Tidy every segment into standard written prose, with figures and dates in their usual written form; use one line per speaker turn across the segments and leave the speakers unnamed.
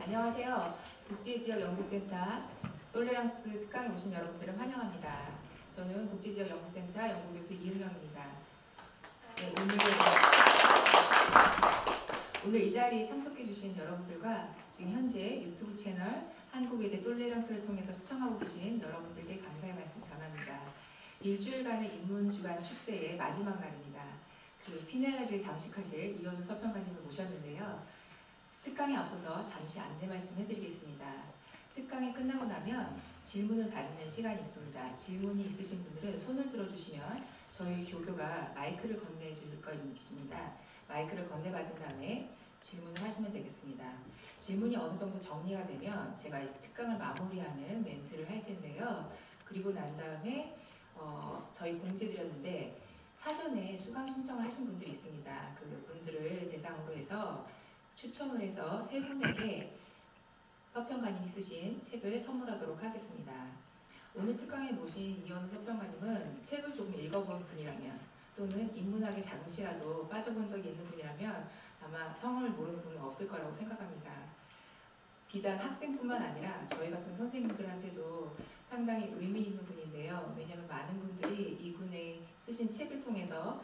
안녕하세요. 국제지역연구센터 똘레랑스 특강에 오신 여러분들을 환영합니다. 저는 국제지역연구센터 연구교수 이은경입니다. 네, 오늘 이 자리에 참석해 주신 여러분들과 지금 현재 유튜브 채널 한국외대 똘레랑스를 통해서 시청하고 계신 여러분들께 감사의 말씀 전합니다. 일주일간의 인문주간 축제의 마지막 날입니다. 그 피날레를 장식하실 이현우 서평가님을 모셨는데요. 특강에 앞서서 잠시 안내 말씀해드리겠습니다. 특강이 끝나고 나면 질문을 받는 시간이 있습니다. 질문이 있으신 분들은 손을 들어주시면 저희 조교가 마이크를 건네줄 것입니다. 마이크를 건네받은 다음에 질문을 하시면 되겠습니다. 질문이 어느 정도 정리가 되면 제가 이 특강을 마무리하는 멘트를 할 텐데요. 그리고 난 다음에 저희 공지드렸는데 사전에 수강 신청을 하신 분들이 있습니다. 그 분들을 대상으로 해서 추첨을 해서 세 분에게 서평가님이 쓰신 책을 선물하도록 하겠습니다. 오늘 특강에 모신 이현우 서평가님은 책을 조금 읽어본 분이라면 또는 인문학에 잠시라도 빠져본 적이 있는 분이라면 아마 성을 모르는 분은 없을 거라고 생각합니다. 비단 학생뿐만 아니라 저희 같은 선생님들한테도 상당히 의미 있는 분인데요. 왜냐하면 많은 분들이 이분의 쓰신 책을 통해서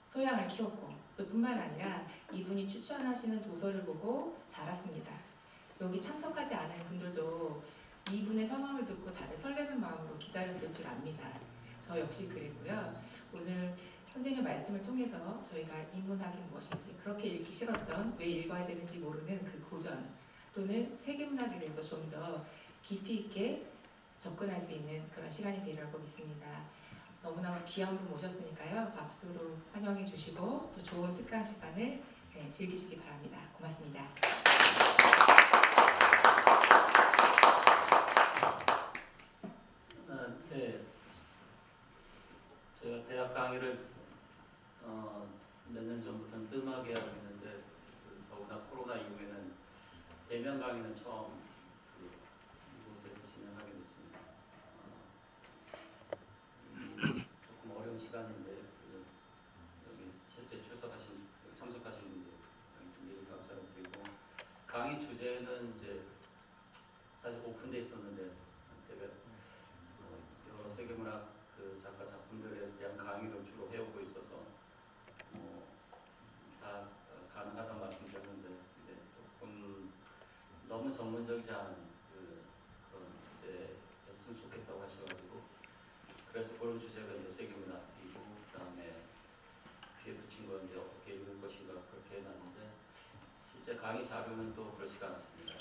소양을 키웠고 또 뿐만 아니라 이분이 추천하시는 도서를 보고 자랐습니다. 여기 참석하지 않은 분들도 이분의 성함을 듣고 다들 설레는 마음으로 기다렸을 줄 압니다. 저 역시 그리고요. 오늘 선생님의 말씀을 통해서 저희가 인문학이 무엇인지 그렇게 읽기 싫었던 왜 읽어야 되는지 모르는 그 고전 또는 세계문학에 대해서 좀 더 깊이 있게 접근할 수 있는 그런 시간이 되리라고 믿습니다. 너무나 귀한 분 모셨으니까요. 박수로 환영해 주시고 또 좋은 특강 시간을 즐기시기 바랍니다. 고맙습니다.
네, 제가 대학 강의를 몇 년 전부터는 뜸하게 하고 있는데 더구나 코로나 이후에는 대면 강의는 처음 이곳에서 진행하게 됐습니다. 조금 어려운 시간인데 여기 실제 참석하신 분들 굉장히 감사를 드리고, 강의 주제는 이제 사실 오픈돼 있었는데 제가 여러 세계문학 작가 작품들에 대한 강의를 주로 해오고 있어서 다 가능하다고 말씀드렸는데 조금 너무 전문적이지 않은 그런 주제였으면 좋겠다고 하셔가지고, 그래서 그런 주제가 이제 세계문학이고 그다음에 뒤에 붙인 건 이제 어떻게 읽을 것인가 그렇게 해놨는데, 실제 강의 자료는 또 그렇지가 않습니다.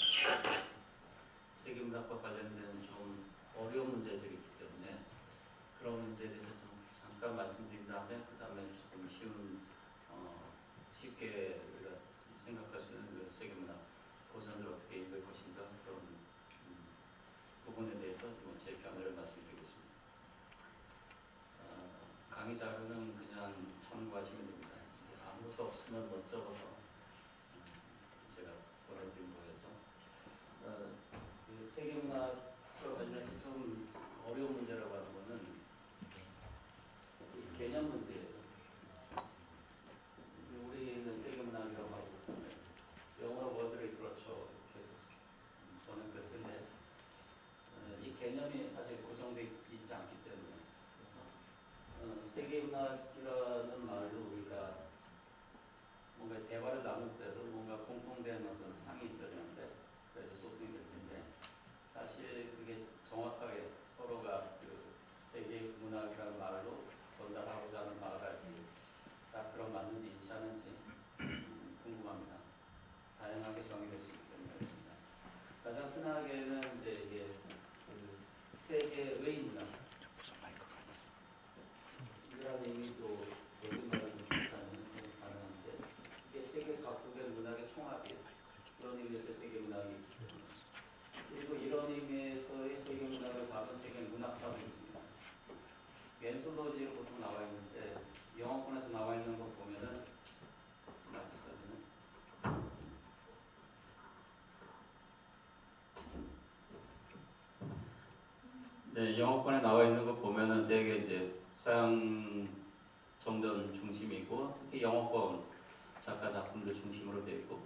세계문학과 관련된 좀 어려운 문제들이 있기 때문에 그런 문제에 대해서 좀 잠깐 말씀드린 다음에 그 다음에 조금 쉽게 우리가 생각할 수 있는 그 세계문학 고전을 어떻게 읽을 것인가 그런 부분에 대해서 제 견해를 말씀드리겠습니다. 강의 자료는 그냥 참고하시면 됩니다. 아무것도 없으면 못 적어서 제가 보내드린 거여서 세계문학과 관련해서 좀 어려운 문제라고 하는 거는 이 개념 문제예요. 우리는 세계문학이라고 하고 영어로 워드를 그렇죠 이렇게 저는 그렇던데 이 개념이 사실 고정되어 있지 않기 때문에, 그래서 세계문학이라는 말로 우리가 뭔가 대화를 나눌 때도 뭔가 공통된 어떤 상이 있어야 되는데 그래서 소통이 될 텐데, 사실 그게 정확하게 서로가 그 세계문학이라는 말로 전달하고자 하는 바가 다 그런 맞는지 일치 하는지 궁금합니다. 다양하게 정의될 수 있기 때문에 그렇습니다. 가장 흔하게는 이제 이게 세계의 문학 이라는 의미도 거짓말을 못하는 가능한데, 이게 세계 각국의 문학의 총합이에요. 그런 의미에서 세계문학이 있기 때문에. 그리고 이런 의미에서의 세계문학을 다룬 세계문학사도 있습니다. 앤솔로지로 보통 나와 있는데 영어권에서 나와 있는 거 보면은 네, 영어권에 나와 있는 거 보면은 되게 이제 서양 정전 중심이고 특히 영어권 작가 작품들 중심으로 되어 있고,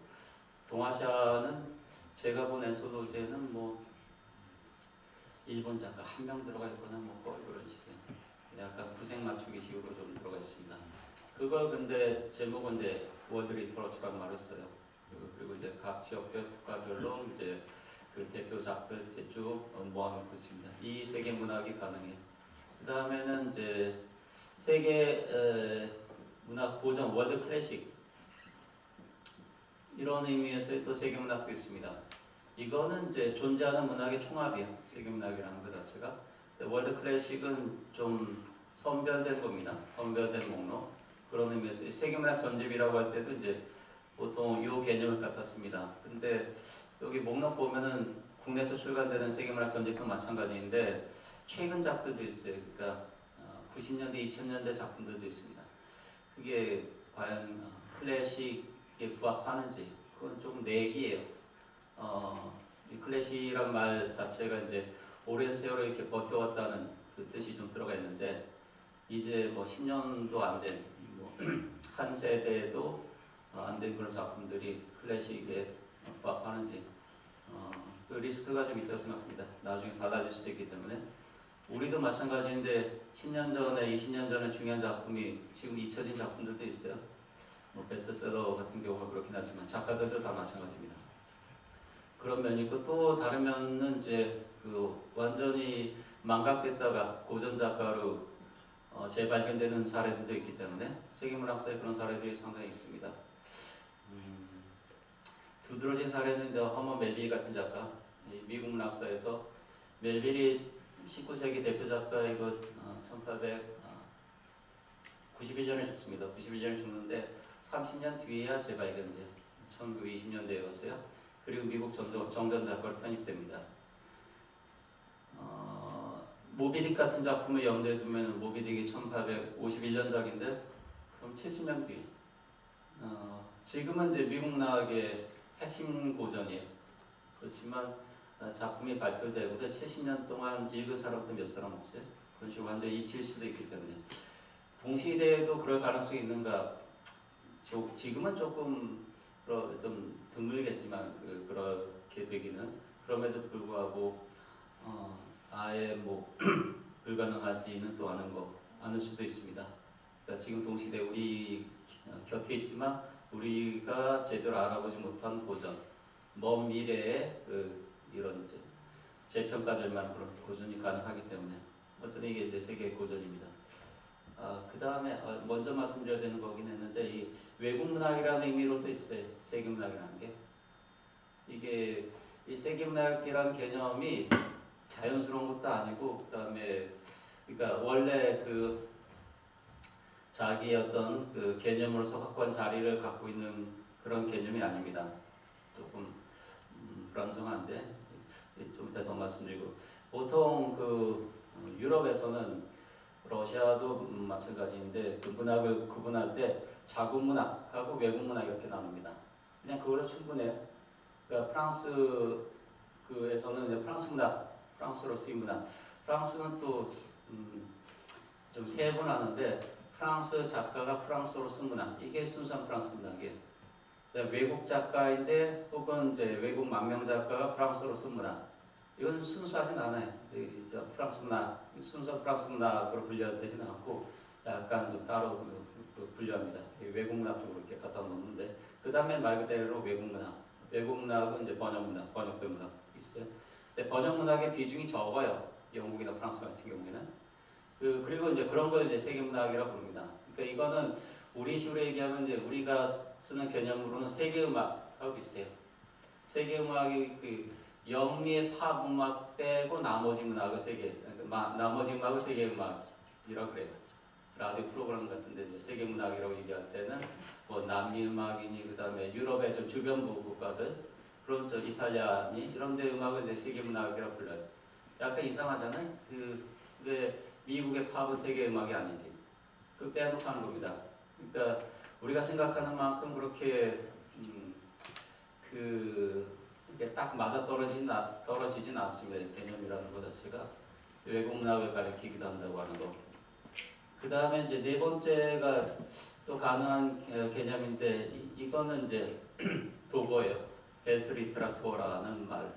동아시아는 제가 본 엔솔로제는 뭐 일본 작가 한 명 들어가 있거나 뭐 거의 그런 식의 약간 구색 맞추기 식으로 좀 들어가 있습니다. 그걸 근데 제목은 이제 월드 리터러처라고 말을 써요. 그리고 이제 각 지역별 국가별로 이제 그 대표작들 이렇게 쭉 모아놓고 있습니다. 이 세계 문학이 가능해요. 그 다음에는 이제 세계 문학 고전 월드 클래식 이런 의미에서의 또 세계 문학도 있습니다. 이거는 이제 존재하는 문학의 총합이에요. 세계 문학이라는 것 자체가. 월드 클래식은 좀 선별된 겁니다. 선별된 목록. 그런 의미에서 세계 문학 전집이라고 할 때도 이제 보통 이 개념을 갖다 씁니다. 근데 여기 목록 보면은 국내에서 출간되는 세계 문학 전집도 마찬가지인데 최근 작들도 있어요. 그러니까 90년대, 2000년대 작품들도 있습니다. 그게 과연 클래식에 부합하는지 그건 조금 내기예요. 이 클래식이란 말 자체가 이제 오랜 세월을 이렇게 버텨왔다는 그 뜻이 좀 들어가 있는데 이제 뭐 10년도 안 된 한 세대도 안 된 그런 작품들이 클래식에 부합하는지 그 리스크가 좀 있다고 생각합니다. 나중에 달라질 수도 있기 때문에 우리도 마찬가지인데 10년 전에 20년 전에 중요한 작품이 지금 잊혀진 작품들도 있어요. 뭐 베스트셀러 같은 경우가 그렇긴 하지만 작가들도 다 마찬가지입니다. 그런 면이 있고 또 다른 면은 이제 그 완전히 망각됐다가 고전 작가로 재발견되는 사례들도 있기 때문에 세계문학사에 그런 사례들이 상당히 있습니다. 두드러진 사례는 이제 허먼 멜빌 같은 작가, 미국 문학사에서 멜빌이 19세기 대표 작가이고 1891년에 죽습니다. 91년에 죽는데 30년 뒤에야 재발견돼요. 1920년대였어요. 그리고 미국 정전 작가로 편입됩니다. 모비딕 같은 작품을 염두에 두면 모비딕이 1851년작인데 그럼 70년 뒤. 지금은 이제 미국 문학의 핵심 고전이에요. 그렇지만 작품이 발표되고 70년 동안 읽은 사람도 몇 사람 없어요. 그런 식으로 완전히 잊힐 수도 있기 때문에 동시대에도 그럴 가능성이 있는가? 지금은 조금 좀 드물겠지만 그렇게 되기는 그럼에도 불구하고 아예 뭐 불가능하지는 또 않을 수도 있습니다. 그러니까 지금 동시대 우리 곁에 있지만 우리가 제대로 알아보지 못한 고전, 먼 미래에 이런 이제 재평가될 만한 그런 고전이 가능하기 때문에 어쨌든 이게 이제 세계 고전입니다. 그 다음에 먼저 말씀드려야 되는 거긴 했는데 이 외국 문학이라는 의미로도 있어요. 세계 문학이라는 게 이게 이 세계 문학이라는 개념이 자연스러운 것도 아니고 그 다음에 그러니까 원래 그 자기의 어떤 그 개념으로서 확고한 자리를 갖고 있는 그런 개념이 아닙니다. 조금 불안정한데 좀 이따 더 말씀드리고 보통 그 유럽에서는 러시아도 마찬가지인데 그 문학을 구분할 때 자국 문학하고 외국 문학 이렇게 나눕니다. 그냥 그걸로 충분해요. 그러니까 프랑스 그에서는 그냥 프랑스 문학, 프랑스로 쓰인 문학. 프랑스는 또 좀 세분하는데 프랑스 작가가 프랑스어로 쓴 문학 이게 순수한 프랑스 문학이에요. 외국 작가인데 혹은 이제 외국 망명 작가가 프랑스어로 쓴 문학 이건 순수하진 않아요. 프랑스 문학, 순수 프랑스 문학으로 분류되지는 않고 약간 좀 따로 분류합니다. 외국 문학 쪽으로 이렇게 갖다 놓는데 그 다음에 말 그대로 외국 문학은 이제 번역 문학, 번역된 문학 있어요. 근데 번역 문학의 비중이 적어요. 영국이나 프랑스 같은 경우에는. 그리고 이제 그런 걸 이제 세계 문학이라고 부릅니다. 그러니까 이거는 우리 식으로 얘기하면 이제 우리가 쓰는 개념으로는 세계 음악하고 비슷해요. 세계 음악이 그 영미의 팝 음악 빼고 나머지 음악을 나머지 음악을 세계 음악이라고 그래요. 라디오 프로그램 같은데 이제 세계 문학이라고 얘기할 때는 뭐 남미 음악이니 그 다음에 유럽의 좀 주변부 국가들 그런 저 이탈리아니 이런 데 음악을 이제 세계 문학이라고 불러요. 약간 이상하잖아요. 왜 미국의 팝은 세계 음악이 아닌지 그 빼놓고 하는 겁니다. 그러니까 우리가 생각하는 만큼 그렇게 이게 딱 맞아 떨어지진 않습니다. 개념이라는 것 자체가 외국 문학을 가리키기도 한다고 하는 거. 그 다음에 이제 네 번째가 또 가능한 개념인데 이거는 이제 도거예요. 벨트리트라투어라는 말.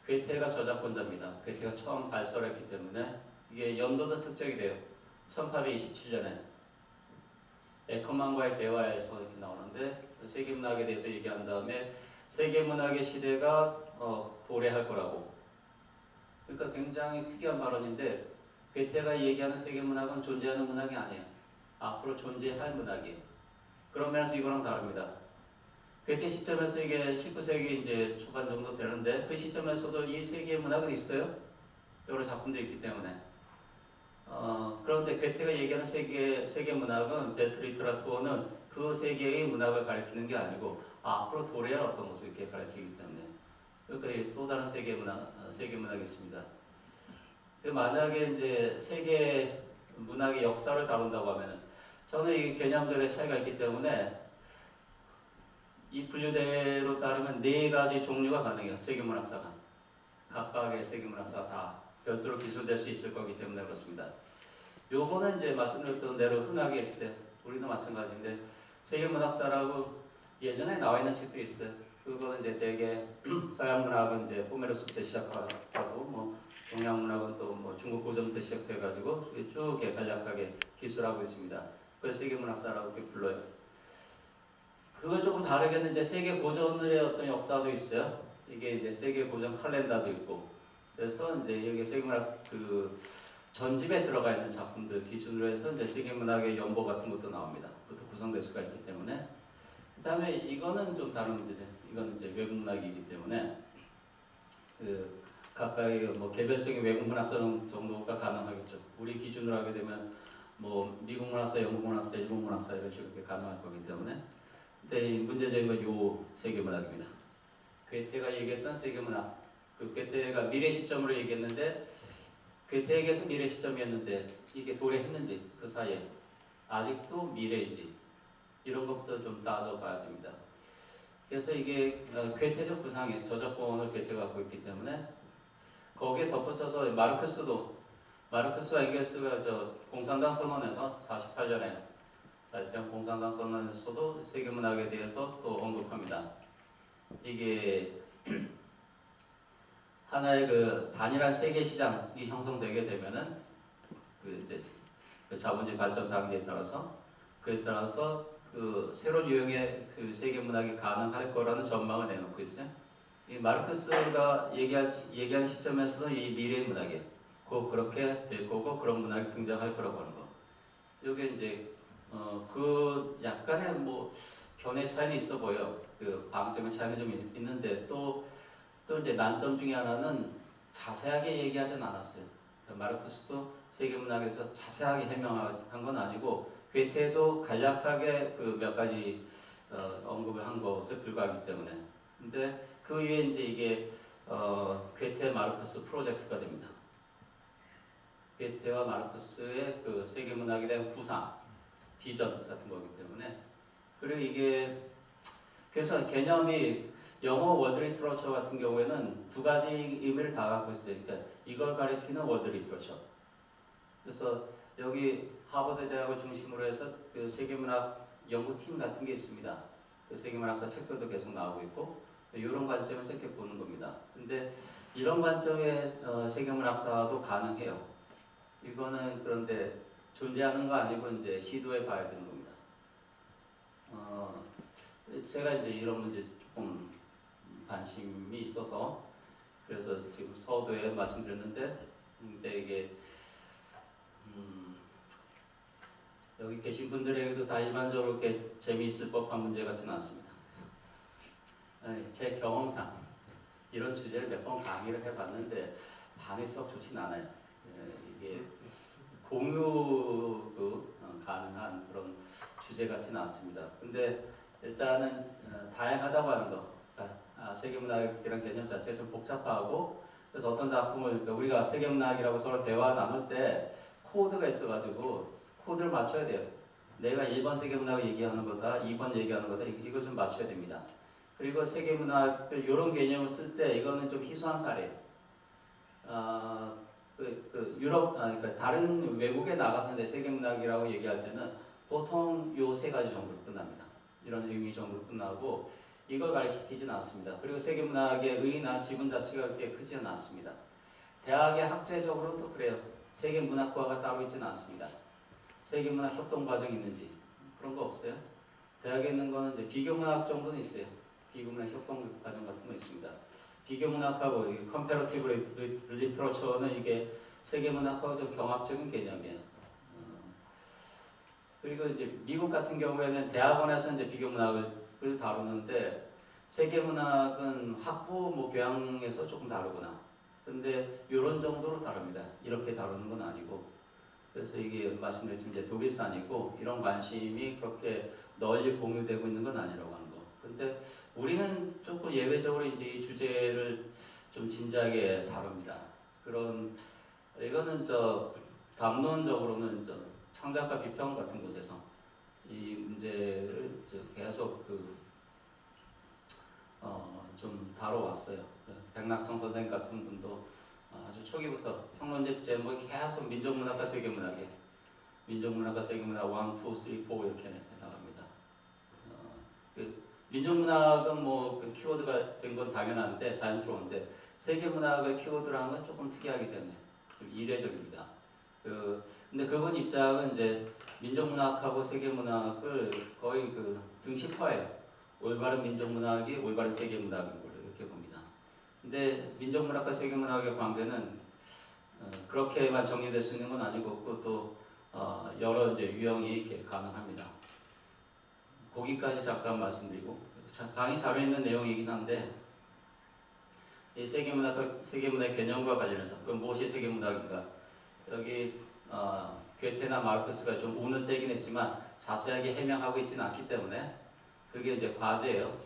괴테가 저작권자입니다. 괴테가 처음 발설했기 때문에 이게 연도도 특정이 돼요. 1827년에 에커만과의 대화에서 이렇게 나오는데 세계문학에 대해서 얘기한 다음에 세계문학의 시대가 도래할 거라고. 그러니까 굉장히 특이한 발언인데 괴테가 얘기하는 세계문학은 존재하는 문학이 아니에요. 앞으로 존재할 문학이에요. 그런 면에서 이거랑 다릅니다. 괴테 시점에서 이게 19세기 이제 초반 정도 되는데 그 시점에서도 이 세계의 문학은 있어요. 여러 작품들이 있기 때문에. 그런데 괴테가 얘기하는 세계 문학은 벨트리트라투어는 그 세계의 문학을 가리키는 게 아니고 앞으로 도래할 어떤 것을 이렇게 가리키기 때문에 그러니까 또 다른 세계 문학이 있습니다. 만약에 이제 세계 문학의 역사를 다룬다고 하면 저는 이 개념들의 차이가 있기 때문에 이 분류대로 따르면 4가지 종류가 가능해요. 세계문학사가. 각각의 세계문학사가 다 별도로 기술될 수 있을 거기 때문에 그렇습니다. 요거는 이제 말씀드렸던 대로 흔하게 있어요. 우리도 마찬가지인데 세계문학사라고 예전에 나와 있는 책도 있어요. 그거는 이제 대개 서양문학은 이제 호메로스부터 시작하고 뭐 동양문학은 또 뭐 중국 고전부터 시작해가지고 쭉 이렇게 간략하게 기술하고 있습니다. 그래서 세계문학사라고 이렇게 불러요. 그걸 조금 다르게는 이제 세계 고전의 어떤 역사도 있어요. 이게 이제 세계 고전 칼렌더도 있고. 그래서 이제 여기 세계문학 그 전집에 들어가 있는 작품들 기준으로 해서 이제 세계문학의 연보 같은 것도 나옵니다. 그것도 구성될 수가 있기 때문에. 그다음에 이거는 좀 다른 문제죠. 이건 이제 외국문학이기 때문에 그 각각의 뭐 개별적인 외국문학사 정도가 가능하겠죠. 우리 기준으로 하게 되면 뭐 미국 문학사, 영국 문학사, 일본 문학사 이런 식으로 가능할 거기 때문에. 근데 문제적인 건 요 세계문학입니다. 괴테가 얘기했던 세계문학. 그 괴테가 미래 시점으로 얘기했는데 괴테에게서 미래 시점이었는데 이게 도래했는지 그 사이에 아직도 미래인지 이런 것부터 좀 따져봐야 됩니다. 그래서 이게 괴테적 구상의 저작권을 괴테가 갖고 있기 때문에 거기에 덧붙여서 마르크스와 엥겔스가 저 공산당 선언에서 48년에 발표한 공산당 선언에서도 세계문학에 대해서 또 언급합니다. 이게 하나의 그 단일한 세계 시장이 형성되게 되면은 그 이제 그 자본주의 발전 단계에 따라서 그에 따라서 그 새로운 유형의 그 세계 문학이 가능할 거라는 전망을 내놓고 있어요. 이 마르크스가 얘기하는 시점에서도 이 미래의 문학이에요. 꼭 그렇게 될 거고 그런 문학이 등장할 거라고 하는 거. 이게 이제 그 약간의 뭐 견해 차이는 있어 보여. 그 방점의 차이는 좀 있는데 또 이제 난점 중에 하나는 자세하게 얘기하진 않았어요. 마르크스도 세계문학에 대해서 자세하게 해명한 건 아니고 괴테도 간략하게 그 몇 가지 언급을 한 것에 불과하기 때문에. 근데 그 위에 이제 이게 괴테 마르크스 프로젝트가 됩니다. 괴테와 마르크스의 그 세계문학에 대한 구상, 비전 같은 거기 때문에. 그리고 이게 그래서 개념이 영어 월드 리터러처 같은 경우에는 2가지 의미를 다 갖고 있어요. 그러니까 이걸 가리키는 월드 리터러처. 그래서 여기 하버드 대학을 중심으로 해서 그 세계문학 연구팀 같은 게 있습니다. 그 세계문학사 책들도 계속 나오고 있고 이런 관점에서 이렇게 보는 겁니다. 근데 이런 관점의 세계문학사도 가능해요. 이거는 그런데 존재하는 거 아니고 이제 시도해 봐야 되는 겁니다. 제가 이제 이런 문제 조금 관심이 있어서 그래서 지금 서두에 말씀드렸는데 근데 이게 여기 계신 분들에게도 다 일반적으로 이렇게 재미있을 법한 문제 같지는 않습니다. 제 경험상 이런 주제를 몇 번 강의를 해봤는데 반응이 썩 좋진 않아요. 이게 공유도 가능한 그런 주제 같지는 않습니다. 근데 일단은 다양하다고 하는 거. 세계문학이라는 개념 자체가 좀 복잡하고 그래서 어떤 작품을 그러니까 우리가 세계문학이라고 서로 대화 나눌 때 코드가 있어가지고 코드를 맞춰야 돼요. 내가 1번 세계문학을 얘기하는 거다, 2번 얘기하는 거다 이걸 좀 맞춰야 됩니다. 그리고 세계문학 이런 개념을 쓸 때 이거는 좀 희소한 사례. 유럽 그러니까 다른 외국에 나가서 이제 세계문학이라고 얘기할 때는 보통 요 3가지 정도로 끝납니다. 이런 의미 정도로 끝나고 이걸 가르치지는 않습니다. 그리고 세계문학의 의의나 지분 자체가 그렇게 크지는 않습니다. 대학의 학제적으로도 그래요. 세계문학과가 따로 있지는 않습니다. 세계문학 협동 과정이 있는지 그런 거 없어요. 대학에 있는 거는 이제 비교문학 정도는 있어요. 비교문학 협동 과정 같은 거 있습니다. 비교문학하고 컴패러티브 리터처는 이게 세계문학하고 좀 경합적인 개념이에요. 그리고 이제 미국 같은 경우에는 대학원에서 이제 비교문학을 다루는데 세계문학은 학부 뭐 교양에서 조금 다르구나. 근데 이런 정도로 다릅니다. 이렇게 다루는 건 아니고. 그래서 이게 말씀드린 이제 독일산이고 이런 관심이 그렇게 널리 공유되고 있는 건 아니라고 하는 거. 근데 우리는 조금 예외적으로 이제 이 주제를 좀 진지하게 다룹니다. 이거는 담론적으로는 창작과 비평 같은 곳에서 이 문제를 계속 좀 다뤄왔어요. 백낙정 선생 같은 분도 아주 초기부터 평론집 제목이 계속 민족문학과 세계문학에 민족문학과 세계문학 1, 2, 3, 4 이렇게 나갑니다. 민족문학은 뭐 키워드가 된 건 당연한데 자연스러운데 세계문학을 키워드로 하는 건 조금 특이하기 때문에 좀 이례적입니다. 근데 그분 입장은 이제 민족문학하고 세계문학을 거의 등식화해요. 올바른 민족문학이 올바른 세계문학인 걸로 이렇게 봅니다. 근데 민족문학과 세계문학의 관계는 그렇게만 정리될 수 있는 건 아니고 또 여러 이제 유형이 이렇게 가능합니다. 거기까지 잠깐 말씀드리고 강의 자료에 있는 내용이긴 한데 이 세계문학의 개념과 관련해서 무엇이 세계문학인가 여기 괴테나 마르크스가 좀 오늘 때긴 했지만 자세하게 해명하고 있지는 않기 때문에 그게 이제 과제예요.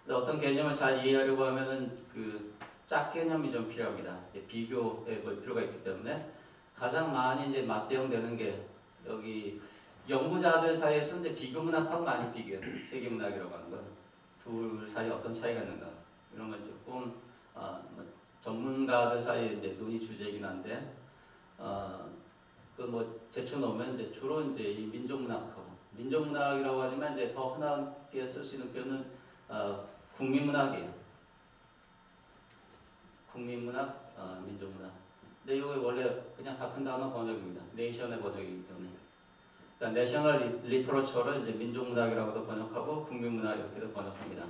어떤 개념을 잘 이해하려고 하면은 짝 개념이 좀 필요합니다. 비교해 볼 필요가 있기 때문에 가장 많이 이제 맞대응되는 게 여기 연구자들 사이에서 이제 비교문학하고 많이 비교해요. 세계문학이라고 하는 건 둘 사이에 어떤 차이가 있는가 이런 걸 조금 전문가들 사이에 이제 논의 주제이긴 한데 제쳐놓으면 이제 주로 이제 이 민족문학이라고 하지만 이제 더 흔하게 쓸 수 있는 표현은 국민문학이에요. 국민문학, 민족문학. 근데 이거 원래 그냥 같은 단어 번역입니다. 네이션의 번역이기 때문에. 그러니까 내셔널 리터러처를 이제 민족문학이라고도 번역하고 국민문학 이렇게도 번역합니다.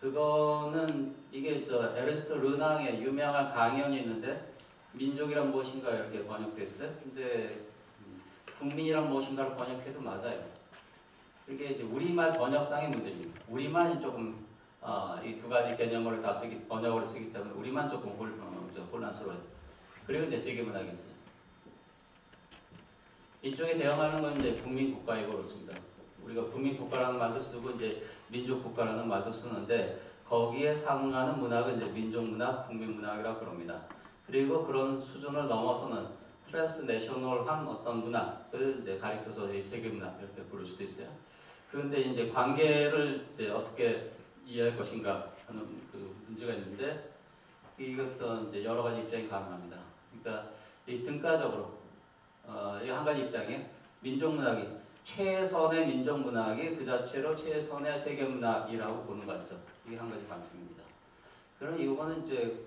그거는 이게 에르스트 르낭의 유명한 강연이 있는데 민족이란 무엇인가 이렇게 번역되어 있어요. 근데 국민이란 무엇인가를 번역해도 맞아요. 이게 이제 우리말 번역상의 문제입니다. 우리말이 조금 이 두 가지 개념을 다 번역을 쓰기 때문에 우리만 조금 혼란스러워요. 그리고 이제 세계문학이 있어요. 이쪽에 대응하는 건 이제 국민국가이고 그렇습니다. 우리가 국민국가라는 말도 쓰고 이제 민족국가라는 말도 쓰는데 거기에 상응하는 문학은 이제 민족문학, 국민문학이라고 그럽니다. 그리고 그런 수준을 넘어서는 트랜스내셔널한 어떤 문학을 이제 가리켜서 세계문학 이렇게 부를 수도 있어요. 그런데 이제 관계를 이제 어떻게 이해할 것인가 하는 문제가 있는데 이것도 이제 여러 가지 입장이 가능합니다. 그러니까 이 등가적으로 이 한 가지 입장에 민족문학이 최선의 민족문학이 그 자체로 최선의 세계문학이라고 보는 관점 이게 한 가지 관점입니다. 그럼 이거는 이제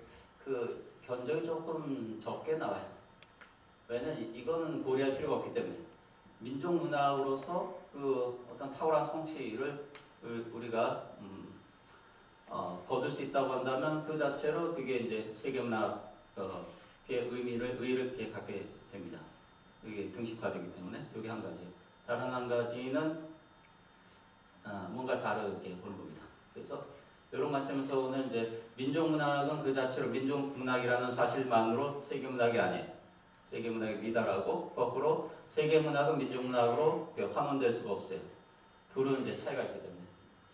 견적이 조금 적게 나와요. 왜냐면 이거는 고려할 필요가 없기 때문에 민족문학으로서 어떤 탁월한 성취를 우리가 거둘 수 있다고 한다면 그 자체로 그게 이제 세계문학의 의의를 이렇게 갖게 됩니다. 이게 등식화되기 때문에 이게 한 가지. 다른 한 가지는 뭔가 다르게 보는 겁니다. 그래서 이런 관점에서 오늘 이제 민족문학은 그 자체로 민족문학이라는 사실만으로 세계문학이 아니에요. 세계문학이 미달하고 거꾸로 세계문학은 민족문학으로 환원될 수가 없어요. 둘은 이제 차이가 있기 때문에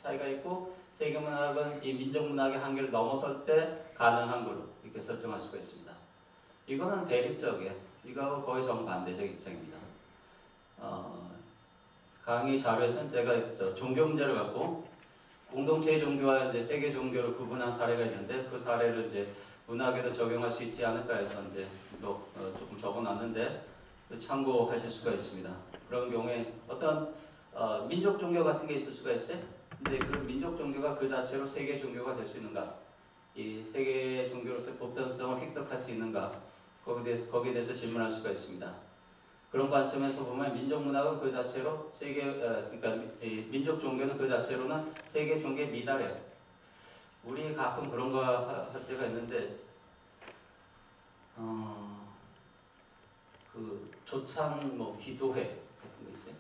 차이가 있고 세계문학은 이 민족문학의 한계를 넘어설 때 가능한 걸로 이렇게 설정할 수가 있습니다. 이거는 대립적이에요. 이거하고 거의 정반대적 입장입니다. 강의 자료에서는 제가 종교 문제를 갖고 공동체의 종교와 이제 세계 종교를 구분한 사례가 있는데 그 사례를 이제 문학에도 적용할 수 있지 않을까 해서 이제 조금 적어놨는데 참고하실 수가 있습니다. 그런 경우에 어떤 민족 종교 같은 게 있을 수가 있어요. 근데 그 민족 종교가 그 자체로 세계 종교가 될 수 있는가? 이 세계 종교로서 보편성을 획득할 수 있는가? 거기에 대해서 질문할 수가 있습니다. 그런 관점에서 보면 민족 문학은 그 자체로 그러니까 이 민족 종교는 그 자체로는 세계 종교에 미달해요. 우리 가끔 그런 거 할 때가 있는데, 그 조찬 뭐 기도회 같은 거 있어요.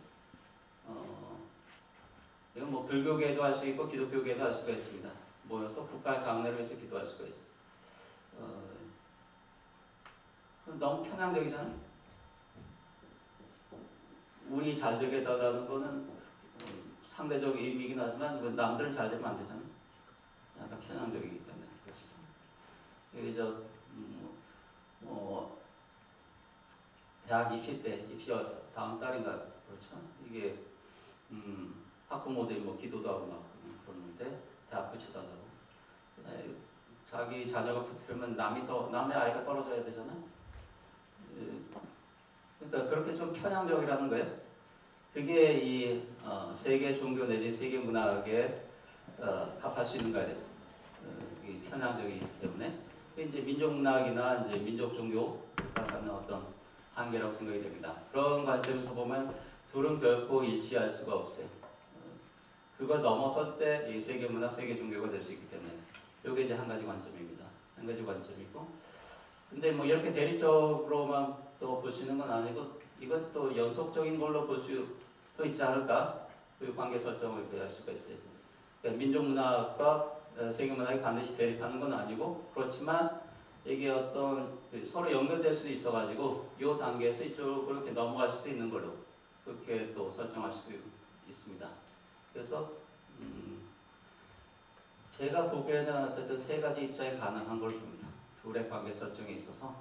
이건 뭐 불교계도 할 수 있고 기독교계도 할 수가 있습니다. 모여서 국가 장래를 위해서 기도할 수가 있어요. 너무 편향적이잖아요. 우리 잘 되게 해달라는 거는 상대적 의미이긴 하지만 남들은 잘 되면 안 되잖아요. 약간 편향적이기 때문에 그렇습니다. 이게 대학 입시 때 다음 달인가 그렇죠. 이게 학부모들이 뭐 기도도 하고 막 그러는데 대학 붙여달라고. 자기 자녀가 붙으려면 남의 아이가 떨어져야 되잖아요. 그러니까 그렇게 좀 편향적이라는 거예요. 그게 이 세계 종교 내지 세계 문학에 합할 수 있는가에 대해서 이 편향적이기 때문에 이제 민족 문학이나 이제 민족 종교가 갖는 어떤 한계라고 생각이 됩니다. 그런 관점에서 보면 둘은 결코 일치할 수가 없어요. 그걸 넘어설 때 이 세계 문학, 세계 종교가 될 수 있기 때문에 이게 이제 한 가지 관점입니다. 한 가지 관점이고, 근데 뭐 이렇게 대립적으로만 또 볼 수 있는 건 아니고 이것도 연속적인 걸로 볼 수도 있지 않을까? 그 관계 설정을 이렇게 할 수가 있어요. 그러니까 민족 문학과 세계 문학이 반드시 대립하는 건 아니고 그렇지만 이게 어떤 서로 연결될 수도 있어가지고 이 단계에서 이쪽으로 이렇게 넘어갈 수도 있는 걸로 그렇게 또 설정할 수도 있습니다. 그래서 제가 보기에는 어쨌든 세 가지 입장이 가능한 걸 봅니다. 둘의 관계 설정에 있어서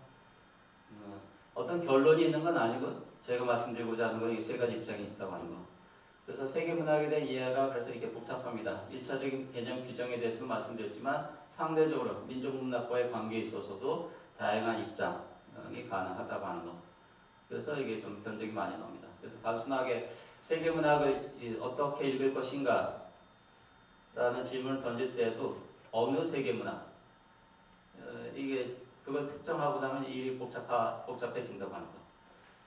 어떤 결론이 있는 건 아니고 제가 말씀드리고자 하는 건 이 세 가지 입장이 있다고 하는 거. 그래서 세계 문학에 대한 이해가 그래서 이렇게 복잡합니다. 1차적인 개념 규정에 대해서는 말씀드렸지만 상대적으로 민족 문학과의 관계에 있어서도 다양한 입장이 가능하다고 하는 거. 그래서 이게 좀 변적이 많이 나옵니다. 그래서 단순하게 세계 문학을 어떻게 읽을 것인가 라는 질문을 던질 때에도 어느 세계 문학 이게 그걸 특정하고자 하면 일이 복잡해진다고 하는 거.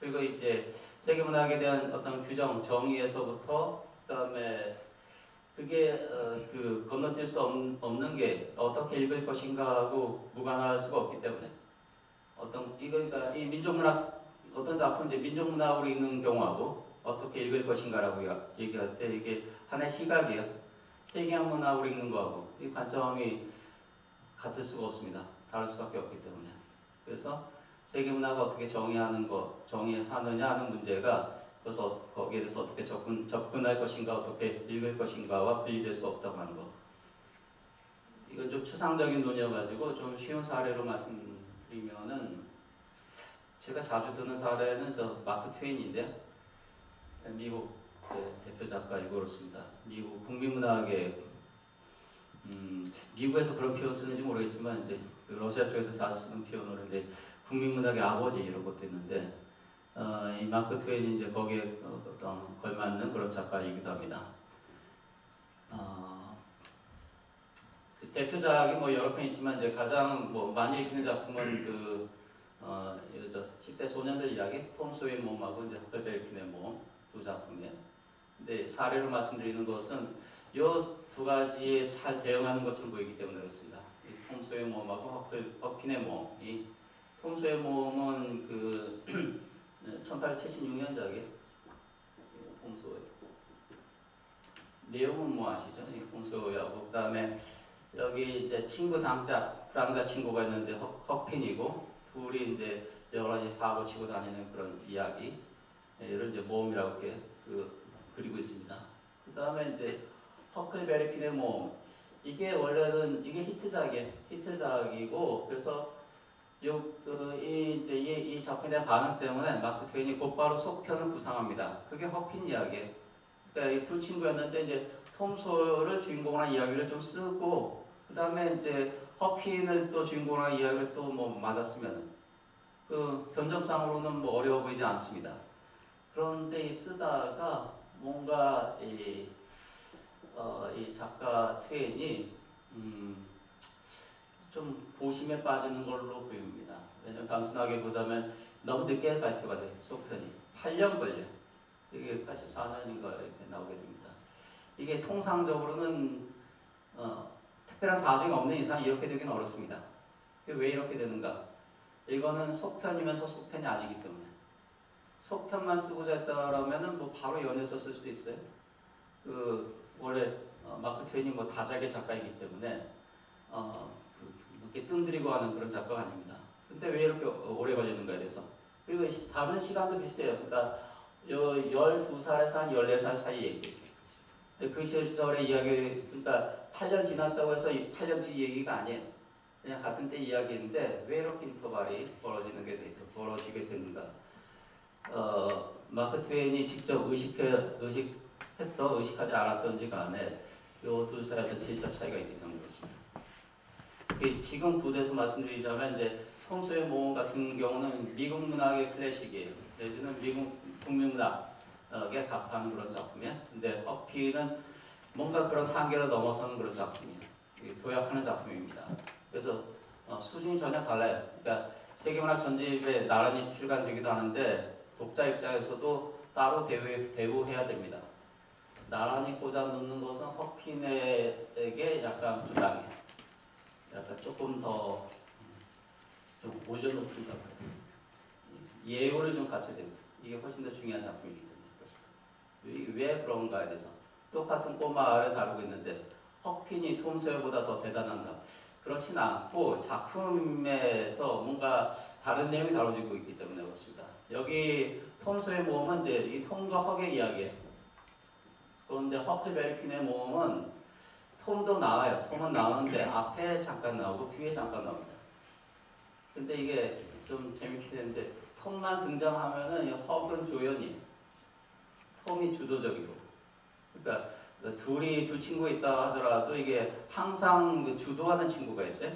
그리고 이제 세계 문학에 대한 어떤 규정, 정의에서부터 그다음에 그게 그 건너뛸 수 없는 게 어떻게 읽을 것인가하고 무관할 수가 없기 때문에 그러니까 이 민족 문학 어떤 작품 이제 민족 문학으로 읽는 경우하고 어떻게 읽을 것인가라고 얘기할 때 이게 하나의 시각이에요. 세계 문학으로 읽는 거하고 이 관점이 같을 수가 없습니다. 다를 수밖에 없기 때문에. 그래서 세계 문학을 어떻게 정의하느냐 하는 문제가 그래서 거기에 대해서 어떻게 접근할 것인가 어떻게 읽을 것인가와 분리될 수 없다고 하는 거. 이건 좀 추상적인 논의여가지고 좀 쉬운 사례로 말씀드리면은 제가 자주 드는 사례는 마크 트웨인인데 미국 대표 작가이고 그렇습니다. 미국 국민문학의 미국에서 그런 표현 쓰는지 모르겠지만 이제 러시아 쪽에서 자주 쓰는 표현으로 이제 국민문학의 아버지 이런 것도 있는데 이 마크 트웨인이 이제 거기에 어떤 걸맞는 그런 작가이기도 합니다. 그 대표작이 뭐 여러 편 있지만 이제 가장 뭐 많이 읽히는 작품은 그 10대 소년들 이야기 톰 소의 몸하고 이제 허클베리킨의 몸 두 작품이에요. 근데 사례로 말씀드리는 것은 이 두 가지에 잘 대응하는 것처럼 보이기 때문에 그렇습니다. 톰 소의 몸하고 허킨의 몸. 이 톰 소의 몸은 그 1876년작이에요. 톰 소의. 내용은 뭐 아시죠? 톰 소의하고 그다음에 여기 이제 친구 당자 친구가 있는데 허킨이고 둘이 이제 여러 가지 사고 치고 다니는 그런 이야기. 이런 이제 모험이라고 이렇게 그리고 있습니다. 그다음에 이제 허클베리킨의 모험. 이게 원래는 이게 히트작이고 그래서 이 작품에 대한 반응 때문에 마크 트웨인이 곧바로 속편을 구상합니다. 그게 허킨 이야기예요. 그러니까 이 두 친구였는데 이제 톰 소요를 주인공으로 한 이야기를 좀 쓰고 그다음에 이제 허킨을 또 주인공으로 한 이야기를 또 뭐 맞았으면 그 견적상으로는 뭐 어려워 보이지 않습니다. 그런데 쓰다가 뭔가 이 트웨인이 좀 보심에 빠지는 걸로 보입니다. 왜냐면 단순하게 보자면 너무 늦게 발표가 돼. 속편이 8년 걸려. 이게 84년인가 이렇게 나오게 됩니다. 이게 통상적으로는 특별한 사정이 없는 이상 이렇게 되기는 어렵습니다. 왜 이렇게 되는가? 이거는 속편이면서 속편이 아니기 때문에. 속편만 쓰고자 했다라면은 뭐 바로 연해서 쓸 수도 있어요. 원래 마크 트웨인이 뭐 다작의 작가이기 때문에 이렇게 뜸들이고 하는 그런 작가가 아닙니다. 근데 왜 이렇게 오래 걸리는가에 대해서. 그리고 다른 시간도 비슷해요. 그러니까 12살에서 한 14살 사이 얘기. 그 시절의 이야기, 그러니까 8년 지났다고 해서 8년 뒤 얘기가 아니에요. 그냥 같은 때 이야기인데 왜 이렇게 인터벌이 벌어지게 되는가? 마크 트웨인이 직접 의식하지 않았던지 간에 이 두 사람의 질적 차이가 있기 때문에 그렇습니다. 지금 부대에서 말씀드리자면 이제 평소의 모험 같은 경우는 미국 문학의 클래식이에요. 내지는 미국 국민문학에 가까운 그런 작품이에요. 근데 허피는 뭔가 그런 한계를 넘어서는 그런 작품이에요. 도약하는 작품입니다. 그래서 수준이 전혀 달라요. 그러니까 세계문학 전집에 나란히 출간되기도 하는데 독자 입장에서도 따로 대우해야 됩니다. 나란히 꽂아 놓는 것은 허핀에게 약간 부당해요. 약간 조금 더 좀 올려놓는 것 같아요. 예우를 좀 갖춰야 됩니다. 이게 훨씬 더 중요한 작품이기 때문에. 왜 그런가에 대해서 똑같은 꼬마를 다루고 있는데 허핀이 톰 소여보다 더 대단한가? 그렇진 않고 작품에서 뭔가 다른 내용이 다뤄지고 있기 때문에 그렇습니다. 여기 톰 소의 모험은 이제 이 톰과 헉의 이야기예요. 그런데 허클베리 핀의 모험은 톰도 나와요. 톰은 나오는데 앞에 잠깐 나오고 뒤에 잠깐 나옵니다. 근데 이게 좀 재밌게 되는데 톰만 등장하면은 헉은 조연이에요. 톰이 주도적이고. 그러니까 두 친구가 있다 하더라도 이게 항상 주도하는 친구가 있어요.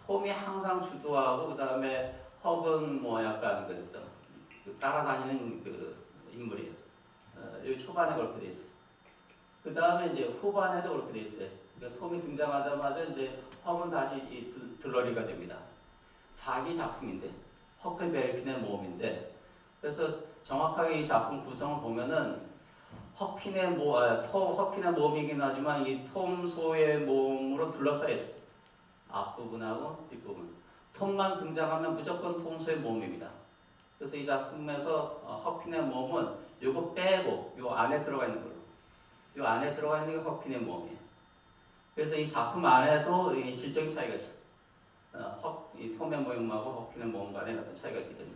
톰이 항상 주도하고 그 다음에 헉은 뭐 약간 따라다니는 인물이에요. 여기 초반에 그렇게 돼 있어요. 그 다음에 이제 후반에도 그렇게 돼 있어요. 그러니까 톰이 등장하자마자 이제 헉은 다시 들러리가 됩니다. 자기 작품인데 허클베리 핀의 모험인데 그래서 정확하게 이 작품 구성을 보면은 허핀의 모험이긴 하지만 이 톰 소의 모험으로 둘러싸여 있어요. 앞부분하고 뒷부분. 톰만 등장하면 무조건 톰 소의 모험입니다. 그래서 이 작품에서 허핀의 모험은 요거 빼고 요 안에 들어가 있는 걸로. 요 안에 들어가 있는 게 허핀의 모험이에요. 그래서 이 작품 안에도 이 질적인 차이가 있어요. 이 톰의 모험하고 허핀의 모험 간에 어떤 차이가 있기 때문에.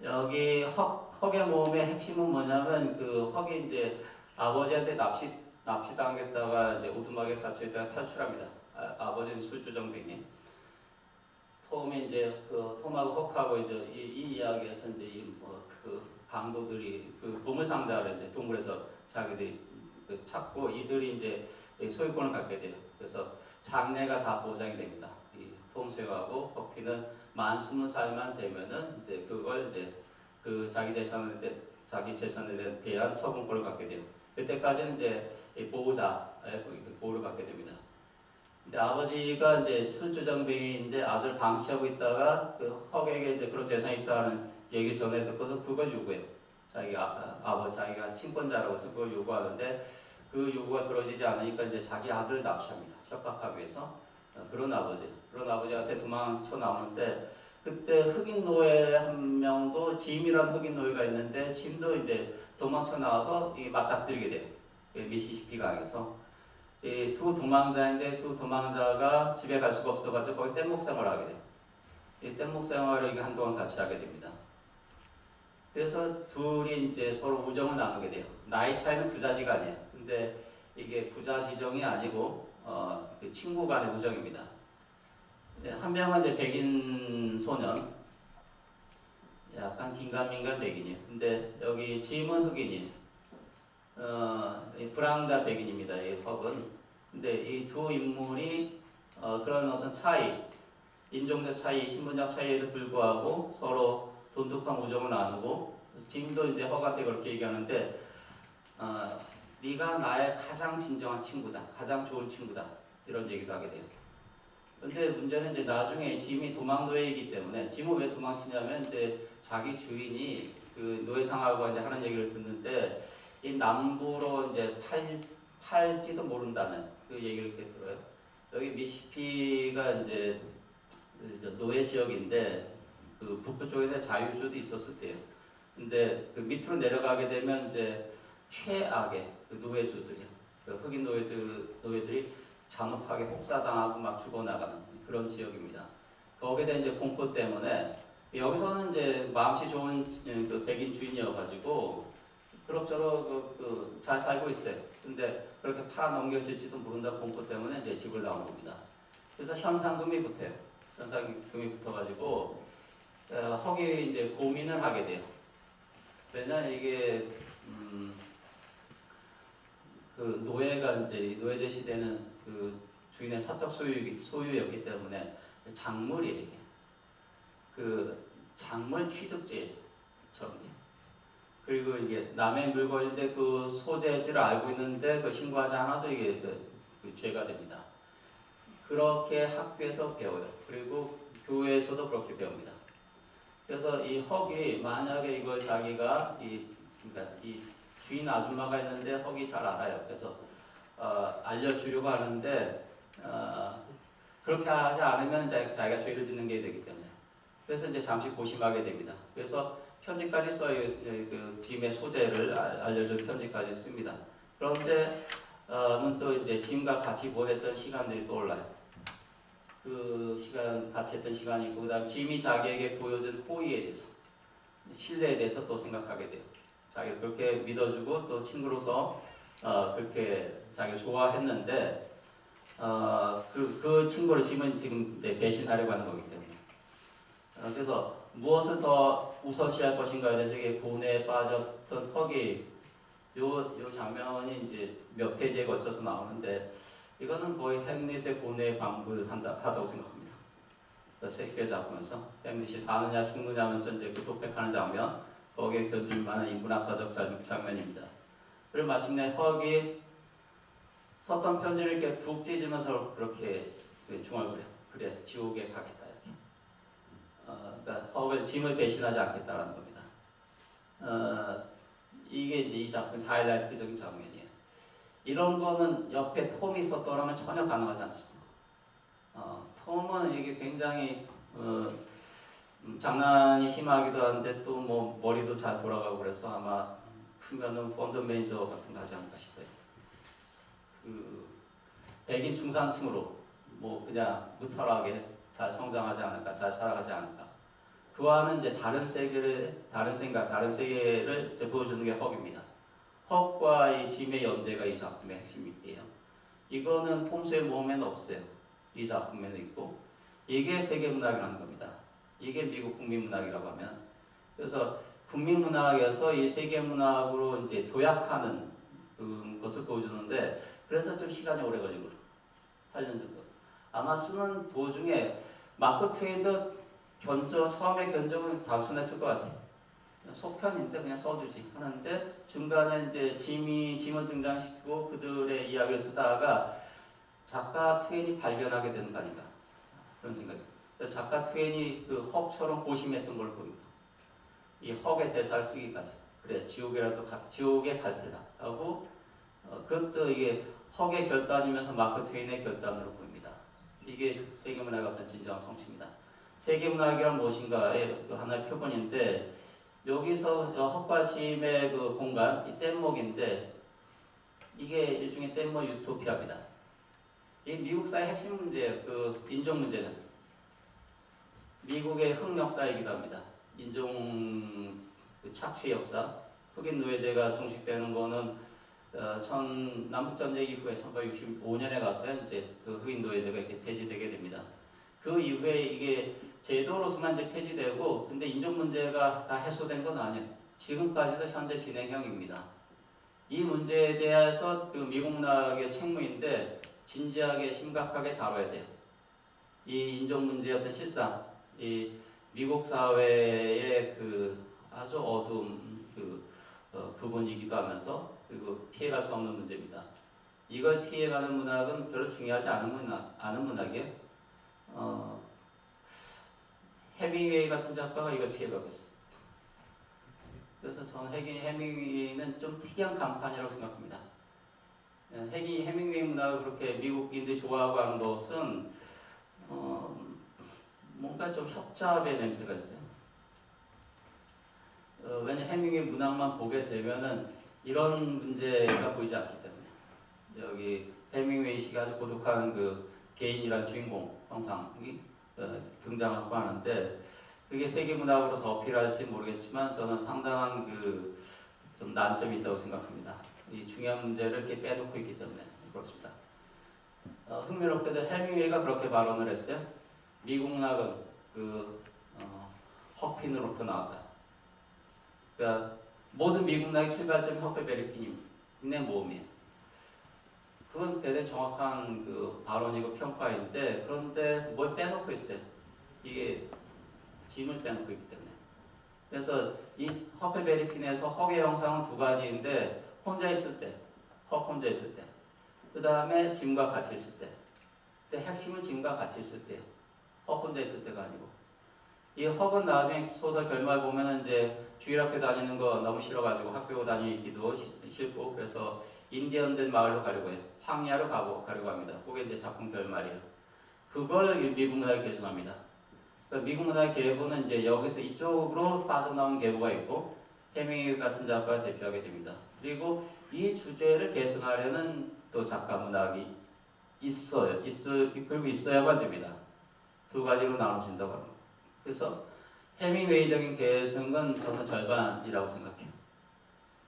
여기 헉의 모험의 핵심은 뭐냐면 헉이 이제 아버지한테 납치당했다가 이제 오두막에 갇혀있다가 탈출합니다. 아버지는 술주정뱅이. 톰이 이제 톰하고 헉하고 이제 이 이야기에서 이제 강도들이 보물상자를 이제 동굴에서 자기들이 찾고 이들이 이제 소유권을 갖게 돼요. 그래서 장래가 다 보장이 됩니다. 이 톰 소유하고 허피는 만 20살만 되면은 이제 그걸 이제 자기 재산에 대한 처분권을 갖게 돼요. 그때까지는 이제 보호자의 보호를 받게 됩니다. 근데 아버지가 이제 술주정뱅이인데 아들 방치하고 있다가 헉에게 이제 그런 재산이 있다는 얘기를 전해 듣고서 그걸 요구해요. 자기가 친권자라고 해서 그걸 요구하는데 그 요구가 들어지지 않으니까 이제 자기 아들을 납치합니다. 협박하기 위해서. 그런 아버지한테 도망쳐 나오는데 그때 흑인 노예 한 명도 짐이라는 흑인 노예가 있는데 짐도 이제 도망쳐 나와서 맞닥뜨리게 돼요. 미시시피 강에서. 두 도망자인데 두 도망자가 집에 갈 수가 없어가지고 거기 뗏목 생활을 하게 돼요. 이 뗏목 생활을 한동안 같이 하게 됩니다. 그래서 둘이 이제 서로 우정을 나누게 돼요. 나이 차이는 부자지가 아니에요. 근데 이게 부자지정이 아니고 친구 간의 우정입니다. 한 명은 이제 백인 소년, 약간 긴가민가 백인이에요. 근데 여기 짐은 흑인이에요. 브라운자 백인입니다. 이 헉은. 근데 이 두 인물이 그런 어떤 차이, 인종적 차이, 신분적 차이에도 불구하고 서로 돈독한 우정을 나누고 짐도 이제 헉한테 그렇게 얘기하는데 네가 나의 가장 진정한 친구다, 가장 좋은 친구다 이런 얘기도 하게 돼요. 근데 문제는 이제 나중에 짐이 도망노예이기 때문에 짐은 왜 도망치냐면 이제 자기 주인이 그 노예상하고 이제 하는 얘기를 듣는데 이 남부로 이제 팔지도 모른다는 그 얘기를 이렇게 들어요. 여기 미시피가 이제 노예 지역인데 그 북부 쪽에서 자유주도 있었을 때요. 근데 그 밑으로 내려가게 되면 이제 최악의 그 노예주들이요. 그 흑인 노예들이 잔혹하게 혹사당하고 막 죽어나가는 그런 지역입니다. 거기에 대한 이제 공포 때문에 여기서는 이제 마음씨 좋은 그 백인 주인이어가지고 그럭저럭 잘 살고 있어요. 근데 그렇게 팔아 넘겨질지도 모른다 공포 때문에 이제 집을 나온 겁니다. 그래서 현상금이 붙어요. 현상금이 붙어가지고 허기 이제 고민을 하게 돼요. 왜냐면 이게 그 노예가 이제 노예제 시대는 그 주인의 사적 소유였기 때문에 작물이에요. 이게. 그 작물 취득제처럼. 그리고 이게 남의 물건인데 그 소재지를 알고 있는데 그 신고하지 않아도 이게 그 죄가 됩니다. 그렇게 학교에서 배워요. 그리고 교회에서도 그렇게 배웁니다. 그래서 이 헉이 만약에 이걸 자기가 그러니까 이 주인 아줌마가 있는데 헉이 잘 알아요. 그래서 알려주려고 하는데 그렇게 하지 않으면 자기가 죄를 짓는 게 되기 때문에 그래서 이제 잠시 고심하게 됩니다. 그래서 편지까지 써요. 그 짐의 소재를 알려준 편지까지 씁니다. 그런데 또 이제 짐과 같이 보냈던 시간들이 떠올라요. 그 시간 같이 했던 시간이 있고 그다음 짐이 자기에게 보여준 호의에 대해서 신뢰에 대해서 또 생각하게 돼요. 자기를 그렇게 믿어주고 또 친구로서 그렇게 자기를 좋아했는데 그 친구를 짐은 지금 이제 배신하려고 하는 거기 때문에 그래서 무엇을 더 우선시할 것인가에 대해서 이게 고뇌에 빠졌던 헉이 요 장면이 이제 몇 페이지에 걸쳐서 나오는데 이거는 거의 햄릿의 고뇌에 방불하다고 생각합니다. 셰익스피어 작품에서 햄릿이 사느냐 죽느냐 하면서 이제 그 독백하는 장면 거기에 견줄 만한 인문학사적 장면입니다. 그리고 마침내 헉이 썼던 편지를 이렇게 푹 찢으면서 그렇게 중얼거려. 그래 지옥에 가겠다 이렇게. 그러니까 헉을 짐을 배신하지 않겠다라는 겁니다. 이게 이제 이 작품의 하이라이트적인 장면이에요. 이런 거는 옆에 톰이 있었더라면 전혀 가능하지 않습니다. 톰은 이게 굉장히 장난이 심하기도 한데 또 뭐 머리도 잘 돌아가고 그래서 아마 크면은 펀드 매니저 같은 거 하지 않을까 싶어요. 그 백인 중산층으로 뭐 그냥 무탈하게 잘 성장하지 않을까, 잘 살아가지 않을까. 그와는 이제 다른 세계를 이제 보여주는 게 헉입니다. 헉과 이 짐의 연대가 이 작품의 핵심이에요. 이거는 톰스의 모험에는 없어요. 이 작품에는 있고 이게 세계문학이라는 겁니다. 이게 미국 국민문학이라고 하면 그래서 국민문학에서 이 세계문학으로 이제 도약하는 것을 보여주는데 그래서 좀 시간이 오래 걸린 거죠. 8년 정도. 아마 쓰는 도중에 마크 트웨인도 처음에 견적은 단순했을 것 같아요. 속편인데 그냥 써주지 하는데 중간에 이제 짐을 등장시키고 그들의 이야기를 쓰다가 작가 트웨인이 발견하게 되는 거 아닌가 그런 생각이. 그래서 작가 트웨인이 그 헉처럼 고심했던 걸 보입니다. 이 헉의 대사를 쓰기까지 그래 지옥에 갈 테다 하고 그것도 이게 헉의 결단이면서 마크 트웨인의 결단으로 보입니다. 이게 세계문학의 어떤 진정한 성취입니다. 세계문학이란 무엇인가의 하나의 표본인데 여기서 헉과 짐의 그 공간, 이 뗏목인데 이게 일종의 뗏목 유토피아입니다. 이 미국 사회 핵심 문제예요. 그 인종 문제는 미국의 흑 역사이기도 합니다. 인종 착취 역사, 흑인 노예제가 종식되는 거는 남북전쟁 이후에 1965년에 가서야 이제 그 흑인 노예제가 이렇게 폐지되게 됩니다. 그 이후에 이게 제도로서만 이제 폐지되고, 근데 인종 문제가 다 해소된 건 아니에요. 지금까지도 현재 진행형입니다. 이 문제에 대해서 그 미국 문학의 책무인데 진지하게 심각하게 다뤄야 돼요. 이 인종 문제의 어떤 실상, 이 미국 사회의 그 아주 어두운 부분이기도 하면서 그리고 피해갈 수 없는 문제입니다. 이걸 피해가는 문학은 별로 중요하지 않은 문학이에요. 해밍웨이 같은 작가가 이걸 피해가고 있어요. 그래서 저는 해밍웨이는 좀 특이한 간판이라고 생각합니다. 해밍웨이 문학을 그렇게 미국인들이 좋아하고 하는 것은 뭔가 좀 협잡의 냄새가 있어요. 왜냐 해밍웨이 문학만 보게 되면은 이런 문제가 보이지 않기 때문에 여기 해밍웨이 씨가 아주 고독한 그 개인이란 주인공 형상이 등장하고 하는데 그게 세계 문학으로서 어필할지 모르겠지만 저는 상당한 그 좀 난점이 있다고 생각합니다. 이 중요한 문제를 이렇게 빼놓고 있기 때문에 그렇습니다. 흥미롭게도 해밍웨이가 그렇게 발언을 했어요. 미국 문학은 허퀸으로부터 나왔다. 그러니까 모든 미국 문학의 출발점이 허클베리 핀의 모험이에요. 그건 대단히 정확한 그 발언이고 평가인데 그런데 뭘 빼놓고 있어요. 이게 짐을 빼놓고 있기 때문에. 그래서 이 허클베리 핀에서 헉의 형상은 두 가지인데 혼자 있을 때, 헉 혼자 있을 때, 그 다음에 짐과 같이 있을 때. 근데 핵심은 짐과 같이 있을 때예요. 헉 혼자 있을 때가 아니고. 이 헉은 나중에 소설 결말 보면은 이제 주일학교 다니는 거 너무 싫어가지고 학교 다니기도 싫고 그래서 인디언들 마을로 가려고 해요. 황야로 가려고 합니다. 그게 이제 작품 결말이에요. 그걸 미국 문학에 계승합니다. 그러니까 미국 문학의 계보는 이제 여기서 이쪽으로 빠져나온 계보가 있고 해밍웨이 같은 작가가 대표하게 됩니다. 그리고 이 주제를 계승하려는 또 작가 문학이 있어요. 그리고 있어야만 됩니다. 두 가지로 나눠진다고 합니다. 그래서 해밍웨이적인 계승은 저는 절반이라고 생각해요.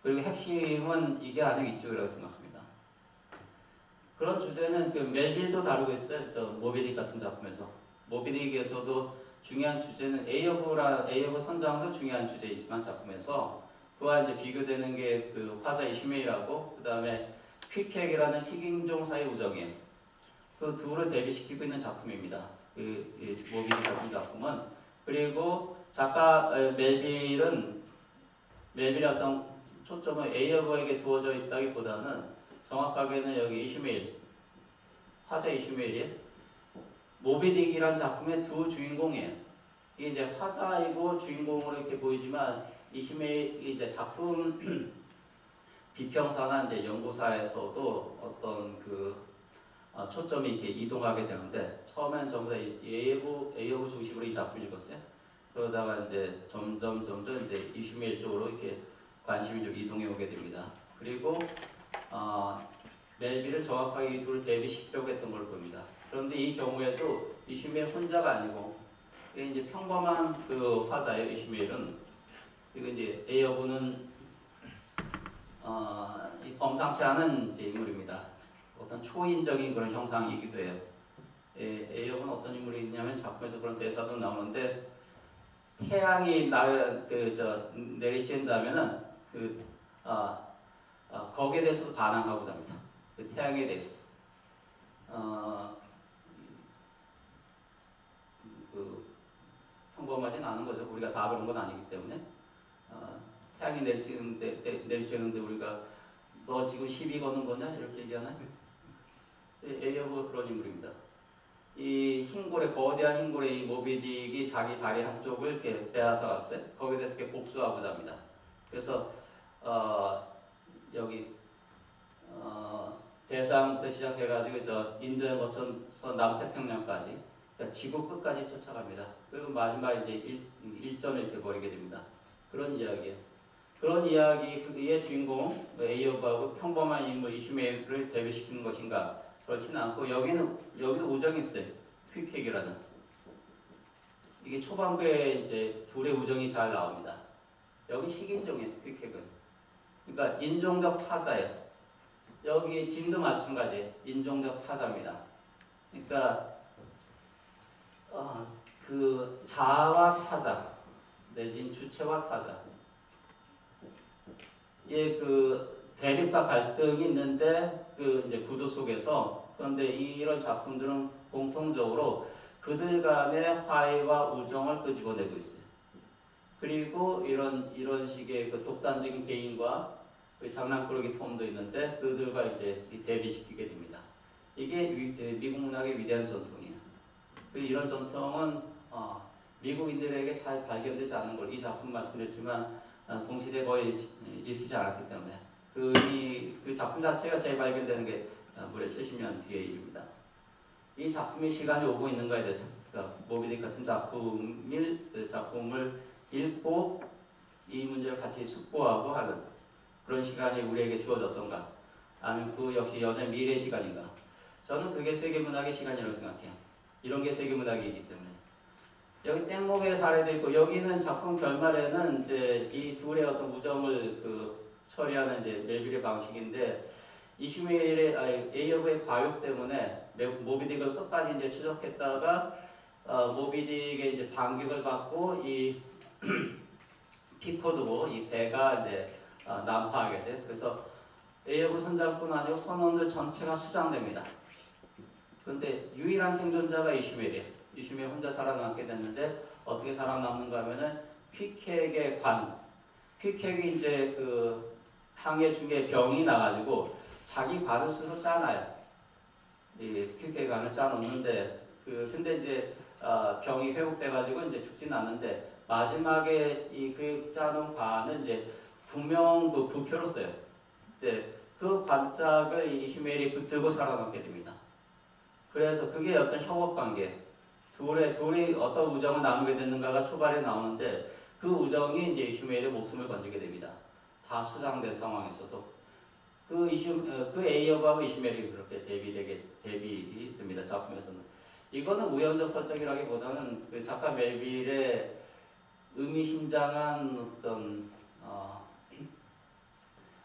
그리고 핵심은 이게 아니고 이쪽이라고 생각합니다. 그런 주제는 그 멜빌도 다루고 있어요. 또 모비딕 같은 작품에서. 모비딕에서도 중요한 주제는 에이어브 선장도 중요한 주제이지만 작품에서 그와 이제 비교되는 게 그 화자 이슈메이라고 그 다음에 퀵핵이라는 식인종 사이 우정이에요. 그 둘을 대비시키고 있는 작품입니다. 그 모비딕 같은 작품은. 그리고 작가 멜빌의 어떤 초점은 에이어버에게 두어져 있다기보다는 정확하게는 여기 이슈메일, 화자 이슈메일이에요. 모비딕이라는 작품의 두 주인공이에요. 이게 이제 화자이고 주인공으로 이렇게 보이지만 이슈메일이 이제 작품 비평사나 이제 연구사에서도 어떤 그 초점이 이렇게 이동하게 되는데 처음엔 전부 다 에이어브 중심으로 이 작품을 읽었어요. 그러다가 이제 점점 이제 이슈메일 쪽으로 이렇게 관심이 좀 이동해 오게 됩니다. 그리고 멜빌을 정확하게 이 둘을 대비시키려고 했던 걸 봅니다. 그런데 이 경우에도 이슈메일 혼자가 아니고 이게 이제 평범한 그 화자예요. 이슈메일은 그리고 이제 에이어브는 이 범상치 않은 이제 인물입니다. 어떤 초인적인 그런 형상이기도 해요. 에이어브는 어떤 인물이 있냐면 작품에서 그런 대사도 나오는데 태양이 내리쬐다면은 거기에 대해서 반항하고자 합니다. 그 태양에 대해서. 평범하진 않은 거죠. 우리가 다 그런 건 아니기 때문에. 태양이 내리쬐는데 우리가 너 지금 시비 거는 거냐? 이렇게 얘기하나요? 에이어브가 그런 인물입니다. 이 흰고래, 거대한 흰고래 이 모비딕이 자기 다리 한쪽을 이렇게 빼앗아 갔어요. 거기에 대해서 이렇게 복수하고자 합니다. 그래서 여기 대서양부터 시작해가지고 저 인도에 거쳐서 남태평양까지 그러니까 지구 끝까지 쫓아갑니다. 그리고 마지막 이제 일전을 이렇게 벌이게 됩니다. 그런 이야기예요. 그런 이야기의 주인공 에이어브하고 평범한 인물 이슈메일을 대비시키는 것인가? 그렇지는 않고 여기도 우정이 있어요. 퀵핵이라는. 이게 초반부에 이제 둘의 우정이 잘 나옵니다. 여기 식인종이에요. 퀵핵은. 그러니까 인종적 타자예요. 여기 짐도 마찬가지예요. 인종적 타자입니다. 그러니까 그 자아와 타자 내지는 주체와 타자. 그 대립과 갈등이 있는데 그 이제 구도 속에서 그런데 이런 작품들은 공통적으로 그들 간의 화해와 우정을 끄집어내고 있어요. 그리고 이런 식의 그 독단적인 개인과 그 장난꾸러기 톰도 있는데 그들과 이제 대비시키게 됩니다. 이게 미국 문학의 위대한 전통이에요. 이런 전통은 미국인들에게 잘 발견되지 않은 걸 이 작품 말씀드렸지만 동시대에 거의 읽히지 않았기 때문에 그 작품 자체가 재발견되는 게 무려 70년 뒤의 일입니다. 이 작품이 시간이 오고 있는가에 대해서 그러니까 모비딕 같은 작품을 읽고 이 문제를 같이 숙고하고 하는 그런 시간이 우리에게 주어졌던가 아니면 그 역시 여전히 미래의 시간인가 저는 그게 세계문학의 시간이라고 생각해요. 이런 게 세계문학이기 때문에 여기 땡목의 사례도 있고 여기는 작품 결말에는 이제 이 둘의 어떤 우정을 처리하는 이제 멜빌의 방식인데 이슈메일의 에이어브의 과욕 때문에 모비딕을 끝까지 이제 추적했다가 모비딕의 이제 반격을 받고 이 피코드고 이 배가 이제 난파하게 돼. 그래서 에이어브 선장뿐 아니고 선원들 전체가 수장됩니다. 그런데 유일한 생존자가 이슈멜이에요. 이슈멜 혼자 살아남게 됐는데 어떻게 살아남는가 하면은 퀴캑의 퀴캑이 이제 그 항해 중에 병이 나가지고 자기 관을 스스로 짜놔요. 이 퀴캑의 관을 짜놓는데 근데 이제 병이 회복돼가지고 이제 죽진 않는데 마지막에 그 짜놓은 관은 이제 구명 부표로 써요. 네, 그 관짝을 이슈멜이 붙들고 살아남게 됩니다. 그래서 그게 어떤 협업관계, 둘이 어떤 우정을 나누게 됐는가가 초반에 나오는데 그 우정이 이제 이슈멜의 목숨을 건지게 됩니다. 다 수장된 상황에서도 그 에이어브하고 이슈멜이 그렇게 대비됩니다. 작품에서는 이거는 우연적 설정이라기보다는 그 작가 멜빌의 의미심장한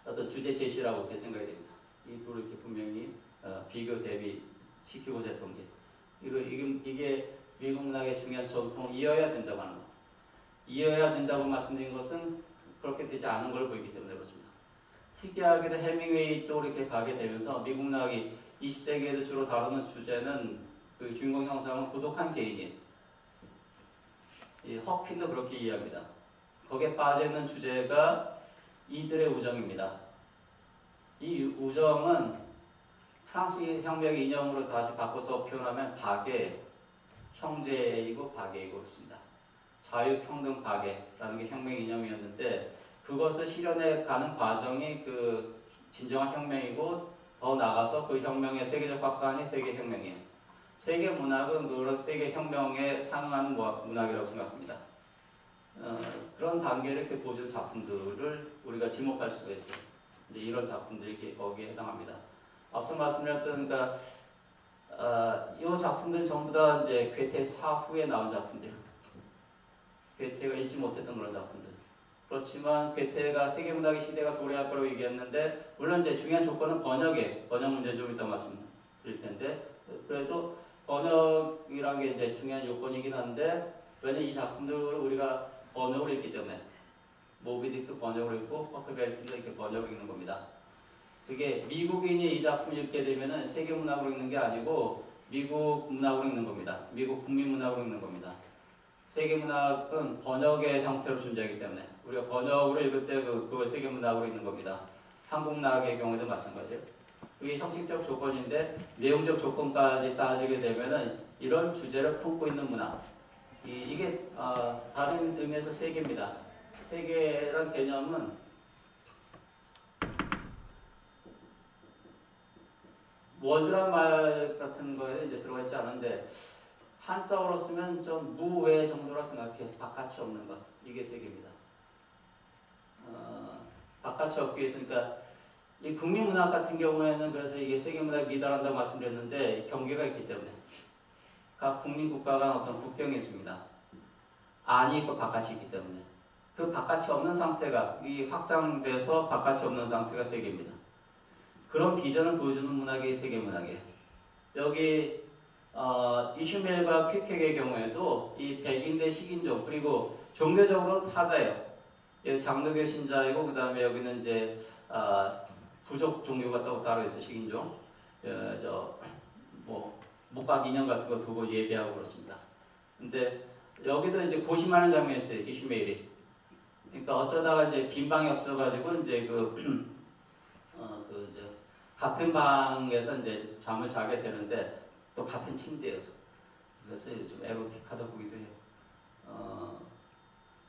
어떤 주제 제시라고 그렇게 생각이 됩니다. 이 둘을 이렇게 분명히 비교 대비시키고자 했던 게 이게 미국 문학의 중요한 전통을 이어야 된다고 하는 거. 이어야 된다고 말씀드린 것은 그렇게 되지 않은 걸 보이기 때문에 그렇습니다. 특이하게도 해밍웨이 쪽으로 이렇게 가게 되면서 미국 문학이 20세기에도 주로 다루는 주제는 그 주인공 형상은 고독한 개인이에요. 이 허킨도 그렇게 이해합니다. 거기에 빠져있는 주제가 이들의 우정입니다. 이 우정은 프랑스 혁명 이념으로 다시 바꿔서 표현하면 박애, 형제이고 박애이고 그렇습니다. 자유평등 박애라는 게 혁명 이념이었는데 그것을 실현해 가는 과정이 그 진정한 혁명이고 더 나아가서 그 혁명의 세계적 확산이 세계혁명이에요. 세계문학은 그런 세계혁명에 상응하는 문학이라고 생각합니다. 그런 단계를 이렇게 보여주는 작품들을 우리가 지목할 수가 있어요. 이제 이런 작품들이 거기에 해당합니다. 앞서 말씀드렸던 그러니까 이 작품들은 전부 다 이제 괴테 사후에 나온 작품들. 괴테가 읽지 못했던 그런 작품들. 그렇지만 괴테가 세계문학의 시대가 도래할 거라고 얘기했는데 물론 이제 중요한 조건은 번역 문제 좀 이따 말씀드릴 텐데 그래도 번역이라는 게 이제 중요한 요건이긴 한데 왜냐면 이 작품들을 우리가 번역을 읽기 때문에 모비딕도 번역을 읽고 허클베리도 이렇게 번역을 읽는 겁니다. 그게 미국인이 이 작품을 읽게 되면은 세계문학으로 읽는 게 아니고 미국 문학으로 읽는 겁니다. 미국 국민문학으로 읽는 겁니다. 세계문학은 번역의 형태로 존재하기 때문에 우리가 번역으로 읽을 때 그걸 세계문학으로 읽는 겁니다. 한국문학의 경우에도 마찬가지예요. 그게 형식적 조건인데 내용적 조건까지 따지게 되면은 이런 주제를 품고 있는 문학. 이게 다른 의미에서 세계입니다. 세계란 개념은 월드란 말 같은 거에 이제 들어가 있지 않은데 한자어로 쓰면 좀 무외 정도라 생각해. 바깥이 없는 것. 이게 세계입니다. 바깥이 없기 위해서 그러니까 이 국민문학 같은 경우에는 그래서 이게 세계문학에 미달한다고 말씀드렸는데 경계가 있기 때문에 각 국민국가가 어떤 국경이 있습니다. 안이 있고 바깥이 있기 때문에 그 바깥이 없는 상태가 이 확장돼서 바깥이 없는 상태가 세계입니다. 그런 비전을 보여주는 문학이 세계문학이에요. 여기 이슈멜과 퀴캑의 경우에도 이 백인대 식인종 그리고 종교적으로 타자예요. 장로교 신자이고 그 다음에 여기는 이제 부족 종교가 또 따로 있어 식인종. 목각 인형 같은 거 두고 예배하고 그렇습니다. 근데 여기도 이제 고심하는 장면이 있어요. 이슈멜이. 그러니까 어쩌다가 이제 빈방이 없어가지고 이제 같은 방에서 이제 잠을 자게 되는데 또 같은 침대여서 그래서 좀 에로틱하다 보기도 해요.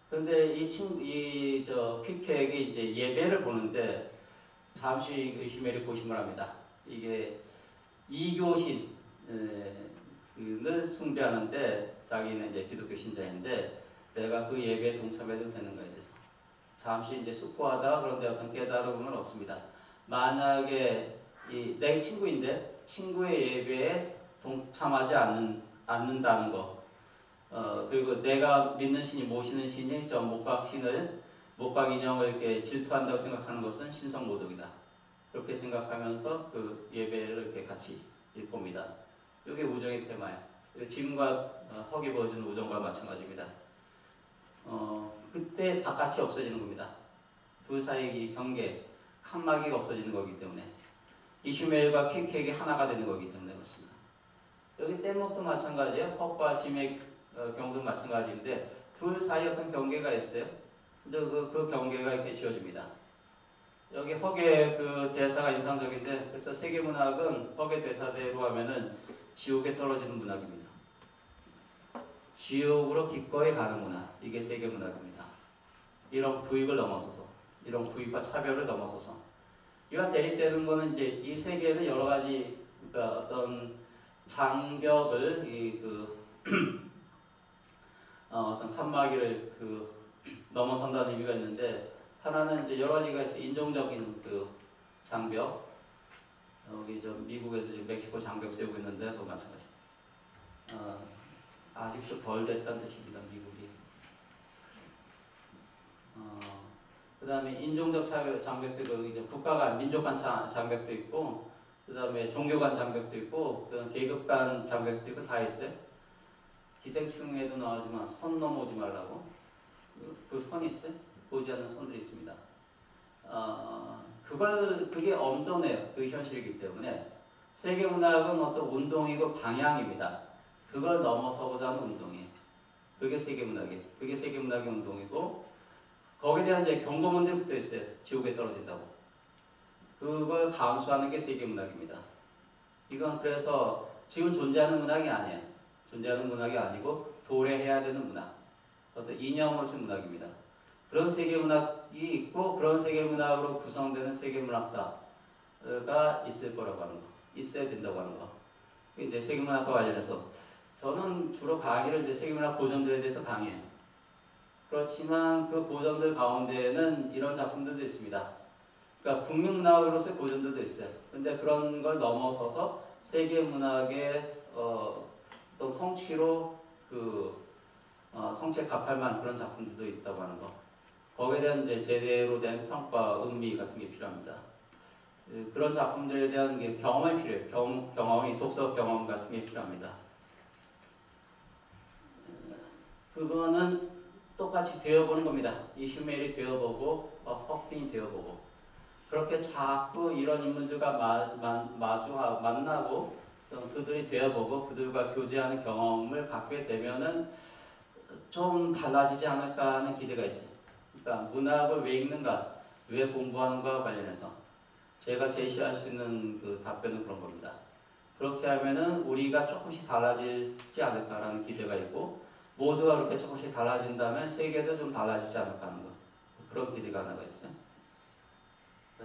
그런데 이저 퀵택이 이제 예배를 보는데 잠시 의심의 고심을 합니다. 이게 이교신 을 숭배하는데 자기는 이제 기독교 신자인데 내가 그 예배에 동참해도 되는가에 대해서 잠시 이제 숙고하다가 그런데 어떤 깨달음을 얻습니다. 만약에 내 친구인데 친구의 예배에 동참하지 않는다는 거, 그리고 내가 믿는 신이 모시는 신이 저 목박 인형을 이렇게 질투한다고 생각하는 것은 신성모독이다. 그렇게 생각하면서 그 예배를 이렇게 같이 봅니다. 이게 우정의 테마예요. 지금과 허기 보여주는 우정과 마찬가지입니다. 그때 바깥이 없어지는 겁니다. 둘 사이의 경계, 칸막이가 없어지는 거기 때문에 이슈메일과 퀵택이 하나가 되는 거기 때문에 그렇습니다. 여기 뗏목도 마찬가지예요. 헉과 짐의 경우도 마찬가지인데 둘 사이에 어떤 경계가 있어요. 근데 그 경계가 이렇게 지어집니다. 여기 헉의 그 대사가 인상적인데 그래서 세계문학은 헉의 대사대로 하면은 지옥에 떨어지는 문학입니다. 지옥으로 기꺼이 가는 문학, 이게 세계문학입니다. 이런 부익을 넘어서서, 이런 부익과 차별을 넘어서서 이와 대립되는 거는 이제 이 세계는 여러 가지 그러니까 어떤 장벽을 어떤 칸막이를 넘어선다는 의미가 있는데 하나는 이제 여러 가지가 있어요. 인종적인 그 장벽. 여기 저 미국에서 지금 멕시코 장벽 세우고 있는데 그거 마찬가지. 아직도 덜 됐다는 뜻입니다. 미국이. 그 다음에 인종적 장벽도 있고 이제 국가 간 민족 간 장벽도 있고 그 다음에 종교 간 장벽도 있고 계급 간 장벽도 있고 다 있어요. 기생충에도 나오지만 선 넘어오지 말라고 그 선이 있어요. 보지 않는 선들이 있습니다. 그게 엄존해요. 그 현실이기 때문에 세계문학은 어떤 운동이고 방향입니다. 그걸 넘어서고자 하는 운동이에요. 그게 세계문학이에요. 그게 세계문학의 운동이고 거기에 대한 이제 경고문들이 붙어 있어요. 지옥에 떨어진다고. 그걸 감수하는 게 세계문학입니다. 이건 그래서 지금 존재하는 문학이 아니에요. 존재하는 문학이 아니고 도래해야 되는 문학. 어떤 이념으로서의 문학입니다. 그런 세계문학이 있고 그런 세계문학으로 구성되는 세계문학사가 있을 거라고 하는 거. 있어야 된다고 하는 거. 이제 세계문학과 관련해서 저는 주로 강의를 이제 세계문학 고전들에 대해서 강의해요. 그렇지만 그 고전들 가운데에는 이런 작품들도 있습니다. 그러니까 국민문학으로서의 고전들도 있어요. 근데 그런 걸 넘어서서 세계문학의 어떤 성취로 성취에 값할 만한 그런 작품들도 있다고 하는 거. 거기에 대한 이제 제대로 된 평가, 음미 같은 게 필요합니다. 그런 작품들에 대한 게 경험이 필요해요. 경험이, 독서 경험 같은 게 필요합니다. 그거는 똑같이 되어보는 겁니다. 이슈메일이 되어보고, 헉빈이 되어보고. 그렇게 자꾸 이런 인물들과 만나고, 그들이 되어보고, 그들과 교제하는 경험을 갖게 되면은 좀 달라지지 않을까 하는 기대가 있어요. 그러니까 문학을 왜 읽는가, 왜 공부하는가와 관련해서 제가 제시할 수 있는 그 답변은 그런 겁니다. 그렇게 하면은 우리가 조금씩 달라지지 않을까라는 기대가 있고 모두가 그렇게 조금씩 달라진다면 세계도 좀 달라지지 않을까 하는 거. 그런 기대가 하나가 있어요.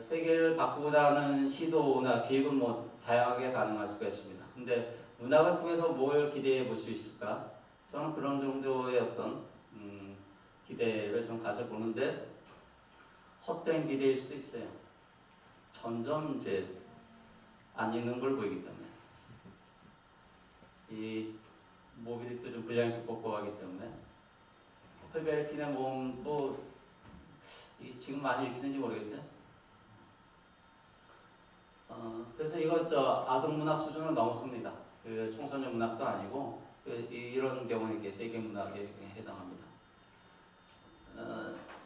세계를 바꾸고자 하는 시도나 계획은 뭐 다양하게 가능할 수가 있습니다. 근데 문학을 통해서 뭘 기대해 볼 수 있을까? 저는 그런 정도의 어떤 기대를 좀 가져보는데 헛된 기대일 수도 있어요. 점점 이제 안 있는 걸 보이기 때문에 이 모비딕도 좀 분량이 두껍고 하기 때문에 헐베르킨의 몸도 지금 많이 읽히는지 모르겠어요. 그래서 이거 아동문학 수준을 넘어섭니다. 그 청소년 문학도 아니고 이런 경우는 이게 세계문학에 해당합니다.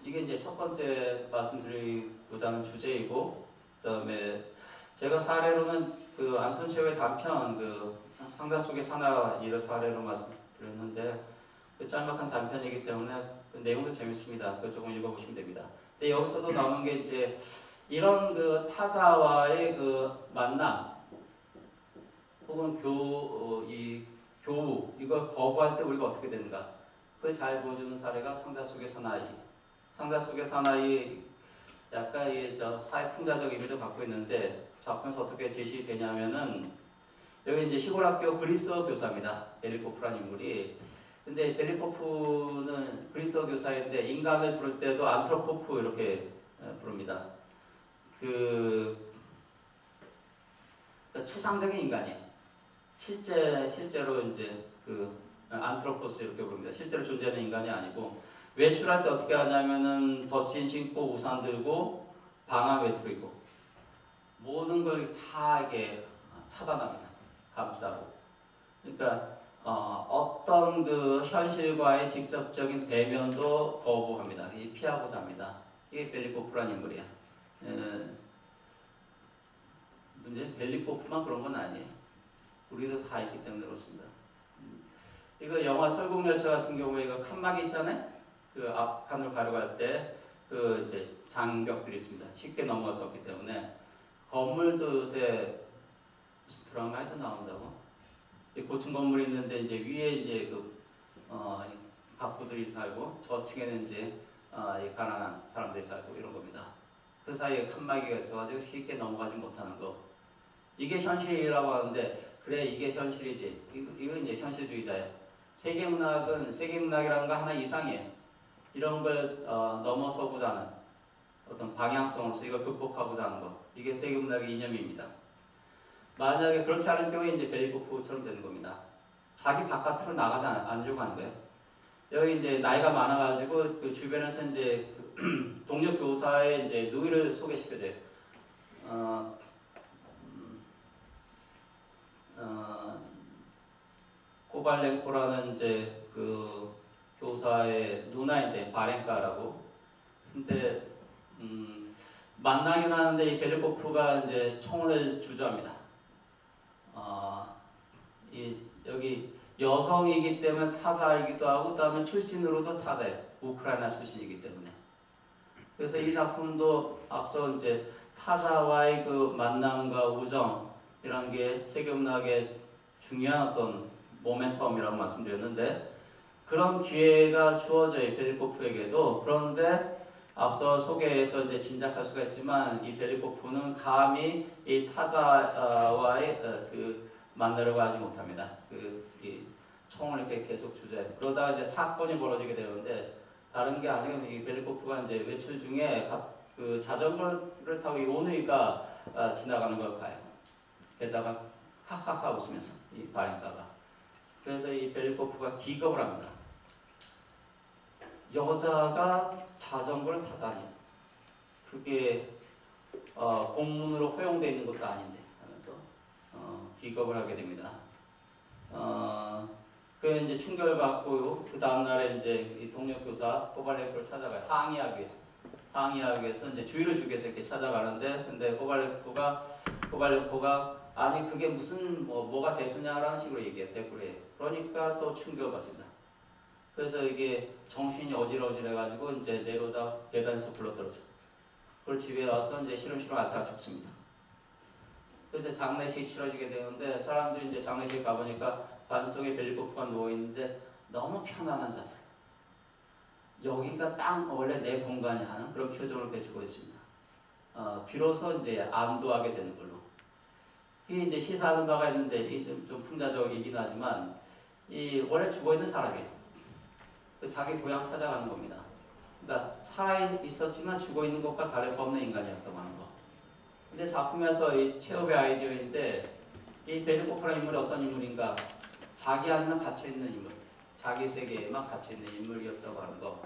이게 이제 첫 번째 말씀드리고자 하는 주제이고, 그 다음에 제가 사례로는 그 안톤 체호의 단편, 상가 속의 사나 이를 사례로 말씀드렸는데, 그 짤막한 단편이기 때문에 그 내용도 재밌습니다. 그거 조금 읽어보시면 됩니다. 근데 여기서도 나오는 게 이제 이런 그 타자와의 그 만남 혹은 이 교우 이걸 거부할 때 우리가 어떻게 되는가? 그걸 잘 보여주는 사례가 상자 속의 사나이. 상자 속의 사나이 약간 저 사회 풍자적 의미도 갖고 있는데 작품에서 어떻게 제시되냐면은 여기 이제 시골 학교 그리스어 교사입니다. 벨리코프라는 인물이. 근데 벨리코프는 그리스어 교사인데 인간을 부를 때도 안트로포프 이렇게 부릅니다. 그러니까 추상적인 인간이에요. 실제로 이제 그 안트로포스 이렇게 부릅니다. 실제로 존재하는 인간이 아니고 외출할 때 어떻게 하냐면은 덧신 신고 우산 들고 방안 외출이고 모든 걸 다 이게 차단합니다. 감싸고. 그러니까 어떤 그 현실과의 직접적인 대면도 거부합니다. 피하고자 합니다. 이게 벨리코프라는 인물이야. 문제는 벨리코프만 그런 건 아니에요. 우리도 다 있기 때문에 그렇습니다. 이거 영화 설국열차 같은 경우에 이거 칸막이 있잖아요. 그 앞칸으로 가려갈 때 그 이제 장벽들이 있습니다. 쉽게 넘어갈 수 없기 때문에 건물도 요새 무슨 드라마에도 나온다고. 고층 건물이 있는데 이제 위에 이제 그 갑부들이 살고 저층에는 이제 가난한 사람들이 살고 이런 겁니다. 그 사이에 칸막이가 있어가지고 쉽게 넘어가지 못하는 거. 이게 현실이라고 하는데 그래 이게 현실이지. 이건 이제 현실주의자예요. 세계문학은 세계문학이라는 거 하나 이상이에요. 이런 걸 넘어서고자 하는 어떤 방향성으로서 이걸 극복하고자 하는 것. 이게 세계문학의 이념입니다. 만약에 그렇지 않은 경우에 이제 벨리코프처럼 되는 겁니다. 자기 바깥으로 나가지 않으려고 하는 거예요. 여기 이제 나이가 많아가지고 그 주변에서 이제 그 동료 교사의 이제 누이를 소개시켜줘요. 코발렌코라는 이제 그 교사의 누나인데 바렌카라고. 근데 만나긴 하는데 이 벨리코프가 이제 총을 주저합니다. 여기 여성이기 때문에 타자이기도 하고 그다음에 출신으로도 타자예요. 우크라이나 출신이기 때문에. 그래서 이 작품도 앞서 이제 타자와의 그 만남과 우정이라는 게 세계문학의 중요한 어떤 모멘텀이라고 말씀드렸는데 그런 기회가 주어져요. 벨리코프에게도. 그런데 앞서 소개해서 이제 짐작할 수가 있지만 이 벨리코프는 감히 이 타자와의 그 만나려고 하지 못합니다. 이 총을 이렇게 계속 주저해요. 그러다가 이제 사건이 벌어지게 되는데 다른 게 아니고 이 벨리코프가 이제 외출 중에 그 자전거를 타고 이 오누이가 지나가는 걸 봐요. 게다가 하하하 웃으면서 이 바렌카가. 그래서 이 벨리코프가 기겁을 합니다. 여자가 자전거를 타다니 그게 공문으로 허용되어 있는 것도 아닌데 하면서 기겁을 하게 됩니다. 그 이제 충격을 받고 그 다음 날에 이제 이 동료 교사 코발렌코를 찾아가요. 항의하기 위해서 이제 주의를 주기 위해서 이렇게 찾아가는데 근데 코발렌코가 아니 그게 무슨 뭐가 대수냐라는 식으로 얘기했대. 그래. 그러니까 또 충격을 받습니다. 그래서 이게 정신이 어질어질해가지고 이제 내려오다 계단에서 굴러떨어져. 그걸 집에 와서 이제 시름시름 앓다가 죽습니다. 그래서 장례식이 치러지게 되는데 사람들이 이제 장례식 가보니까 반속에 벨리코프가 누워있는데 너무 편안한 자세. 여기가 딱 원래 내 공간이 하는 그런 표정을 해주고 있습니다. 비로소 이제 안도하게 되는 걸로. 이게 이제 시사하는 바가 있는데 이게 좀 풍자적이긴 하지만 이 원래 죽어있는 사람이에요. 자기 고향 찾아가는 겁니다. 그러니까 살아 있었지만 죽어있는 것과 다를 바 없는 인간이었다고 하는 거. 근데 작품에서 이 최후의 아이디어인데 이 벨리코프라는 인물이 어떤 인물인가? 자기 안에만 갇혀있는 인물, 자기 세계에만 갇혀있는 인물이었다고 하는 거.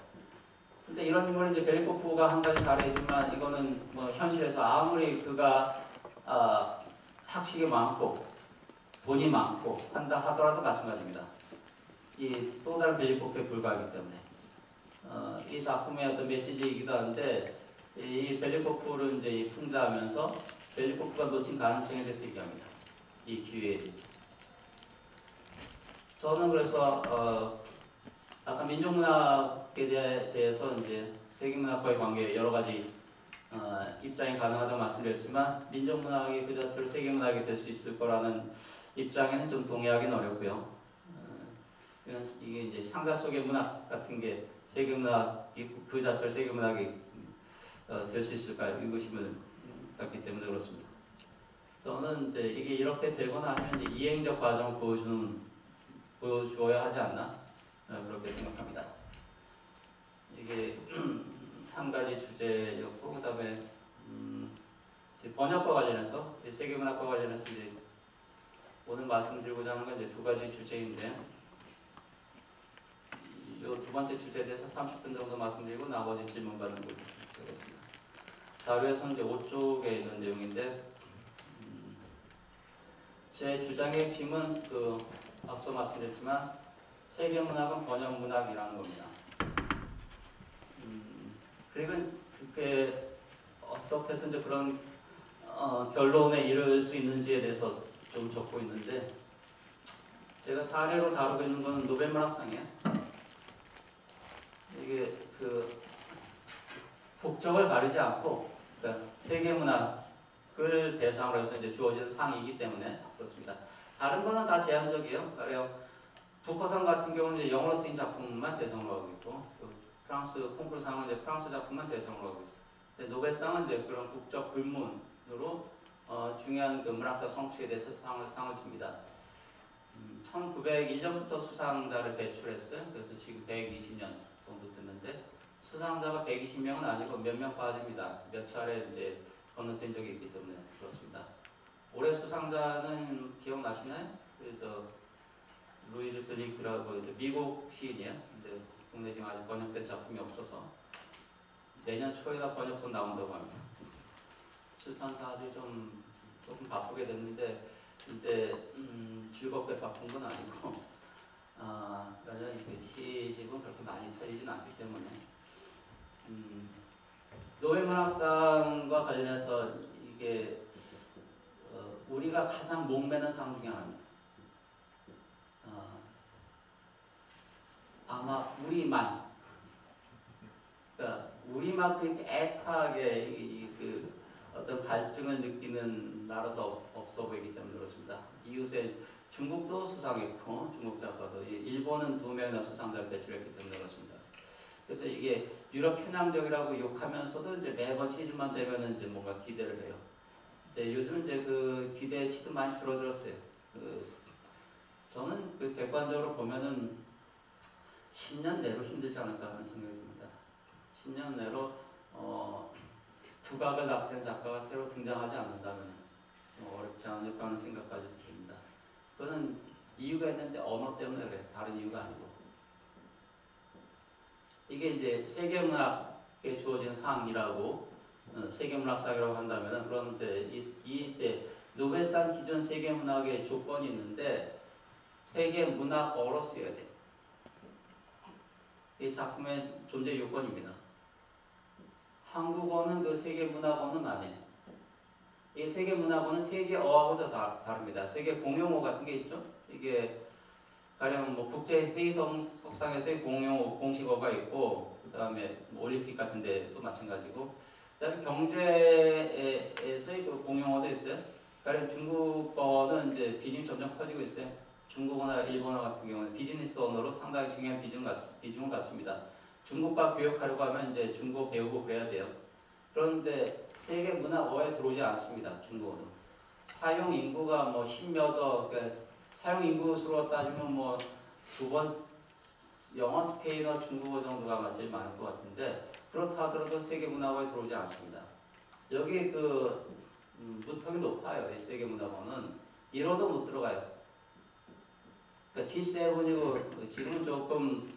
근데 이런 인물은 이제 벨리코프가 한 가지 사례지만 이거는 뭐 현실에서 아무리 그가 학식이 많고 돈이 많고 한다 하더라도 마찬가지입니다. 이 또 다른 벨리코프에 불과하기 때문에 이 작품의 어떤 메시지이기도 한데 이 벨리코프를 이제 풍자하면서 벨리코프가 놓친 가능성에 대해서 얘기합니다. 이 기회에 대해서. 저는 그래서 아까 민족문학에 대해서 이제 세계문학과의 관계 여러 가지 입장이 가능하다고 말씀드렸지만 민족문학이 그 자체로 세계문학이 될 수 있을 거라는 입장에는 좀 동의하기는 어렵고요. 이게 이제 상자 속의 문학 같은 게 세계문학이 그 자체로 세계문학이 될 수 있을까요? 의구심을 갖기 때문에 그렇습니다. 저는 이제 이게 이렇게 되거나 하면 이제 이행적 과정을 보여주어야 하지 않나 그렇게 생각합니다. 이게 한 가지 주제였고 그다음에 번역과 관련해서 세계문학과 관련해서 이제 오늘 말씀드리고자 하는 건 이제 두 가지 주제인데 이 두 번째 주제에 대해서 30분 정도 말씀드리고 나머지 질문 받는 걸로 하겠습니다. 자료에서 이제 5쪽에 있는 내용인데 제 주장의 핵심은 앞서 말씀드렸지만 세계문학은 번역문학이라는 겁니다. 그리고 그게 어떻게 해서 이제 그런 결론에 이를 수 있는지에 대해서 좀 적고 있는데 제가 사례로 다루고 있는 건 노벨문학상이에요. 이게 국적을 가리지 않고 그러니까 세계문학을 대상으로 해서 이제 주어지는 상이기 때문에 그렇습니다. 다른 거는 다 제한적이에요. 가령 부커상 같은 경우는 이제 영어로 쓰인 작품만 대상으로 하고 있고 프랑스 콩쿠르상은 이제 프랑스 작품만 대상으로 하고 있어요. 근데 노벨상은 이제 그런 국적 불문으로 중요한 문학적 성취에 대해서 상을 줍니다. 1901년부터 수상자를 배출했어요. 그래서 지금 120년 정도 됐는데 수상자가 120명은 아니고 몇 명 빠집니다. 몇 차례 이제 건너뛴 적이 있기 때문에 그렇습니다. 올해 수상자는 기억나시나요? 루이즈 블링크라고 이제 미국 시인이에요. 근데 국내 지금 아직 번역된 작품이 없어서 내년 초에나 번역본 나온다고 합니다. 출판사들이 조금 바쁘게 됐는데 근데 즐겁게 바쁜 건 아니고 그러면 시집은 그렇게 많이 팔리지는 않기 때문에 노벨문학상과 관련해서 이게 우리가 가장 목매는 상 중에 하나입니다. 아마 우리만 그렇게 애타게 어떤 갈증을 느끼는 나라도 없어 보이기 때문에 그렇습니다. 이웃에 중국도 수상했고 중국 작가도 일본은 2명이나 수상자를 배출했기 때문에 그렇습니다. 그래서 이게 유럽 편향적이라고 욕하면서도 이제 매번 시즌만 되면은 이제 뭔가 기대를 해요. 근데 요즘 이제 그 기대치도 많이 줄어들었어요. 저는 객관적으로 보면은 10년 내로 힘들지 않을까 하는 생각이 듭니다. 10년 내로 두각을 나타낸 작가가 새로 등장하지 않는다면 어렵지 않을까 하는 생각까지 듭니다. 그거는 이유가 있는데 언어 때문에 그래. 다른 이유가 아니고. 이게 이제 세계문학에 주어진 상이라고 세계문학상이라고 한다면 그런데 이때 노벨상 기존 세계문학의 조건이 있는데 세계문학어로 쓰여야 돼. 이 작품의 존재 요건입니다. 한국어는 그 세계문학어는 아니에요. 이 세계문학어는 세계어하고도 다릅니다. 세계 공용어 같은 게 있죠. 이게 가령 국제회의석상에서의 공용어 공식어가 있고 그 다음에 올림픽 같은 데도 마찬가지고 그 다음에 경제에서의 공용어도 있어요. 가령 중국어는 이제 비중이 점점 커지고 있어요. 중국어나 일본어 같은 경우는 비즈니스 언어로 상당히 중요한 비중을 갖습니다. 중국과 교역하려고 하면 이제 중국어 배우고 그래야 돼요. 그런데 세계 문화어에 들어오지 않습니다. 중국어는. 사용 인구가 10몇억, 그러니까 사용 인구 수로 따지면 2번 영어, 스페인어, 중국어 정도가 제일 많을 것 같은데 그렇다 하더라도 세계 문화어에 들어오지 않습니다. 여기 무턱이 높아요. 이 세계 문화어는 1호도 못 들어가요. 그러니까 G7이고 지금은 조금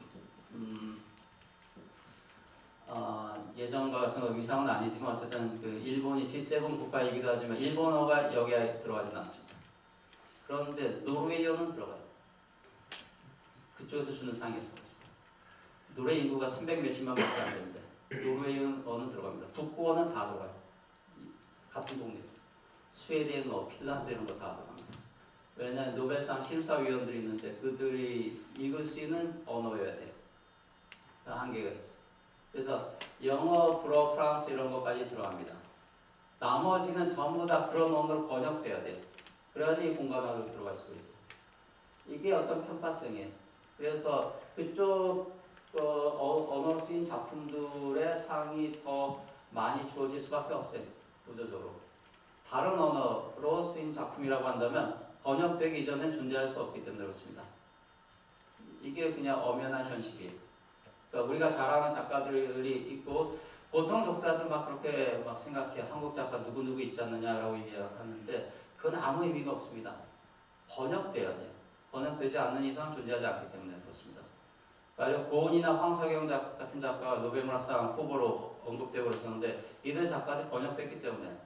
예전과 같은 위상은 아니지만 어쨌든 일본이 G7 국가이기도 하지만 일본어가 여기에 들어가지는 않습니다. 그런데 노르웨이어는 들어가요. 그쪽에서 주는 상이었어요. 노르웨이 인구가 300 몇십만 밖에 안 되는데 노르웨이어는 들어갑니다. 북부어는 다 들어가요. 같은 동네. 스웨덴어, 핀란드 이런 거 다 들어갑니다. 왜냐하면 노벨상 심사위원들이 있는데 그들이 읽을 수 있는 언어여야 돼요. 한계가 있어요. 그래서 영어, 불어, 프랑스 이런 것까지 들어갑니다. 나머지는 전부 다 그런 언어로 번역돼야 돼요. 그래야지 이 공간으로 들어갈 수가 있어요. 이게 어떤 편파성이에요. 그래서 그쪽 언어로 쓰인 작품들의 상이 더 많이 주어질 수밖에 없어요. 구조적으로. 다른 언어로 쓰인 작품이라고 한다면 번역되기 이전엔 존재할 수 없기 때문에 그렇습니다. 이게 그냥 엄연한 현실이에요. 그러니까 우리가 잘 아는 작가들이 있고 보통 독자들 막 그렇게 막 생각해. 한국 작가 누구누구 있지 않느냐라고 얘기하는데 그건 아무 의미가 없습니다. 번역돼야 돼요. 번역되지 않는 이상 존재하지 않기 때문에 그렇습니다. 그러니까 고은이나 황석영 같은 작가가 노벨문학상 후보로 언급되고 그랬었는데 이들 작가들이 번역됐기 때문에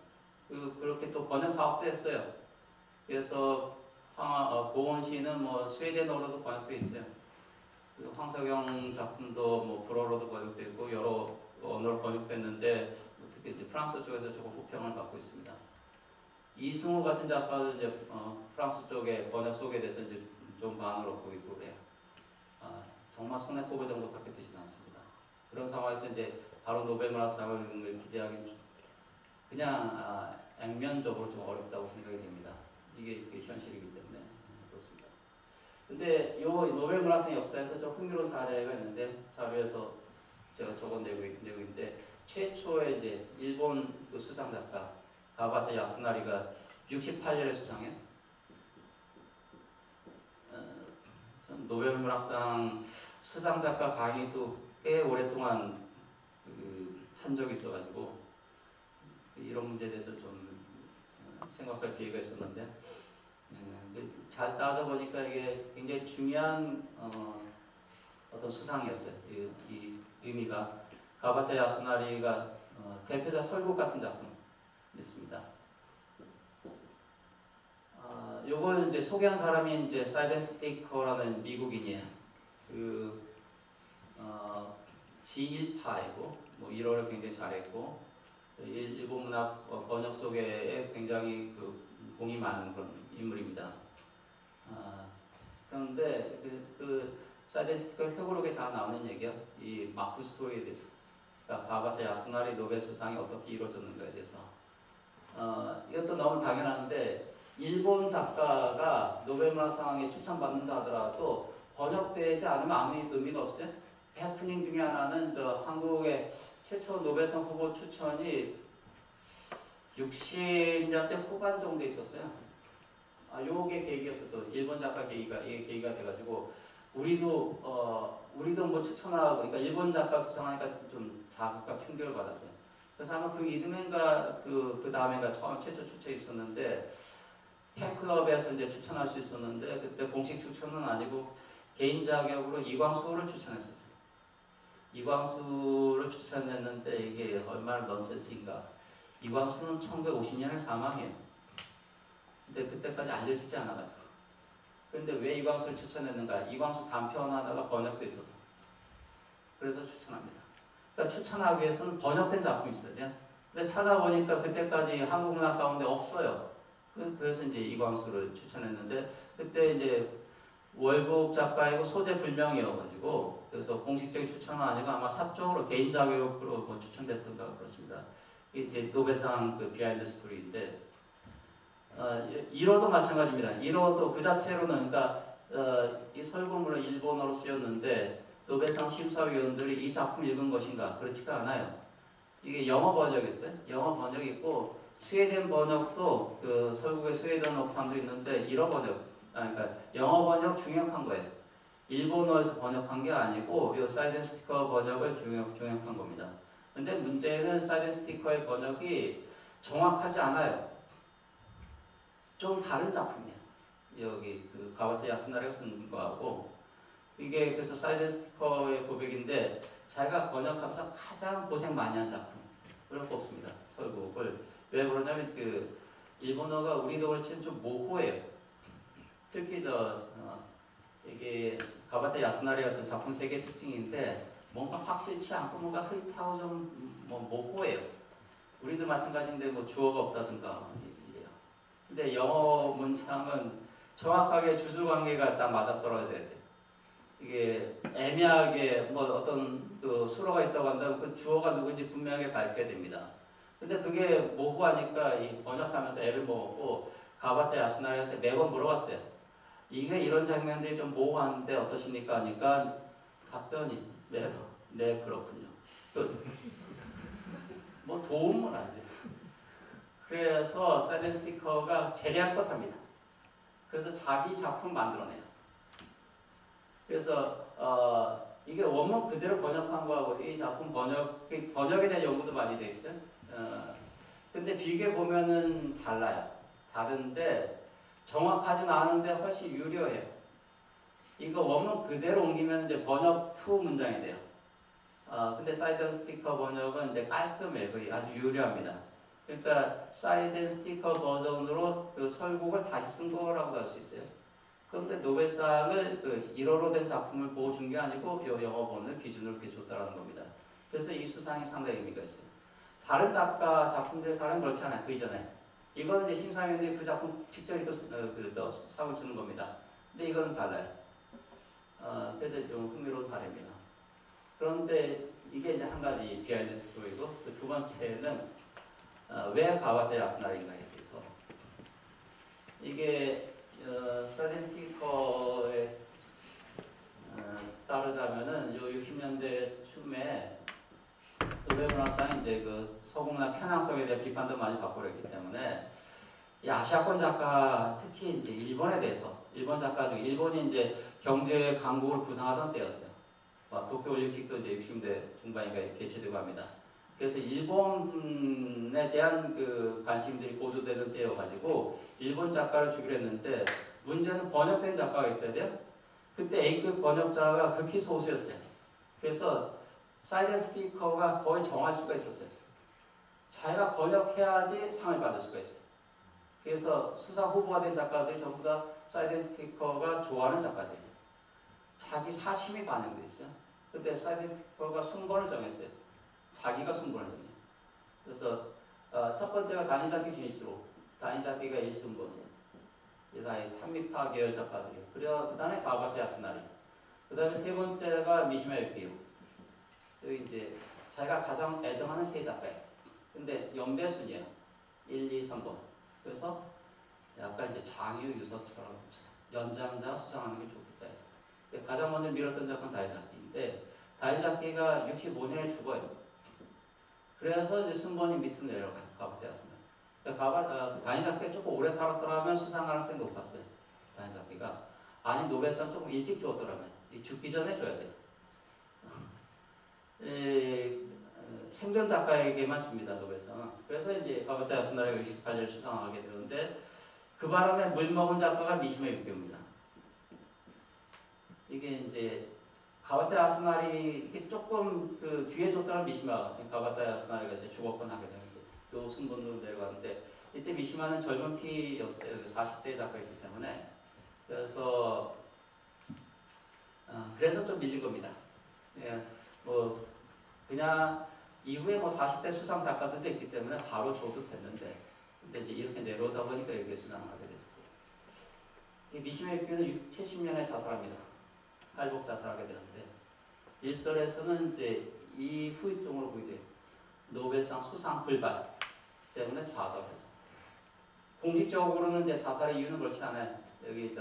그렇게 또 번역 사업도 했어요. 그래서 고은 씨는 뭐 스웨덴어로도 번역돼 있어요. 그리고 황석영 작품도 뭐 불어로도 번역돼 있고 여러 언어로 번역됐는데 특히 이제 프랑스 쪽에서 조금 호평을 받고 있습니다. 이승우 같은 작가도 이제 프랑스 쪽에 번역 속에 대해서 이제 좀 반응을 얻고 있고 그래요. 정말 손에 꼽을 정도밖에 되지는 않습니다. 그런 상황에서 이제 바로 노벨문학상을 기대하기 그냥 액면적으로 좀 어렵다고 생각이 됩니다. 이게 현실이기 때문에 그렇습니다. 근데 이 노벨문학상 역사에서 좀 흥미로운 사례가 있는데 자료에서 제가 적은 내용인데 최초의 이제 일본 그 수상 작가 가바타 야스나리가 68년에 수상해. 노벨문학상 수상 작가 강의도 꽤 오랫동안 한 적이 있어가지고 이런 문제에 대해서 좀 생각할 기회가 있었는데 잘 따져보니까 이게 굉장히 중요한 어떤 수상이었어요. 이 의미가 가바타 야스나리가 대표작 설국 같은 작품 있습니다. 요걸 이제 소개한 사람이 이제 사이렌 스테이커라는 미국인이에요. G1파이고 뭐 일어를 굉장히 잘했고 일본 문학 번역 속에 굉장히 공이 많은 그런 인물입니다. 그런데 사이렌 스테이커 회고록에 다 나오는 얘기야. 이 마크 스토리에 대해서. 그러니까 가바타 야스나리 노벨 수상이 어떻게 이루어졌는가에 대해서. 이것도 너무 당연한데 일본 작가가 노벨문학상에 추천받는다 하더라도 번역되지 않으면 아무 의미가 없어요. 해프닝 중에 하나는 한국의 최초 노벨상 후보 추천이 60년대 후반 정도 있었어요. 요게 계기였어. 또 일본 작가 이게 계기가 돼가지고 우리도 뭐 추천하고 그러니까 일본 작가 수상하니까 좀 자극과 충격을 받았어요. 그래서 아마 이듬해인가 그 다음에가 최초 추천이 있었는데 팬클럽에서 이제 추천할 수 있었는데 그때 공식 추천은 아니고 개인 자격으로 이광수를 추천했었어요. 이광수를 추천했는데 이게 얼마나 넌센스인가. 이광수는 1950년에 사망해요. 근데 그때까지 알려지지 않아가지고. 그런데 왜 이광수를 추천했는가? 이광수 단편 하나가 번역돼 있어서. 그래서 추천합니다. 그러니까 추천하기 위해서는 번역된 작품이 있어야 돼요. 근데 찾아보니까 그때까지 한국 문학 가운데 없어요. 그래서 이제 이광수를 추천했는데 그때 이제 월북 작가이고 소재 불명이어가지고 그래서 공식적인 추천은 아니고 아마 사적으로 개인 자격으로 뭐 추천됐던가 그렇습니다. 이제 노벨상 비하인드 스토리인데 1호도 마찬가지입니다. 1호도 그 자체로는 그러니까 이 설국물은 일본어로 쓰였는데 노벨상 심사위원들이 이 작품 읽은 것인가 그렇지가 않아요. 이게 영어 번역이었어요. 영어 번역이 있고 스웨덴 번역도 설국의 스웨덴어판도 있는데 일어 번역, 그러니까 영어 번역 중역한 거예요. 일본어에서 번역한 게 아니고 이 사이렌 스티커 번역을 중역한 겁니다. 근데 문제는 사이렌 스티커의 번역이 정확하지 않아요. 좀 다른 작품이에요. 여기 가바타 야스나리가 쓴 거하고 이게 그래서 사이렌 스티커의 고백인데 자기가 번역하면서 가장 고생 많이 한 작품. 그럴 거 없습니다. 설국을. 왜 그러냐면 일본어가 우리도 그렇지만 좀 모호해요. 특히 이게 가바타 야스나리 같은 작품 세계 특징인데 뭔가 확실치 않고 뭔가 흐릿하고 좀 뭐 모호해요. 우리도 마찬가지인데 뭐 주어가 없다든가 이래요. 근데 영어 문창은 정확하게 주술 관계가 딱 맞아 떨어져야 돼. 이게 애매하게 뭐 어떤 그 수로가 있다고 한다면 그 주어가 누구인지 분명하게 밝혀야 됩니다. 근데 그게 모호하니까 이 번역하면서 애를 먹었고 가바테 야스나리한테 매번 물어봤어요. 이게 이런 장면들이 좀 모호한데 어떠십니까? 하니까 답변이 네 그렇군요. 뭐 도움은 안 돼요. 그래서 사이드 스티커가 재량껏 합니다. 그래서 자기 작품 만들어내요. 그래서 이게 원문 그대로 번역한 거하고 이 작품 번역에 대한 연구도 많이 돼 있어요. 근데 비교해 보면은 달라요. 다른데 정확하진 않은데 훨씬 유려해요. 이거 원문 그대로 옮기면 이제 번역 2 문장이 돼요. 근데 사이드 스티커 번역은 이제 깔끔해요. 거의 아주 유려합니다. 그러니까 사이드 스티커 버전으로 그 설국을 다시 쓴 거라고도 할 수 있어요. 그런데 노벨상을 그 1호로 된 작품을 보여준 게 아니고 이 영어본을 기준으로 이렇게 줬다는 겁니다. 그래서 이 수상이 상당히 의미가 있어요. 다른 작가 작품들의 사례는 그렇지 않아요. 그 이전에. 이거는 이제 심사위원들이 그 작품 직접 읽고 상을 주는 겁니다. 근데 이거는 달라요. 그래서 좀 흥미로운 사례입니다. 그런데 이게 이제 한 가지 비하인드 스토리고 그 두 번째는 왜 가와테 야스나리인가에 대해서 이게 사진 스티커에 따르자면은 요 60년대 춤에 노벨문학상이 이제 그 서구문화 편향성에 대한 비판도 많이 받고 그랬기 때문에 이 아시아권 작가 특히 이제 일본에 대해서 일본 작가 중에 일본이 이제 경제 강국을 부상하던 때였어요. 도쿄올림픽도 이제 60년대 중반인가 개최되고 합니다. 그래서 일본에 대한 그 관심들이 고조되는 때여가지고 일본 작가를 주기로 했는데 문제는 번역된 작가가 있어야 돼요. 그때 A급 번역자가 극히 소수였어요. 그래서 사이드 스티커가 거의 정할 수가 있었어요. 자기가 번역해야지 상을 받을 수가 있어요. 그래서 수상 후보가 된 작가들이 전부 다 사이드 스티커가 좋아하는 작가들이에요. 자기 사심이 반영돼 있어요. 근데 사이드 스티커가 순번을 정했어요. 자기가 순번을 정해요. 그래서 첫 번째가 다니자키 주니치로, 다니자키가 1순번이에요. 그 다음에 탄미파 계열 작가들이에요. 그 다음에 가바테 야스나리. 그 다음에 세 번째가 미시마 유키요. 이제 자기가 가장 애정하는 세 작가예요. 근데 연배 순이에요. 1, 2, 3번. 그래서 약간 이제 장유 유서처럼 연장자 수상하는 게 좋겠다 해서 가장 먼저 밀었던 작가는 다이자키인데 다이자키가 65년에 죽어요. 그래서 이제 순번이 밑으로 내려가요. 가바테 야스나리. 그러니까 다니자키가 조금 오래 살았더라면 수상 가능성이 높았어요. 다니자키가. 아니 노벨상 조금 일찍 줬더라면 죽기 전에 줘야 돼요. 생존 작가에게만 줍니다. 노벨상은. 그래서 이제 가바테 야스나리가 68년 수상하게 되는데 그 바람에 물먹은 작가가 미시마 유키오입니다. 이게 이제 가바테 야스나리 이게 조금 그 뒤에 줬다는 미시마 가바테 야스나리가 이제 죽었건 하게 되는 요 순번으로 내려가는데 이때 미시마는 젊은 피였어요. 40대 작가이기 때문에 그래서 좀 밀린 겁니다. 예, 뭐 그냥 이후에 뭐 40대 수상 작가들도 있기 때문에 바로 줘도 됐는데 근데 이제 이렇게 내려오다 보니까 여기에 수상을 하게 됐어요. 이 미시마 유키오는 70년에 자살합니다. 할복 자살하게 되는데 일설에서는 이제 이 후유증으로 보이돼요. 노벨상 수상 불발 때문에 좌절해서 공식적으로는 이제 자살의 이유는 그렇지 않아요. 여기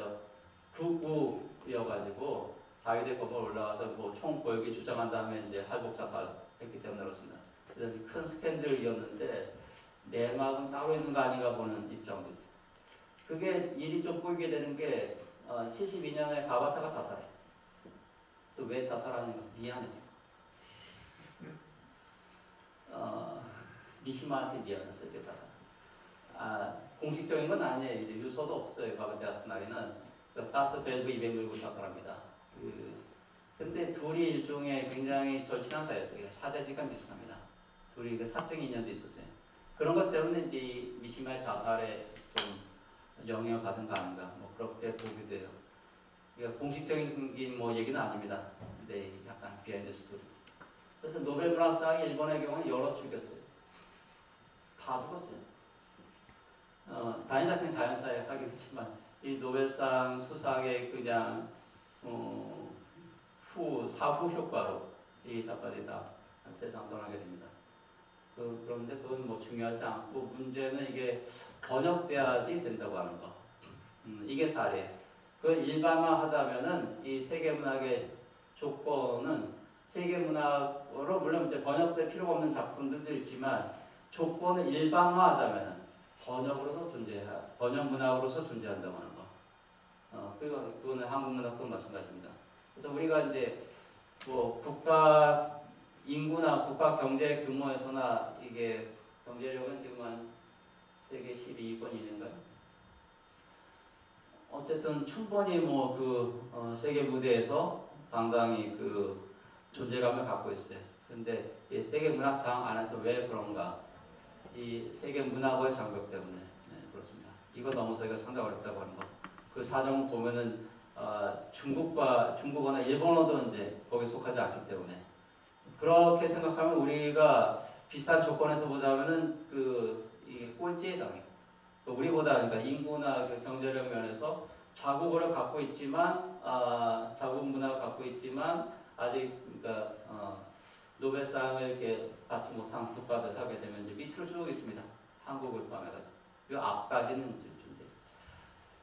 극우여가지고 자위대 건물 올라와서 뭐 총 보역이 주장한 다음에 이제 할복 자살했기 때문에 그렇습니다. 그래서 큰 스캔들이었는데 내막은 따로 있는 거 아닌가 보는 입장도 있어요. 그게 일이 좀 꼬이게 되는 게 72년에 가바타가 자살해. 또 왜 자살하는가? 미안해서. 미시마한테 미안했어요. 그 자살. 공식적인 건 아니에요. 이제 유서도 없어요. 가바테 야스나리는 가스 밸브 200 자살합니다. 근데 둘이 일종의 굉장히 절친한 사이였어요. 사제지가 비슷합니다. 둘이 그 사적 인연도 있었어요. 그런 것 때문에 이제 미시마의 자살에 좀 영향을 받은 거 아닌가. 뭐 그렇게 보기도 해요. 그러니까 공식적인 뭐 얘기는 아닙니다. 근데 약간 비하인드 스토리. 그래서 노벨문학상이 일본의 경우는 여러 축이었어요. 다 죽었어요. 다니자키는 자연사에 하긴 했지만 이 노벨상 수상에 그냥 사후 효과로 이 작가들이 다 세상 떠나게 됩니다. 그런데 그건 뭐 중요하지 않고 문제는 이게 번역돼야지 된다고 하는 거. 이게 사례. 그 일반화하자면은 이 세계문학의 조건은 세계문학으로 물론 이제 번역될 필요가 없는 작품들도 있지만 조건을 일반화하자면은 번역 문학으로서 존재한다고 하는 거. 그거는 한국 문학도 마찬가지입니다. 그래서 우리가 이제 뭐 국가 인구나 국가 경제 규모에서나 이게 경제력은 지금 한 세계 12위권 이내인가요? 어쨌든 충분히 뭐 세계 무대에서 당당히 그 존재감을 갖고 있어요. 근데 이 세계 문학장 안에서 왜 그런가? 이 세계 문학의 장벽 때문에 그렇습니다. 이거 넘어서기가 상당히 어렵다고 하는 거. 그 사정 보면은 중국어나 일본어도 이제 거기에 속하지 않기 때문에 그렇게 생각하면 우리가 비슷한 조건에서 보자면은 이게 꼴찌에 당해. 우리보다 그러니까 인구나 경제력 면에서 자국어를 갖고 있지만 자국 문화를 갖고 있지만 아직 그러니까 노벨상을 이렇게 받지 못한 국가들 하게 되면 이제 밑으로 쭉 있습니다. 한국을 포함해가지고 이 앞까지는 존재.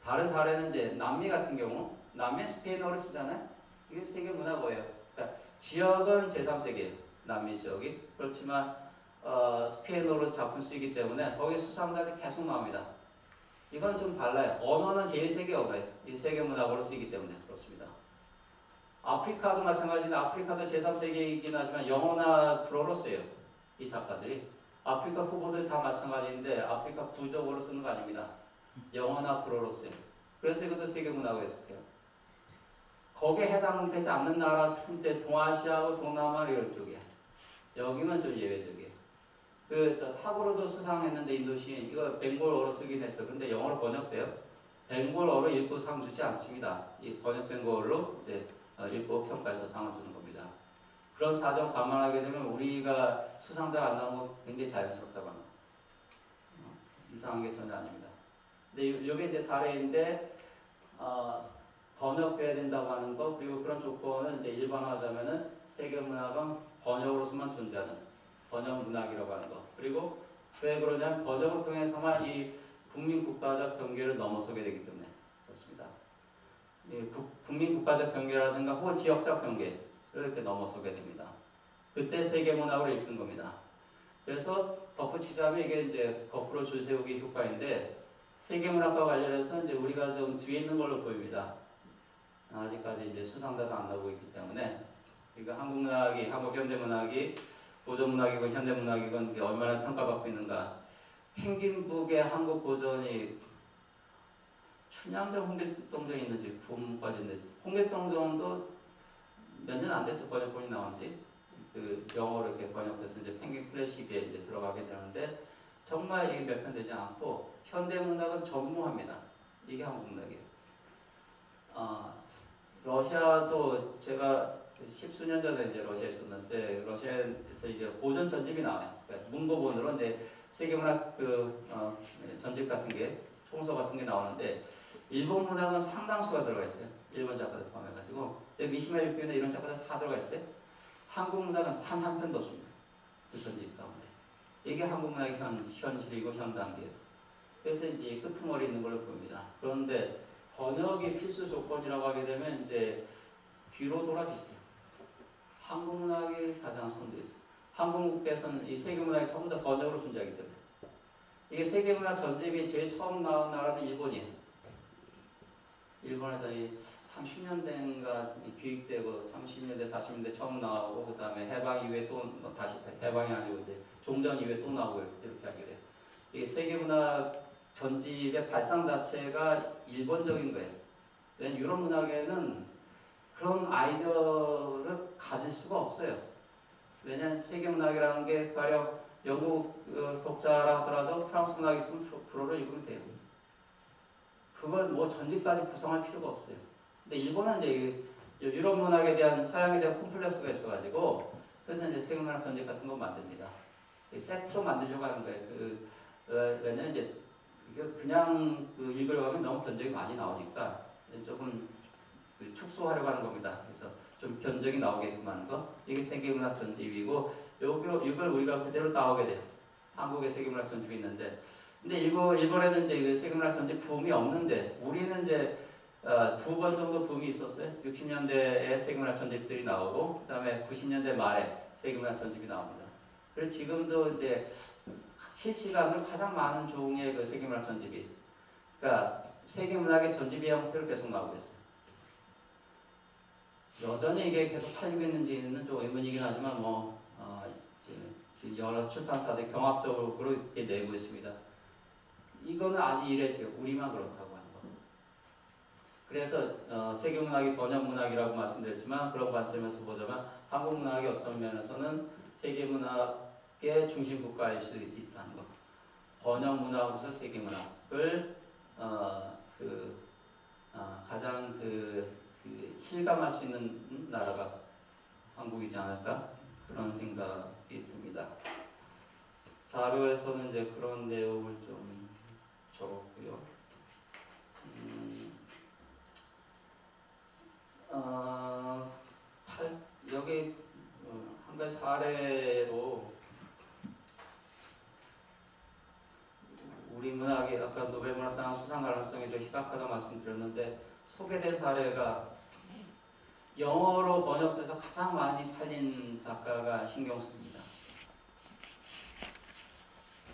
다른 사례는 이제 남미 같은 경우 남미 스페인어를 쓰잖아요. 이게 세계 문화고예요. 그러니까 지역은 제3세계예요. 남미 지역이. 그렇지만 스페인어로 작품 쓰이기 때문에 거기 수상자들이 계속 나옵니다. 이건 좀 달라요. 언어는 제1세계 언어예요. 이 세계 문학으로 쓰이기 때문에 그렇습니다. 아프리카도 마찬가지인데 아프리카도 제3세계이긴 하지만 영어나 불어로 써요. 이 작가들이. 아프리카 후보들 다 마찬가지인데 아프리카 부족어로 쓰는 거 아닙니다. 영어나 불어로 써요. 그래서 이것도 세계 문학에 속해요. 거기에 해당되지 않는 나라, 이제 동아시아하고 동남아 이런 쪽이야. 여기는 좀 예외적이에요. 탑으로도 수상했는데 인도시인 이거 벵골어로 쓰긴 했어. 근데 영어로 번역돼요. 벵골어로 읽고 상 주지 않습니다. 이 번역된 걸로 이제 읽고 평가해서 상을 주는 겁니다. 그런 사정 감안하게 되면 우리가 수상자가 안 나오는 건 굉장히 자연스럽다고 합니다. 이상한 게 전혀 아닙니다. 근데 이게 이제 사례인데 번역돼야 된다고 하는 거 그리고 그런 조건은 이제 일반화하자면은 세계 문학은 번역으로서만 존재하는 번역 문학이라고 하는 거. 그리고 왜 그러냐면 번역을 통해서만 이 국민 국가적 경계를 넘어서게 되기 때문에 그렇습니다. 국민 국가적 경계라든가 혹은 지역적 경계를 이렇게 넘어서게 됩니다. 그때 세계 문학으로 읽는 겁니다. 그래서 덧붙이자면 이게 이제 거꾸로 줄 세우기 효과인데 세계 문학과 관련해서 이제 우리가 좀 뒤에 있는 걸로 보입니다. 아직까지 이제 수상자도 안 나오고 있기 때문에 그러니까 한국 문학이 한국 현대 문학이 고전 문학이고 현대 문학이건 얼마나 평가받고 있는가. 펭귄북의 한국 고전이 춘향전 홍길동전이 있는지 부음까지 있는지 홍길동전도 몇 년 안 됐어 번역본이 나온지 영어로 이렇게 번역돼서 이제 펭귄 클래식에 이제 들어가게 되는데 정말 이게 몇 편 되지 않고 현대 문학은 전무합니다. 이게 한국 문학이에요. 러시아도 제가 십수년 전에 이제 러시아에 있었는데 러시아에서 이제 고전 전집이 나와요. 그러니까 문고본으로 이제 세계문학 전집 같은 게 총서 같은 게 나오는데 일본 문학은 상당수가 들어가 있어요. 일본 작가들 포함해가지고 미시마 유키나 이런 작가들 다 들어가 있어요. 한국 문학은 단 한 편도 없습니다. 그 전집 가운데 이게 한국 문학의 현실이고 현 단계예요. 그래서 이제 끄트머리 있는 걸로 보입니다. 그런데 번역이 필수 조건이라고 하게 되면 이제 뒤로 돌아 비슷해요. 한국 문학이 가장 선두에 있어요. 한국에서는 이 세계문학이 전부 다 번역으로 존재하기 때문에 이게 세계문학 전집이 제일 처음 나온 나라는 일본이에요. 일본에서 이 30년대인가 기획되고 30년대 40년대 처음 나오고 그 다음에 해방 이후에 또 다시 해방이 아니고 이제 종전 이후에 또 나오고 이렇게 하게 돼요. 이게 세계문학 전집의 발상 자체가 일본적인 거예요. 왜냐면 유럽 문학에는 그런 아이디어를 가질 수가 없어요. 왜냐면 세계문학이라는 게 가령 영국 독자라 하더라도 프랑스 문학이 있으면 불어로 읽으면 돼요. 그걸 뭐 전집까지 구성할 필요가 없어요. 근데 일본은 이제 유럽 문학에 대한 서양에 대한 콤플렉스가 있어가지고 그래서 이제 세계문학 전집 같은 거 만듭니다. 세트로 만들려고 하는 거예요. 왜냐면 이제 그냥 읽으려고 하면 너무 견적이 많이 나오니까 조금 축소하려고 하는 겁니다. 그래서 좀 변적이 나오게끔 하는 거. 이게 세계문학 전집이고 이걸 우리가 그대로 따오게 돼요. 한국의 세계문학 전집이 있는데 근데 일본에는 이제 그 세계문학 전집 붐이 없는데 우리는 이제 2번 정도 붐이 있었어요. 60년대에 세계문학 전집들이 나오고 그다음에 90년대 말에 세계문학 전집이 나옵니다. 그리고 지금도 이제 실시간으로 가장 많은 종의 그 세계문학 전집이 그러니까 세계문학의 전집의 형태로 계속 나오고 있어요. 여전히 이게 계속 팔리고 있는지는 좀 의문이긴 하지만 지금 여러 출판사들이 경합적으로 이렇게 내고 있습니다. 이거는 아직 이래죠. 우리만 그렇다고 하는 거. 그래서 세계문학이 번역문학이라고 말씀드렸지만 그런 관점에서 보자면 한국문학이 어떤 면에서는 세계문학의 중심국가일 수도 있다는 거. 번역문학으로서 세계문학을 가장 실감할 수 있는 나라가 한국이지 않을까 그런 생각이 듭니다. 자료에서는 이제 그런 내용을 좀 적었고요. 여기 한 가지 사례로 우리 문학이 아까 노벨문학상 수상 가능성이 좀 희박하다고 말씀드렸는데 소개된 사례가 영어로 번역돼서 가장 많이 팔린 작가가 신경수입니다.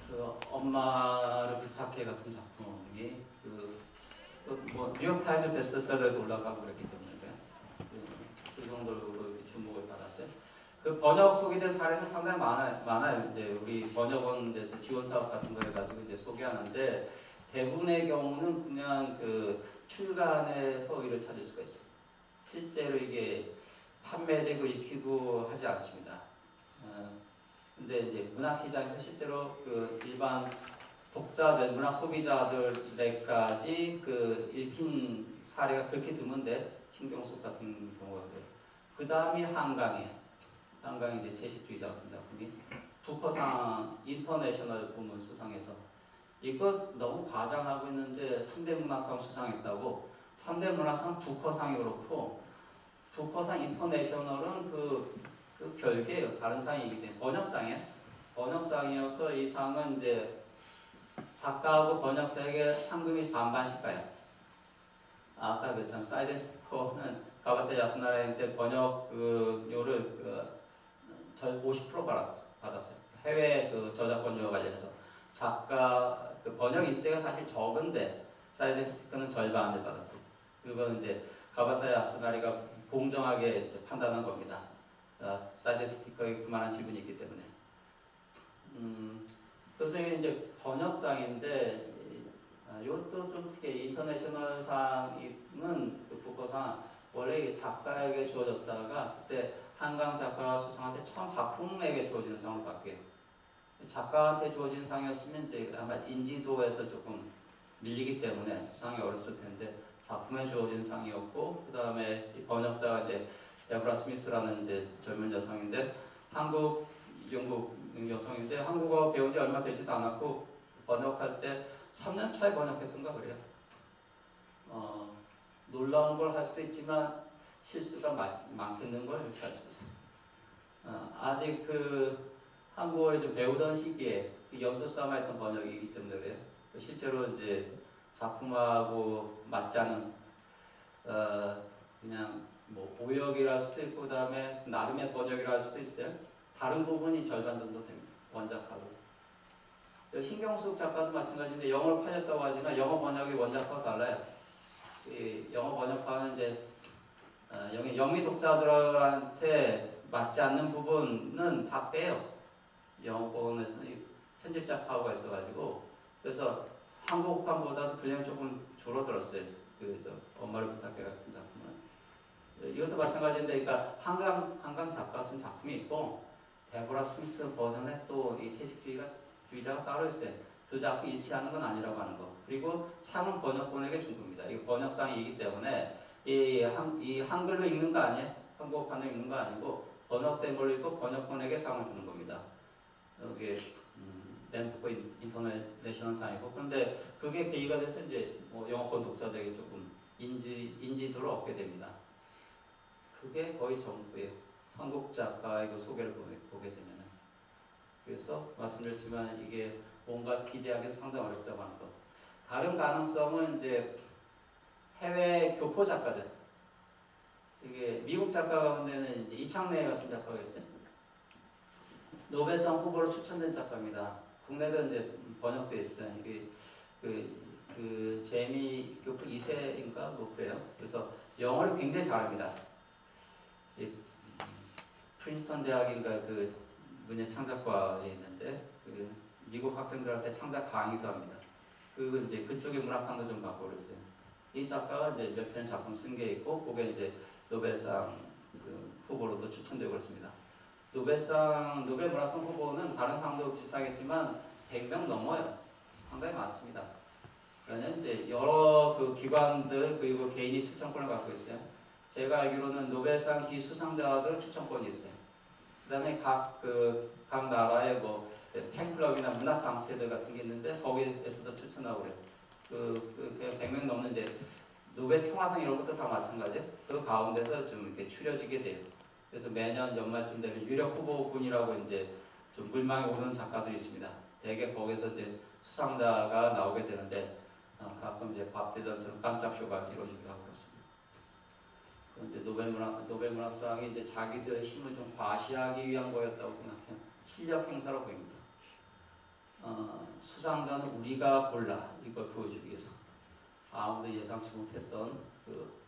그 엄마를 부탁해 같은 작품이 뉴욕타임즈 베스트셀러에도 올라가고 그랬기 때문에 그 정도로 주목을 받았어요. 그 번역 소개된 사례는 상당히 많아요. 이제 우리 번역원에서 지원 사업 같은 거 해가지고 이제 소개하는데 대부분의 경우는 그냥 그 출간에서 의뢰를 찾을 수가 있어요. 실제로 이게 판매되고 익히고 하지 않습니다. 근데 이제 문학 시장에서 실제로 그 일반 독자들, 문학 소비자들에까지 그 읽힌 사례가 그렇게 드문데 신경숙 같은 경우가 그래요. 그 다음이 한강이에요. 한강이 이제 채식주의자 같은 작품이 부커상 인터내셔널 부문 수상해서 이거 너무 과장하고 있는데 3대 문학상 수상했다고 3대 문학상 부커상이 그렇고 부커상 인터내셔널은 그 별개예요. 다른 상이기 때문에 번역상이에요. 번역상이어서 이 상은 이제 작가하고 번역자에게 상금이 반반씩 가요. 아까 그참 사이드 스티커는 가바테 야스나라한테 번역료를 50% 받았어요. 해외 그 저작권료와 관련해서 작가 그 번역 인세가 사실 적은데 사이드 스티커는 절반을 받았어요. 그건 이제 가바테 야스나리가 공정하게 판단한 겁니다. 사이드 스티커에 그만한 지분이 있기 때문에. 그래서 이제 번역상인데 이것도 좀 특히 인터내셔널상은 그 부커상 원래 작가에게 주어졌다가 그때 한강 작가가 수상할 때 처음 작품에게 주어지는 상으로 바뀌어요. 작가한테 주어진 상이었으면 이제 아마 인지도에서 조금 밀리기 때문에 수상이 어렸을 텐데 작품에 주어진 상이었고 그 다음에 번역자가 이제 데브라 스미스라는 이제 젊은 여성인데 영국 여성인데 한국어 배운 지 얼마 되지도 않았고 번역할 때 3년 차에 번역했던가 그래요. 놀라운 걸 할 수도 있지만 실수가 많겠는 걸 이렇게 할 수 있어요. 아직 그 한국어를 좀 배우던 시기에 그 연습 삼아 했던 번역이기 때문에 그래요. 실제로 이제 작품하고 맞지 않은 그냥 뭐 오역이라 할 수도 있고 그 다음에 나름의 번역이라 할 수도 있어요. 다른 부분이 절반 정도 됩니다. 원작하고. 신경숙 작가도 마찬가지인데 영어로 팔렸다고 하지만 영어 번역이 원작하고 달라요. 영어 번역하는 이제 영미 독자들한테 맞지 않는 부분은 다 빼요. 영어권에서는 편집작파가 있어가지고 그래서 한국판보다도 분량이 조금 줄어들었어요. 그래서 엄마를 부탁해 같은 작품은 이것도 마찬가지인데, 그러니까 한강 작가 쓴 작품이 있고 데보라 스미스 버전에 또 이 채식주의자가 따로 있어요. 두 작품이 일치하는 건 아니라고 하는 거. 그리고 상은 번역본에게 준 겁니다. 이거 번역상이기 때문에 이 한글로 읽는 거 아니에요? 한국판으로 읽는 거 아니고 번역된 걸로 읽고 번역본에게 상을 주는 겁니다. 여기 램프코 인터내셔널 상이고 그런데 그게 계기가 돼서 이제 영어권 독자들에게 조금 인지도를 얻게 됩니다. 그게 거의 전부예요. 한국 작가의 그 소개를 보게 되면. 그래서 말씀드렸지만 이게 뭔가 기대하기는 상당히 어렵다고 하는 거. 다른 가능성은 이제 해외 교포 작가들. 이게 미국 작가 가운데는 이제 이창래 같은 작가가 있어요. 노벨상 후보로 추천된 작가입니다. 국내도 이제 번역돼 있어요. 이게 그 제미 교포 2세인가 뭐 그래요. 그래서 영어를 굉장히 잘합니다. 프린스턴 대학인가 그 문예 창작과에 있는데 그 미국 학생들한테 창작 강의도 합니다. 그리고 이제 그쪽에 문학상도 좀 받고 그랬어요. 이 작가가 이제 몇 편 작품 쓴 게 있고 그게 이제 노벨상 그 후보로도 추천되고 그렇습니다. 노벨 문학상 후보는 다른 상도 비슷하겠지만 100명 넘어요. 상당히 많습니다. 왜냐면 이제 여러 그 기관들 그리고 개인이 추천권을 갖고 있어요. 제가 알기로는 노벨상 기수상자들 추천권이 있어요. 그다음에 각 나라의 뭐 팬클럽이나 문학 단체들 같은 게 있는데 거기에서도 추천하고 그래요. 그 100명 넘는 이제 노벨 평화상 이런 것도 다 마찬가지예요. 그 가운데서 좀 이렇게 추려지게 돼요. 그래서 매년 연말쯤 되면 유력 후보군이라고 이제 좀 물망에 오르는 작가들이 있습니다. 대개 거기서 이제 수상자가 나오게 되는데 가끔 이제 밥 딜런처럼 깜짝 쇼가 이루어지기도 하고 그렇습니다. 그런데 노벨 문학상이 이제 자기들의 힘을 좀 과시하기 위한 거였다고 생각해요. 실력 행사로 보입니다. 수상자는 우리가 골라 이걸 보여주기 위해서 아무도 예상치 못했던 그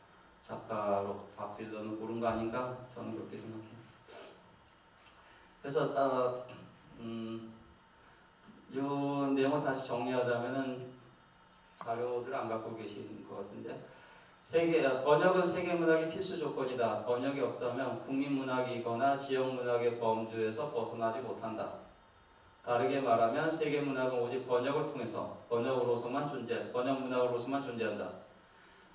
작가로 밥 딜런을 고른 거 아닌가 저는 그렇게 생각해요. 그래서 이 내용을 다시 정리하자면은 자료들을 안 갖고 계신 것 같은데 번역은 세계문학의 필수 조건이다. 번역이 없다면 국민문학이거나 지역문학의 범주에서 벗어나지 못한다. 다르게 말하면 세계문학은 오직 번역을 통해서 번역문학으로서만 존재한다.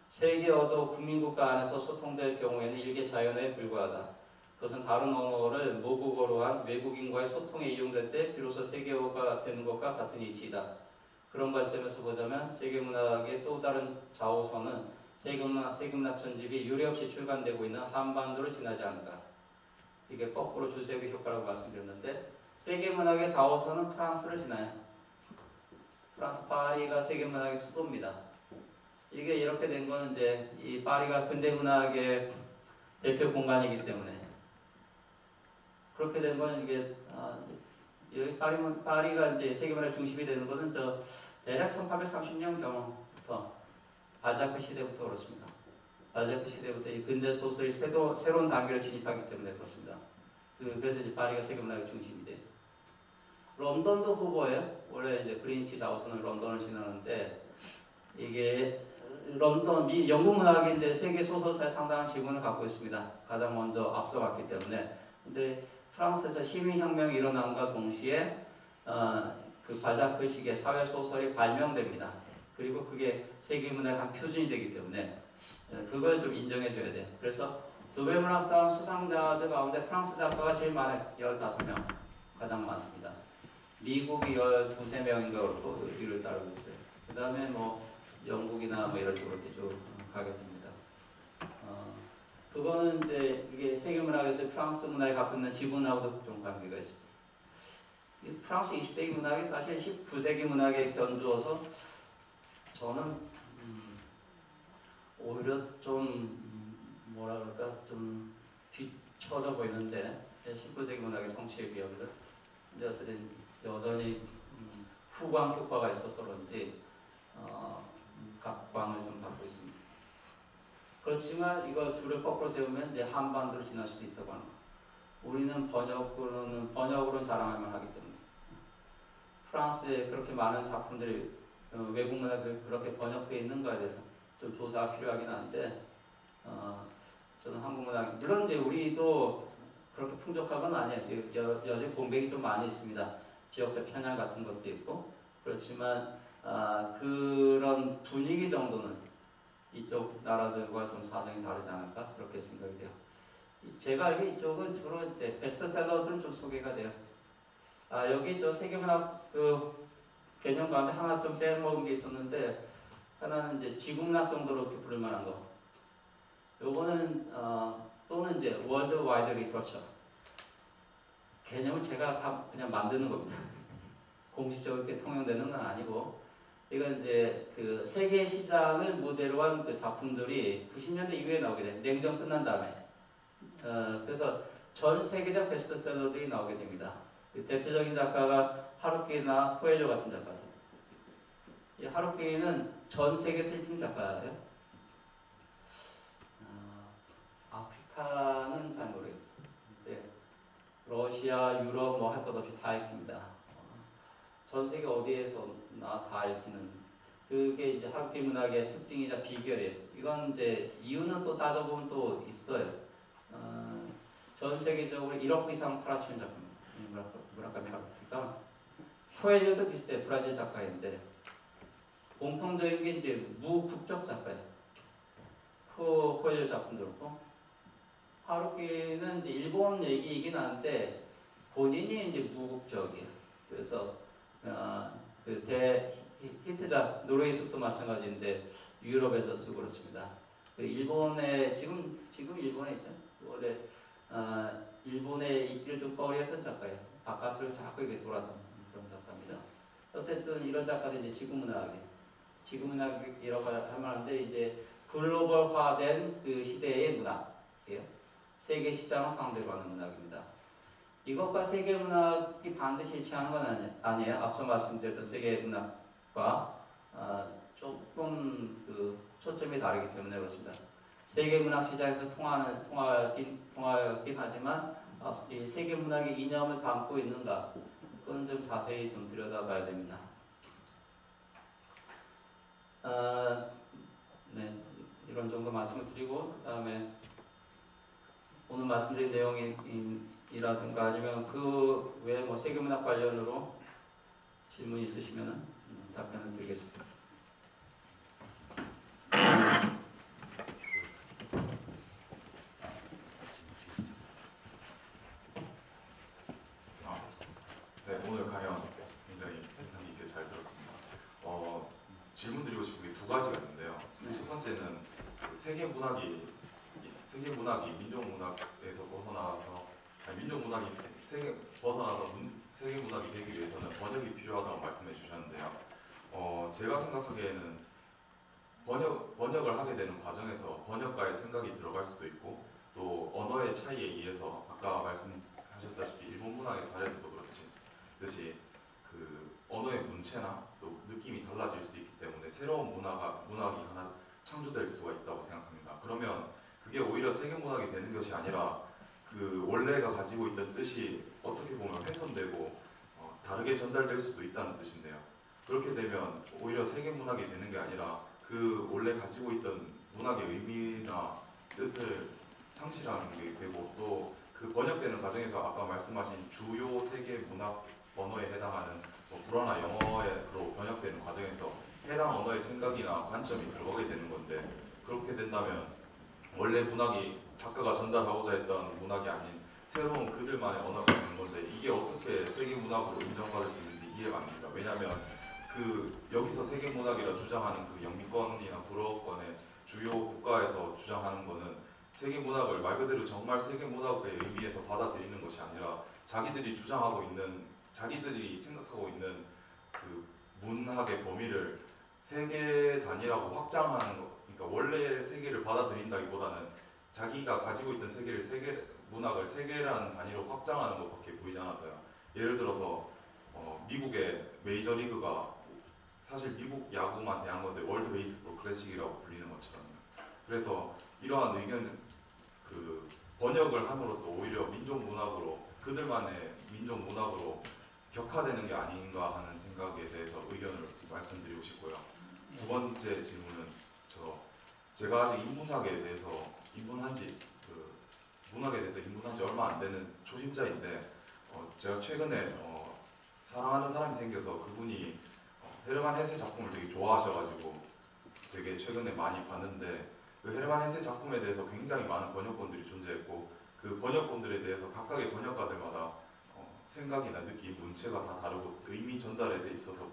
세계어도 국민국가 안에서 소통될 경우에는 일개 자연어에 불과하다. 그것은 다른 언어를 모국어로 한 외국인과의 소통에 이용될 때 비로소 세계어가 되는 것과 같은 이치이다. 그런 관점에서 보자면 세계문학의 또 다른 자오선은 세계문학 전집이 유례없이 출간되고 있는 한반도를 지나지 않을까. 이게 거꾸로 줄세기 효과라고 말씀드렸는데 세계문학의 자오선은 프랑스를 지나요. 프랑스 파리가 세계문학의 수도입니다. 이게 이렇게 된 거는 이제 이 파리가 근대문학의 대표 공간이기 때문에 그렇게 된 거는 이게 여기 파리가 이제 세계문학 중심이 되는 거는 대략 1830년경부터 발자크 시대부터 그렇습니다. 발자크 시대부터 이 근대 소설이 새로운 단계를 진입하기 때문에 그렇습니다. 그래서 이제 파리가 세계문학의 중심이 돼요. 런던도 후보예요. 원래 이제 그린치 자오선은 런던을 지나는데 이게 영국 문학이 이제 세계 소설사에 상당한 지분을 갖고 있습니다. 가장 먼저 앞서갔기 때문에. 근데 프랑스에서 시민혁명이 일어남과 동시에 그 발자크 시기에 사회 소설이 발명됩니다. 그리고 그게 세계문학의 한 표준이 되기 때문에 그걸 좀 인정해줘야 돼요. 그래서 노벨문학상 수상자들 가운데 프랑스 작가가 제일 많아요. 15명 가장 많습니다. 미국이 12~13명인가 그렇고 뒤를 따르고 있어요. 그 다음에 뭐 영국이나 뭐 이런 쪽으로 이렇게 쭉 가게 됩니다. 그거는 이제 이게 세계문학에서 프랑스 문학이 갖고 있는 지분하고도 좀 관계가 있습니다. 프랑스 20세기 문학이 사실 19세기 문학에 견주어서 저는 오히려 좀 뭐라 그럴까 좀 뒤처져 보이는데 19세기 문학의 성취에 비하면 근데 어쨌든 여전히 후광 효과가 있어서 그런지 각광을 좀 받고 있습니다. 그렇지만 이거 줄을 거꾸로 세우면 이제 한반도를 지날 수도 있다고 하는 거. 우리는 번역으로는 자랑할 만하기 때문에 프랑스에 그렇게 많은 작품들이 외국 문학이 그렇게 번역되어 있는가에 대해서 좀 조사가 필요하긴 한데 저는 한국 문학 물론 이제 우리도 그렇게 풍족한 건 아니에요. 여전히 공백이 좀 많이 있습니다. 지역적 편향 같은 것도 있고 그렇지만 그런 분위기 정도는 이쪽 나라들과 좀 사정이 다르지 않을까 그렇게 생각이 돼요. 제가 알기로 이쪽은 주로 이제 베스트셀러들 좀 소개가 돼요. 여기 저 세계문학 그 개념 가운데 하나 좀 빼먹은 게 있었는데 하나는 이제 지구문학 정도로 이렇게 부를 만한 거. 요거는 또는 이거는 이제 월드와이드 리터처. 개념은 제가 다 그냥 만드는 겁니다. 공식적으로 이렇게 통용되는 건 아니고, 이건 이제 그 세계 시장을 모델로 한 그 작품들이 90년대 이후에 나오게 돼. 냉전 끝난 다음에. 그래서 전 세계적 베스트셀러들이 나오게 됩니다. 그 대표적인 작가가 하루키나 코엘료 같은 작가들. 이 하루키는 전 세계 슬픈 작가예요. 아프리카는 잘 모르겠어요. 근데 러시아, 유럽 뭐 할 것 없이 다 읽힙니다. 전 세계 어디에서나 다 읽히는 그게 이제 하루키 문학의 특징이자 비결이에요. 이건 이제 이유는 또 따져보면 또 있어요. 전 세계적으로 1억 이상 팔아치운 작품입니다. 무라카미 하루키가 코엘료도 비슷해요. 브라질 작가인데 공통적인 게 이제 무국적 작가예요. 코엘료 작품도 그렇고 하루키는 이제 일본 얘기이긴 한데 본인이 이제 무국적이에요. 그래서 그 히트작 노르웨이 숲도 마찬가지인데 유럽에서 쓰고 그렇습니다. 그 일본에 지금 일본에 있죠. 원래 일본에 있기를 좀 꺼려했던 작가예요. 바깥으로 자꾸 이렇게 돌아다니는 그런 작가입니다. 어쨌든 이런 작가들이 이제 지구문학이라고 할 만한데 이제 글로벌화된 그 시대의 문학이에요. 세계 시장을 상대로 하는 문학입니다. 이것과 세계 문학이 반드시 일치하는 건 아니에요. 앞서 말씀드렸던 세계 문학과 조금 그 초점이 다르기 때문에 그렇습니다. 세계 문학 시장에서 통하긴 하지만 이 세계 문학의 이념을 담고 있는가 그건 좀 자세히 좀 들여다봐야 됩니다. 네, 이런 정도 말씀을 드리고 그 다음에 오늘 말씀드린 내용이라든가 아니면 그 외에 뭐 세계문학 관련으로 질문 있으시면 답변을 드리겠습니다.
네, 오늘 강연 굉장히 인상 깊게 잘 들었습니다. 질문 드리고 싶은 게 두 가지가 있는데요. 첫 번째는 그 세계 문학이 민족 문학에서 벗어나서 민족 문학이 세계 문학이 되기 위해서는 번역이 필요하다고 말씀해 주셨는데요. 제가 생각하기에는 번역을 하게 되는 과정에서 번역가의 생각이 들어갈 수도 있고 또 언어의 차이에 의해서 아까 말씀하셨다시피 일본 문학의 사례에서도 그렇듯이 그 언어의 문체나 또 느낌이 달라질 수 있기 때문에 새로운 문학이 하나 창조될 수가 있다고 생각합니다. 그러면 그게 오히려 세계 문학이 되는 것이 아니라 그 원래가 가지고 있던 뜻이 어떻게 보면 훼손되고 다르게 전달될 수도 있다는 뜻인데요. 그렇게 되면 오히려 세계 문학이 되는 게 아니라 그 원래 가지고 있던 문학의 의미나 뜻을 상실하는 게 되고 또 그 번역되는 과정에서 아까 말씀하신 주요 세계 문학 언어에 해당하는 불어나 영어로 번역되는 과정에서 해당 언어의 생각이나 관점이 들어가게 되는 건데 그렇게 된다면 원래 문학이 작가가 전달하고자 했던 문학이 아닌 새로운 그들만의 언어가 되는 건데 이게 어떻게 세계 문학으로 인정받을 수 있는지 이해가 안 됩니다. 왜냐하면 그 여기서 세계 문학이라 주장하는 그 영미권이나 불어권의 주요 국가에서 주장하는 거는 세계 문학을 말 그대로 정말 세계 문학의 의미에서 받아들이는 것이 아니라 자기들이 생각하고 있는 그 문학의 범위를 세계 단위라고 확장하는 것. 그러니까 원래 세계를 받아들인다기보다는 자기가 가지고 있던 문학을 세계라는 단위로 확장하는 것밖에 보이지 않았어요. 예를 들어서 미국의 메이저리그가 사실 미국 야구만 대한 건데 월드 베이스볼 클래식이라고 불리는 것처럼. 그래서 이러한 그 번역을 함으로써 오히려 그들만의 민족 문학으로 격화되는 게 아닌가 하는 생각에 대해서 의견을 말씀드리고 싶고요. 두 번째 질문은 제가 아직 문학에 대해서 입문한 지 얼마 안 되는 초심자인데 제가 최근에 사랑하는 사람이 생겨서 그분이 헤르만 헤세 작품을 되게 좋아하셔가지고 되게 최근에 많이 봤는데 그 헤르만 헤세 작품에 대해서 굉장히 많은 번역본들이 존재했고 그 번역본들에 대해서 각각의 번역가들마다 생각이나 느낌, 문체가 다 다르고 의미 전달에 대 있어서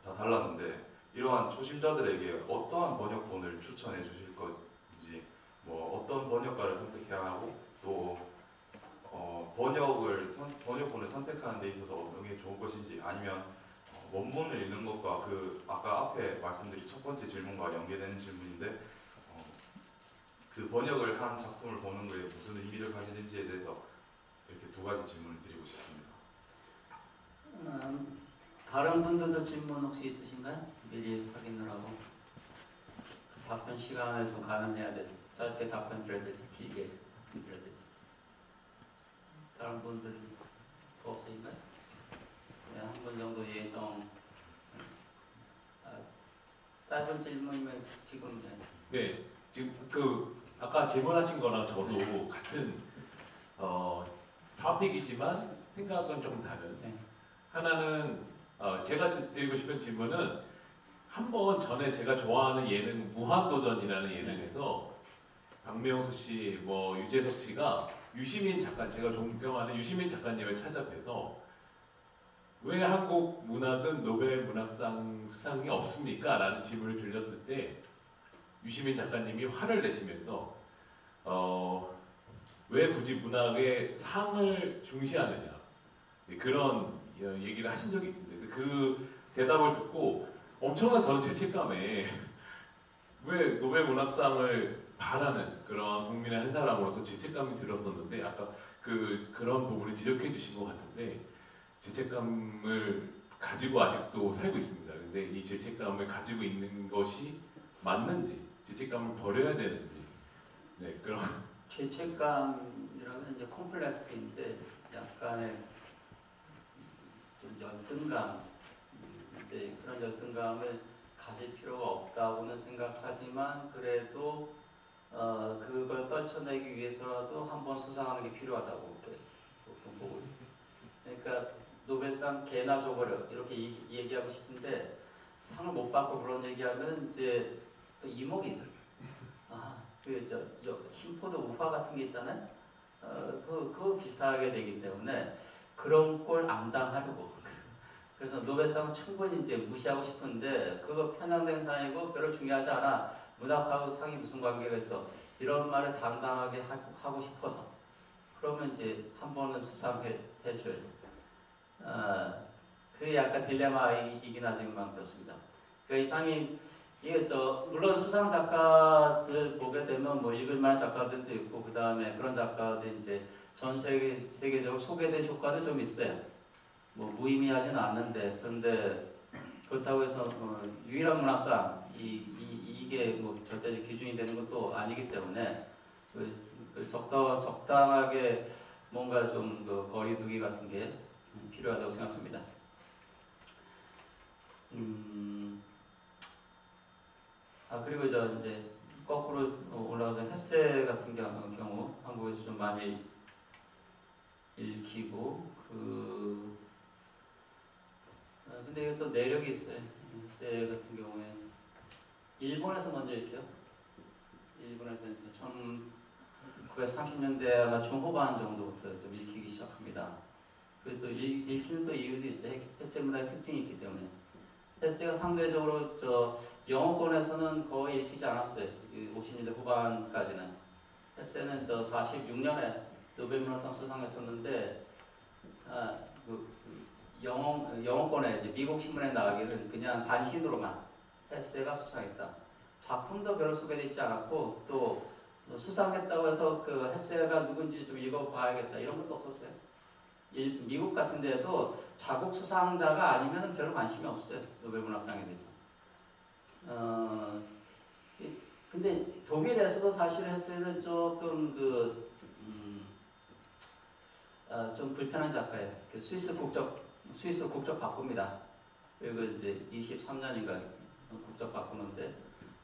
다 달랐는데 이러한 초심자들에게 어떠한 번역본을 추천해 주실 건지 어떤 번역가를 선택해야 하고 또 번역본을 선택하는 데 있어서 어떤 게 좋은 것인지, 아니면 원문을 읽는 것과 그 아까 앞에 말씀드린 첫 번째 질문과 연계되는 질문인데, 그 번역을 한 작품을 보는 거에 무슨 의미를 가지는지에 대해서 이렇게 두 가지 질문을 드리고 싶습니다.
다른 분들도 질문 혹시 있으신가요? 미리 확인을 하고 답변 시간을 좀 가늠해야 돼서 짧게 답변 드려야 되지, 길게 드려야 되지. 다른 분들 더 없으신가요? 네, 한 분 정도 예정. 짧은 질문이면 지금
네, 지금 그 아까 질문하신 거랑 저도 같은 토픽이지만 생각은 좀 다른.
네.
하나는 제가 드리고 싶은 질문은 한번 전에 제가 좋아하는 예능 무한도전이라는 예능에서 박명수 씨, 뭐 유재석 씨가 유시민 작가, 제가 존경하는 유시민 작가님을 찾아뵈서 왜 한국 문학은 노벨 문학상 수상이 없습니까? 라는 질문을 드렸을 때 유시민 작가님이 화를 내시면서 왜 굳이 문학의 상을 중시하느냐, 그런 얘기를 하신 적이 있습니다. 그 대답을 듣고 엄청난 저는 죄책감에 왜 노벨 문학상을 바라는 그런 국민의 한 사람으로서 죄책감이 들었었는데, 아까 그런 부분을 지적해 주신 것 같은데 죄책감을 가지고 아직도 살고 있습니다. 근데 이 죄책감을 가지고 있는 것이 맞는지, 죄책감을 버려야 되는지, 네, 그런.
죄책감이라면 이제 콤플렉스인데 약간의 좀 열등감, 네, 그런 열등감을 가질 필요가 없다고는 생각하지만 그래도 그걸 떨쳐내기 위해서라도 한번 수상하는 게 필요하다고 이렇게 보고 있습니다. 그러니까 노벨상 개나 줘버려 이렇게 얘기하고 싶은데 상을 못 받고 그런 얘기하면 이제 또 이목이 있어요. 저 심포도 우화 같은 게 있잖아요. 그거 비슷하게 되기 때문에 그런 꼴 안 당하려고. 그래서 노벨상은 충분히 이제 무시하고 싶은데 그거 편향된 상이고 별로 중요하지 않아. 문학하고 상이 무슨 관계가 있어. 이런 말을 당당하게 하고 싶어서. 그러면 이제 한 번은 수상해 줘야 돼. 그게 약간 딜레마이긴 하지만 그렇습니다. 그러니까 이 상이 물론 수상 작가들 보게 되면 뭐 읽을 만한 작가들도 있고 그 다음에 그런 작가들 이제 전 세계적으로 소개된 효과도 좀 있어요. 뭐 무의미하지는 않는데, 그런데 그렇다고 해서 유일한 문학상 이게 뭐 절대적 기준이 되는 것도 아니기 때문에 적당하게 뭔가 좀 그 거리두기 같은 게 필요하다고 생각합니다. 그리고 이제 거꾸로 올라가서 헤세 같은 경우 한국에서 좀 많이 읽히고 근데 이게 또 내력이 있어요. 헤세 같은 경우에 일본에서 먼저 읽혀요. 일본에서 1930년대 아마 중후반 정도부터 좀 읽히기 시작합니다. 그리고 또 읽히는 또 이유도 있어요. 헤세 문화의 특징이 있기 때문에. 헤세가 상대적으로 영어권에서는 거의 읽히지 않았어요. 50년대 후반까지는. 헤세는 46년에 노벨 문학상 수상했었는데 영어권에 이제 미국 신문에 나가기는 그냥 단신으로만 헤세가 수상했다. 작품도 별로 소개되어 있지 않았고 또 수상했다고 해서 그 헤세가 누군지 좀 읽어봐야겠다 이런 것도 없었어요. 미국 같은 데도 자국 수상자가 아니면 별로 관심이 없어요. 노벨 문학상에 대해서. 근데 독일에서도 사실 헤세는 조금 좀 불편한 작가예요. 스위스 국적 바꿉니다. 그리고 이제 23년인가 국적 바꾸는데,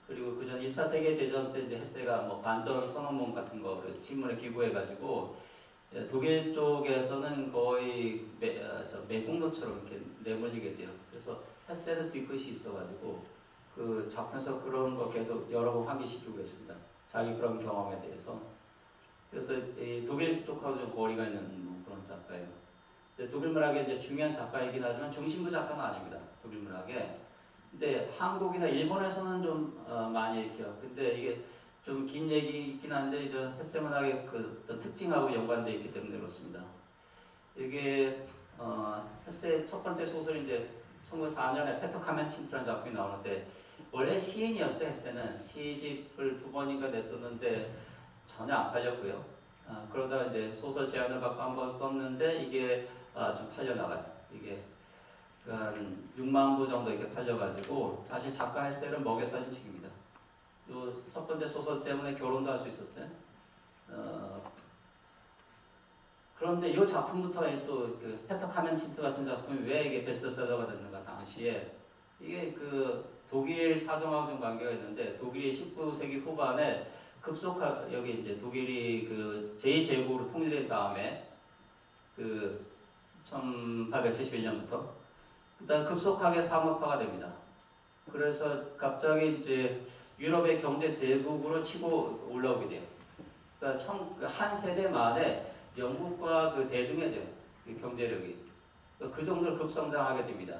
그리고 그전 1차 세계대전 때 이제 헤세가 뭐 반전 선언문 같은 거 신문에 기고해가지고 독일 쪽에서는 거의 매국노처럼 이렇게 내몰리게 돼요. 그래서 헤세는 뒤끝이 있어가지고 그 작품에서 그런 거 계속 여러 번 환기시키고 있습니다. 자기 그런 경험에 대해서. 그래서 이 독일 쪽하고 좀 거리가 있는 그런 작가예요. 독일 문학의 이제 중요한 작가이긴 하지만 중심부 작가는 아닙니다. 독일 문학에. 근데 한국이나 일본에서는 좀 많이 읽혀요. 근데 이게 좀 긴 얘기이긴 한데 이제 헤세 문학의 그 특징하고 연관되어 있기 때문에 그렇습니다. 이게 헤세의 첫 번째 소설인데 1904년에 페터카멘 틴트라는 작품이 나오는데 원래 시인이었어요. 헤세는 시집을 2번인가 냈었는데 전혀 안 팔렸고요. 그러다 이제 소설 제안을 받고 한번 썼는데 이게 좀 팔려나가요. 이게 한 6만 부 정도 이렇게 팔려가지고 사실 작가 헤세를 먹여 살린 책입니다. 요 첫 번째 소설 때문에 결혼도 할 수 있었어요. 그런데 이 작품부터 또 그 페터카멘 틴트 같은 작품이 왜 이게 베스트셀러가 됐는가 당시에 이게 그 독일 사정하고 좀 관계가 있는데 독일이 19세기 후반에 여기 이제 독일이 그 제2제국으로 통일된 다음에 그 1871년부터 일단 급속하게 산업화가 됩니다. 그래서 갑자기 이제 유럽의 경제 대국으로 치고 올라오게 돼요. 그러니까 한 세대 만에 영국과 그 대등해져요. 그 경제력이. 그 정도로 급성장하게 됩니다.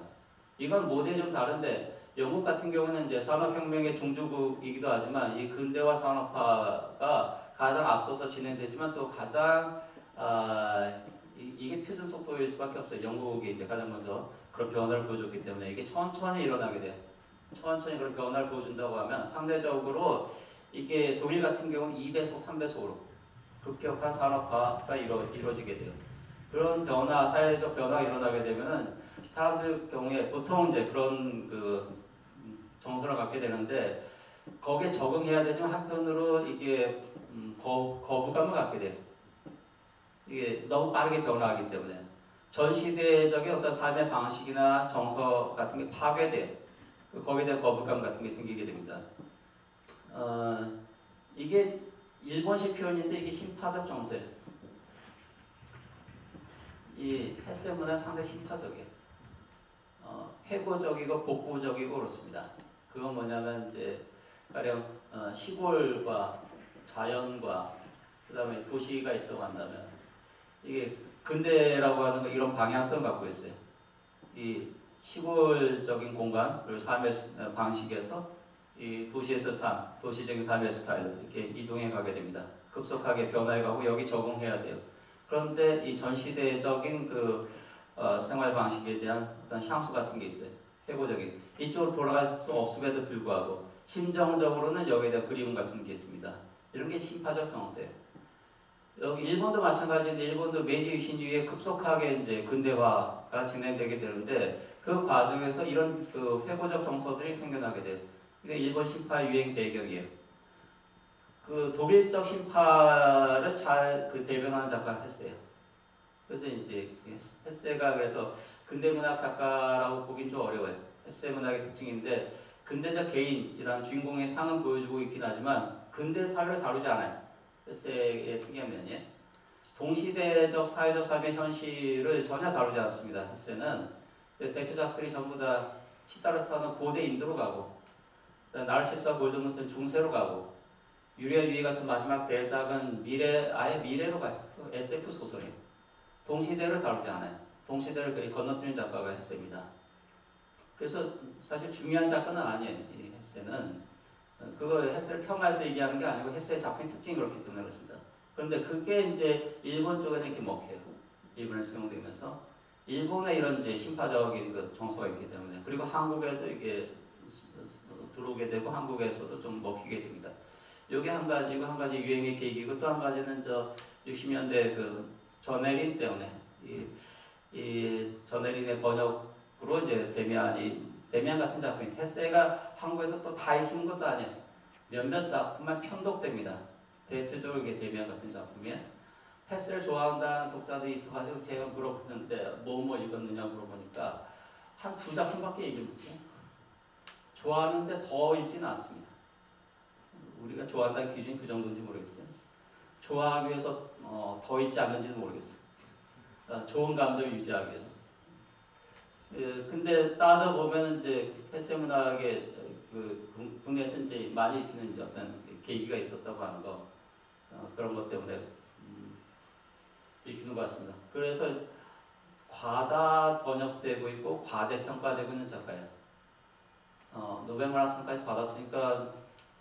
이건 모델이 좀 다른데 영국 같은 경우는 이제 산업혁명의 종주국이기도 하지만 이 근대화 산업화가 가장 앞서서 진행되지만 또 가장 이게 표준 속도일 수밖에 없어요. 영국이 이제 가장 먼저 그런 변화를 보여줬기 때문에 이게 천천히 일어나게 돼요. 천천히 그런 변화를 보여준다고 하면 상대적으로 이게 독일 같은 경우는 2배속, 3배속으로 급격한 산업화가 이루어지게 돼요. 그런 변화, 사회적 변화가 일어나게 되면은 사람들 경우에 보통 이제 그런 그 정서를 갖게 되는데 거기에 적응해야 되지만 한편으로 이게 거부감을 갖게 돼요. 이게 너무 빠르게 변화하기 때문에 전 시대적인 어떤 삶의 방식이나 정서 같은 게 파괴돼요. 거기에 대한 거부감 같은 게 생기게 됩니다. 이게 일본식 표현인데 이게 심파적 정서예요. 이 헤세 문화는 상당히 심파적이에요. 회고적이고 복고적이고 그렇습니다. 그건 뭐냐면 이제 가령 시골과 자연과 그다음에 도시가 있다고 한다면 이게 근대라고 하는 거 이런 방향성을 갖고 있어요. 이 시골적인 공간 그리고 삶의 방식에서 이 도시에서 도시적인 삶의 스타일로 이렇게 이동해 가게 됩니다. 급속하게 변화해 가고 여기 적응해야 돼요. 그런데 이 전 시대적인 그 생활 방식에 대한 어떤 향수 같은 게 있어요. 회고적인 이쪽으로 돌아갈 수 없음에도 불구하고 심정적으로는 여기에 대한 그리움 같은 게 있습니다. 이런 게 심파적 정서예요. 여기 일본도 마찬가지인데 일본도 메이지 유신 이후에 급속하게 이제 근대화가 진행되게 되는데 그 과정에서 이런 그 회고적 정서들이 생겨나게 돼요. 이게 일본 신파 유행 배경이에요. 그 독일적 신파를 잘 그 대변하는 작가가 헤세예요. 그래서 이제 헤세가 그래서 근대문학 작가라고 보긴 좀 어려워요. 헤세 문학의 특징인데 근대적 개인이라는 주인공의 상은 보여주고 있긴 하지만 근대 사회를 다루지 않아요. 헤세의 특이한 면이 동시대적 사회적 삶의 현실을 전혀 다루지 않습니다. 헤세는 대표작들이 전부 다 시타르타는 고대 인도로 가고 나르치스와 볼드모트는 중세로 가고 유리와 유이 같은 마지막 대작은 아예 미래로 가요. SF 소설이에요. 동시대를 다루지 않아요. 동시대를 거의 건너뛰는 작가가 헤세입니다. 그래서 사실 중요한 작가는 아니에요. 이 헤세는 그거 헤세를 폄하해서 얘기하는 게 아니고 헤세의 작품의 특징이 그렇기 때문에 그렇습니다. 그런데 그게 이제 일본 쪽에는 이렇게 먹혀요. 일본에 수용되면서 일본의 이런 이제 심파적인 그 정서가 있기 때문에 그리고 한국에도 이게 들어오게 되고 한국에서도 좀 먹히게 됩니다. 이게 한 가지고 한 가지 유행의 계기고 또 한 가지는 저 60년대 그 전혜린 때문에 이 전혜린의 번역으로 이제 데미안 같은 작품이 헤세가 한국에서 또 다 읽히는 것도 아니에요. 몇몇 작품만 편독됩니다. 대표적으로 이게 데미안 같은 작품이에요. 헤세를 좋아한다는 독자들이 있어가지고 제가 물어보는데 뭐 읽었느냐 물어보니까 한 2작품밖에 얘기 못해요. 좋아하는데 더 읽지는 않습니다. 우리가 좋아한다는 기준이 그 정도인지 모르겠어요. 좋아하기 위해서 더 읽지 않는지도 모르겠어요. 좋은 감정을 유지하기 위해서. 근데 따져보면 이제 헤세 문학의 그 국내에서 이제 많이 읽히는 어떤 계기가 있었다고 하는 거 그런 것 때문에 읽히는 것 같습니다. 그래서 과다 번역되고 있고 과대평가되고 있는 작가예요. 노벨문학상까지 받았으니까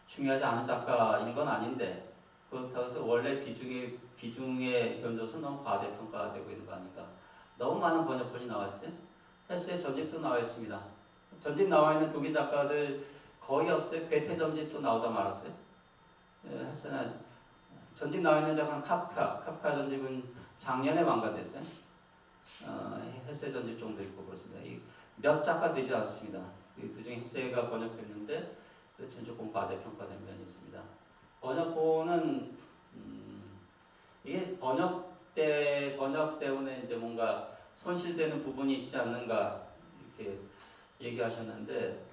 중요하지 않은 작가인 건 아닌데 그렇다고 해서 원래 비중의 견조서 너무 과대평가되고 있는 거 아닌가 너무 많은 번역본이 나와 있어요. 헬스의 전집도 나와 있습니다. 전집 나와 있는 독일 작가들 거의 없어요. 괴테 전집도 나오다 말았어요. 헬스는 전집 나와 있는 작가는 카프카 전집은 작년에 완간됐어요. 헬세 전집 정도 있고 그렇습니다. 몇 작가 되지 않습니다. 그중에 헬세가 번역됐는데 그렇지는 조금 과대평가된 면이 있습니다. 번역본은 이게 번역 때문에 이제 뭔가 손실되는 부분이 있지 않는가 이렇게 얘기하셨는데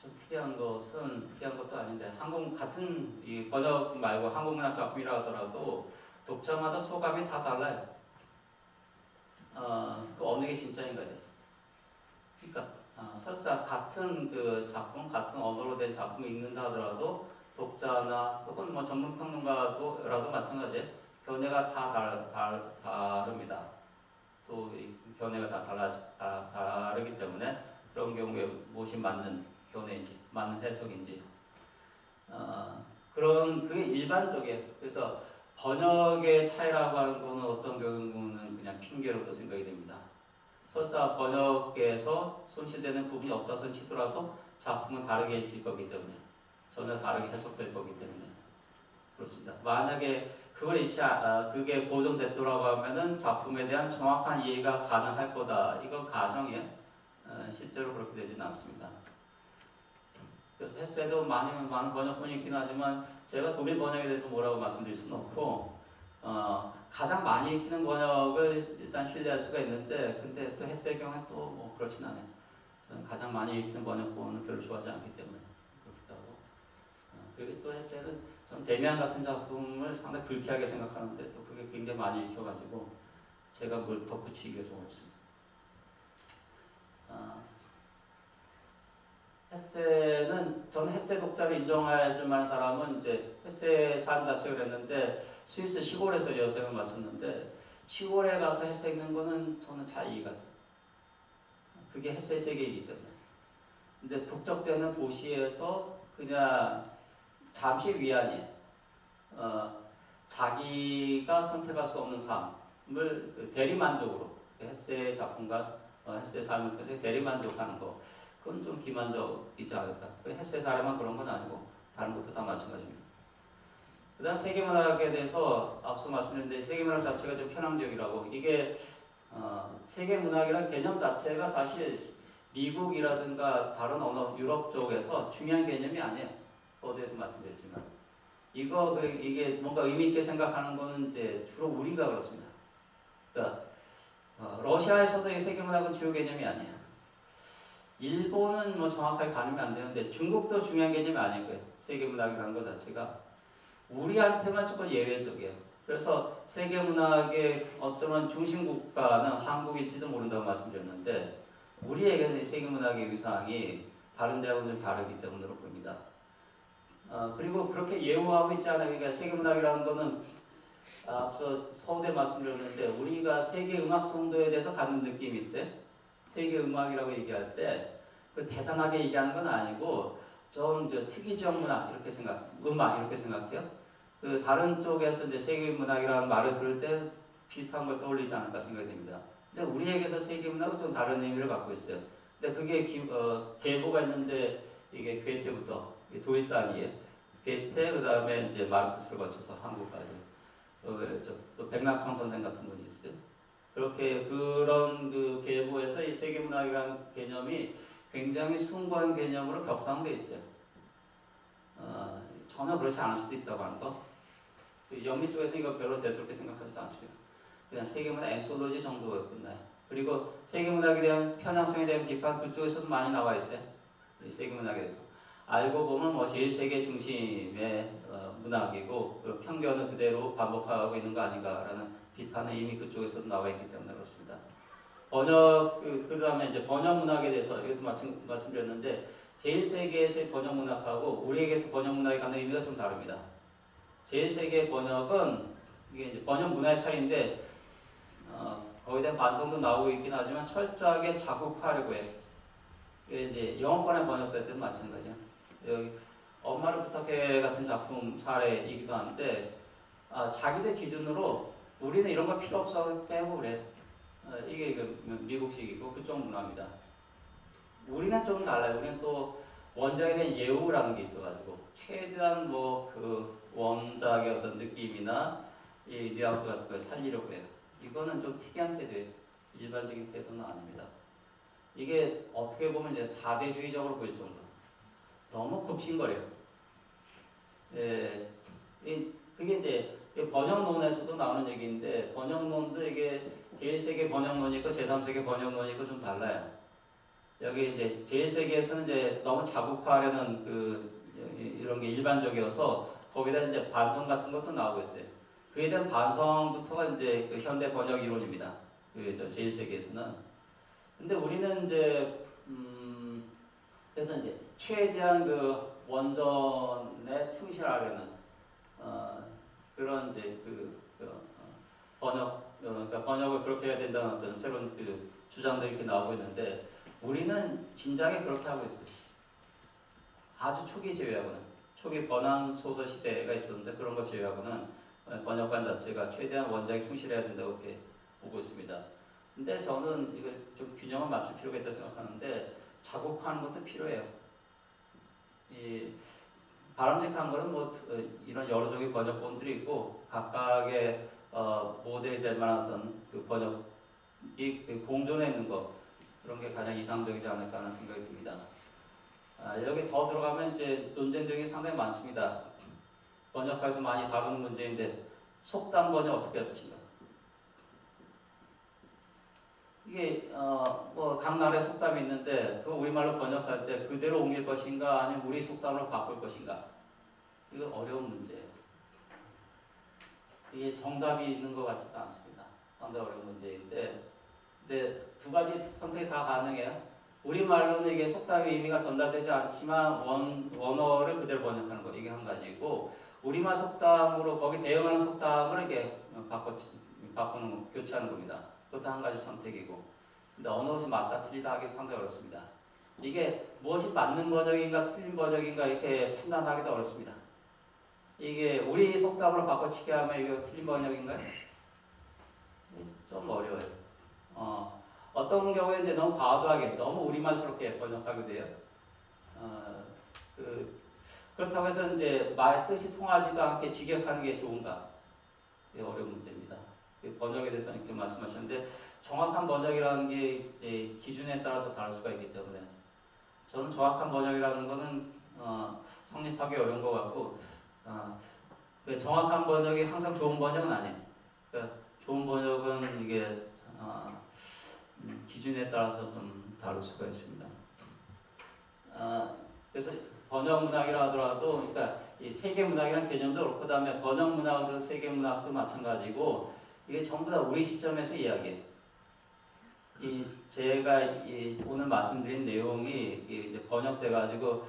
좀 특이한 것도 아닌데 같은 이 번역 말고 한국문학 작품이라 하더라도 독자마다 소감이 다 달라요. 그 어느 게 진짜인가에 대해서. 그러니까 설사 같은 그 작품, 같은 언어로 된 작품을 읽는다 하더라도 독자나 혹은 뭐 전문 평론가도라도 마찬가지예요. 견해가 다 다릅니다. 또 이 견해가 다 다르기 때문에 그런 경우에 무엇이 맞는 견해인지, 맞는 해석인지 그게 일반적이에요. 그래서 번역의 차이라고 하는 거는 어떤 경우는 그냥 핑계로도 생각이 됩니다. 설사 번역에서 손실되는 부분이 없다고 치더라도 작품은 다르게 읽힐 거기 때문에 전혀 다르게 해석될 거기 때문에 그렇습니다. 만약에 그게 보존됐더라고 하면은 작품에 대한 정확한 이해가 가능할 거다. 이건 가정이에요. 실제로 그렇게 되지는 않습니다. 그래서 헬세도 많은 번역본이 있긴 하지만 제가 독일 번역에 대해서 뭐라고 말씀드릴 수는 없고 가장 많이 읽히는 번역을 일단 신뢰할 수가 있는데 근데 또 헬세의 경우는 또 뭐 그렇진 않아요. 저는 가장 많이 읽히는 번역본을 별로 좋아하지 않기 때문에 그렇기도 하고 그리고 또 헬세는 좀 데미안 같은 작품을 상당히 불쾌하게 생각하는데 또 그게 굉장히 많이 읽혀가지고 제가 뭘 덧붙이기가 좀 어렵습니다. 헬세는 저는 헬세 독자를 인정해줄 만한 사람은 이제 헬세의 삶 자체를 했는데 스위스 시골에서 여생을 마쳤는데 시골에 가서 헬세 읽는 거는 저는 잘 이해가 돼요. 그게 헬세 세계이기 때문에. 근데 북적대는 도시에서 그냥 잠시 위안이에요. 자기가 선택할 수 없는 삶을 대리만족으로 헬세의 작품과 헬세의 삶을 통해서 대리만족하는 거 그건 좀 기만적이지 않을까. 헬세 사례만 그런 건 아니고 다른 것도 다 마찬가지입니다. 그 다음 세계문학에 대해서 앞서 말씀드렸는데 세계문학 자체가 좀 편향적이라고 이게 세계문학이라는 개념 자체가 사실 미국이라든가 다른 언어 유럽 쪽에서 중요한 개념이 아니에요. 어제도 말씀드렸지만 이게 뭔가 의미 있게 생각하는 거는 이제 주로 우리가 그렇습니다. 그러니까 러시아에서도 이 세계문학은 주요 개념이 아니에요. 일본은 뭐 정확하게 가늠이 안 되는데 중국도 중요한 개념이 아닐 거예요. 세계문학이라는 것 자체가 우리한테만 조금 예외적이에요. 그래서 세계문학의 어쩌면 중심국가는 한국일지도 모른다고 말씀드렸는데 우리에게는 세계문학의 위상이 다른 데하고는 좀 다르기 때문으로 봅니다. 그리고 그렇게 예우하고 있지 않아요. 그러니까 세계문학이라는 거는 앞서 서울대 말씀드렸는데 우리가 세계음악 정도에 대해서 갖는 느낌이 있어요. 세계음악이라고 얘기할 때 그 대단하게 얘기하는 건 아니고 좀 특이적 문학 이렇게 음악 이렇게 생각해요. 그 다른 쪽에서 이제 세계문학이라는 말을 들을 때 비슷한 걸 떠올리지 않을까 생각이 됩니다. 근데 우리에게서 세계문학은 좀 다른 의미를 갖고 있어요. 근데 그게 계보가 있는데 이게 괴테부터 도이사니에 괴테 그 다음에 이제 마르크스를 거쳐서 한국까지 또 백낙청 선생 같은 분이 있어요. 그렇게 그런 그 계보에서 이 세계문학이라는 개념이 굉장히 숭고한 개념으로 격상돼 있어요. 전혀 그렇지 않을 수도 있다고 하는 거. 영미 쪽에서 이거 별로 대수롭게 생각하지도 않습니다. 그냥 세계문학 엔솔로지 정도가 끝나요. 그리고 세계문학에 대한 편향성에 대한 비판 그쪽에서도 많이 나와 있어요. 이 세계문학에 대해서. 알고 보면 뭐 제1세계 중심의 문학이고 편견은 그대로 반복하고 있는 거 아닌가라는 비판은 이미 그쪽에서도 나와 있기 때문에 그렇습니다. 그다음에 이제 번역 문학에 대해서 이것도 말씀드렸는데 제1세계에서의 번역 문학하고 우리에게서 번역 문학이 갖는 의미가 좀 다릅니다. 제1세계 번역은 이게 이제 번역 문화의 차이인데 거기에 대한 반성도 나오고 있긴 하지만 철저하게 자국하려고 해요. 이게 이제 영어권에 번역될 때는 마찬가지예요. 여기 엄마를 부탁해 같은 작품 사례이기도 한데 자기들 기준으로 우리는 이런 거 필요 없어 빼고 그래. 이게 미국식이고 그쪽 문화입니다. 우리는 좀 달라요. 우리는 또 원작에 대한 예우라는 게 있어가지고 최대한 뭐 그 원작의 어떤 느낌이나 이 뉘앙스 같은 걸 살리려고 해요. 이거는 좀 특이한 태도예요. 일반적인 태도는 아닙니다. 이게 어떻게 보면 이제 사대주의적으로 보일 정도. 너무 급신거려요. 예, 그게 이제 번역론에서도 나오는 얘기인데 번역론도 이게 제1세계 번역론이 있고 제3세계 번역론이 있고 좀 달라요. 여기 이제 제1세계에서는 이제 너무 자국화하려는 이런 게 일반적이어서 거기다 이제 반성 같은 것도 나오고 있어요. 그에 대한 반성부터가 이제 그 현대 번역 이론입니다. 제1세계에서는. 근데 우리는 이제 그래서 이제 최대한 그 원전에 충실하려는 그런 이제 그러니까 번역을 그렇게 해야 된다는 어떤 새로운 그 주장들이 이렇게 나오고 있는데 우리는 진작에 그렇게 하고 있어요. 아주 초기 제외하고는 초기 번안 소설 시대가 있었는데 그런 거 제외하고는 번역관 자체가 최대한 원작에 충실해야 된다고 이렇게 보고 있습니다. 근데 저는 이걸 좀 균형을 맞출 필요가 있다고 생각하는데 자국하는 것도 필요해요. 이 바람직한 거는 뭐 이런 여러 종의 번역본들이 있고 각각의 모델이 될 만한 어떤 그 번역이 공존해 있는 거 그런 게 가장 이상적이지 않을까 하는 생각이 듭니다. 여기 더 들어가면 이제 논쟁적인 게 상당히 많습니다. 번역학에서 많이 다루는 문제인데 속담 번역 어떻게 할 것인가? 이게 뭐 각 나라의 속담이 있는데 그 우리말로 번역할 때 그대로 옮길 것인가 아니면 우리 속담으로 바꿀 것인가? 이거 어려운 문제예요. 이게 정답이 있는 것 같지도 않습니다. 상당히 어려운 문제인데 근데 두 가지 선택이 다 가능해요. 우리말로는 이게 속담의 의미가 전달되지 않지만 원어를 그대로 번역하는 거 이게 한 가지고 우리말 속담으로 거기 대응하는 속담을 이렇게 바꾸는 교체하는 겁니다. 그것도 한 가지 선택이고 근데 어느 것이 맞다 틀리다 하기 상당히 어렵습니다. 이게 무엇이 맞는 번역인가 틀린 번역인가 이렇게 판단하기도 어렵습니다. 이게 우리 속담으로 바꿔치기 하면 이게 틀린 번역인가요? 좀 어려워요. 어떤 경우에 이제 너무 과도하게 너무 우리말스럽게 번역하게 돼요. 그렇다고 해서 이제 말의 뜻이 통하지도 않게 직역하는 게 좋은가? 이게 어려운 문제입니다. 번역에 대해서 이렇게 말씀하셨는데 정확한 번역이라는 게 이제 기준에 따라서 다를 수가 있기 때문에 저는 정확한 번역이라는 거는 성립하기 어려운 것 같고 정확한 번역이 항상 좋은 번역은 아니에요. 그러니까 좋은 번역은 이게 기준에 따라서 좀 다를 수가 있습니다. 그래서 번역 문학이라 하더라도, 그러니까 이 세계 문학이라는 개념도 그렇고, 그다음에 번역 문학으로 세계 문학도 마찬가지고, 이게 전부 다 우리 시점에서 이야기해요. 제가 오늘 말씀드린 내용이 이제 번역돼 가지고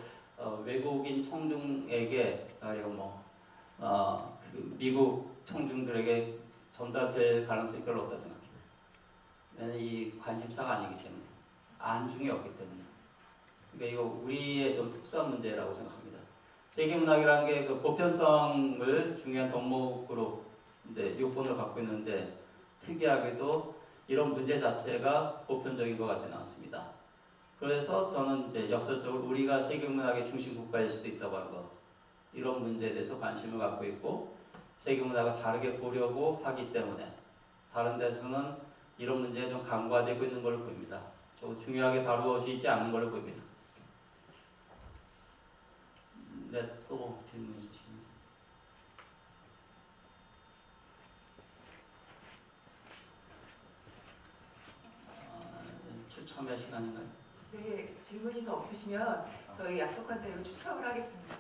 외국인 청중에게 미국 청중들에게 전달될 가능성이 별로 없다고 생각해요. 이 관심사가 아니기 때문에 안중이 없기 때문에 그러니까 이거 우리의 좀 특수한 문제라고 생각합니다. 세계문학이라는 게 그 보편성을 중요한 덕목으로 요건을 갖고 있는데 특이하게도 이런 문제 자체가 보편적인 것 같지는 않습니다. 그래서 저는 이제 역사적으로 우리가 세계문학의 중심 국가일 수도 있다고 하는 것 이런 문제에 대해서 관심을 갖고 있고 세계문학을 다르게 보려고 하기 때문에 다른 데서는 이런 문제에 좀 간과되고 있는 걸로 보입니다. 좀 중요하게 다루어지지 않는 걸로 보입니다. 네, 또 질문 있으십니까? 추첨의 시간인가요?
네, 질문이 더 없으시면 저희 약속한 대로 추첨을 하겠습니다.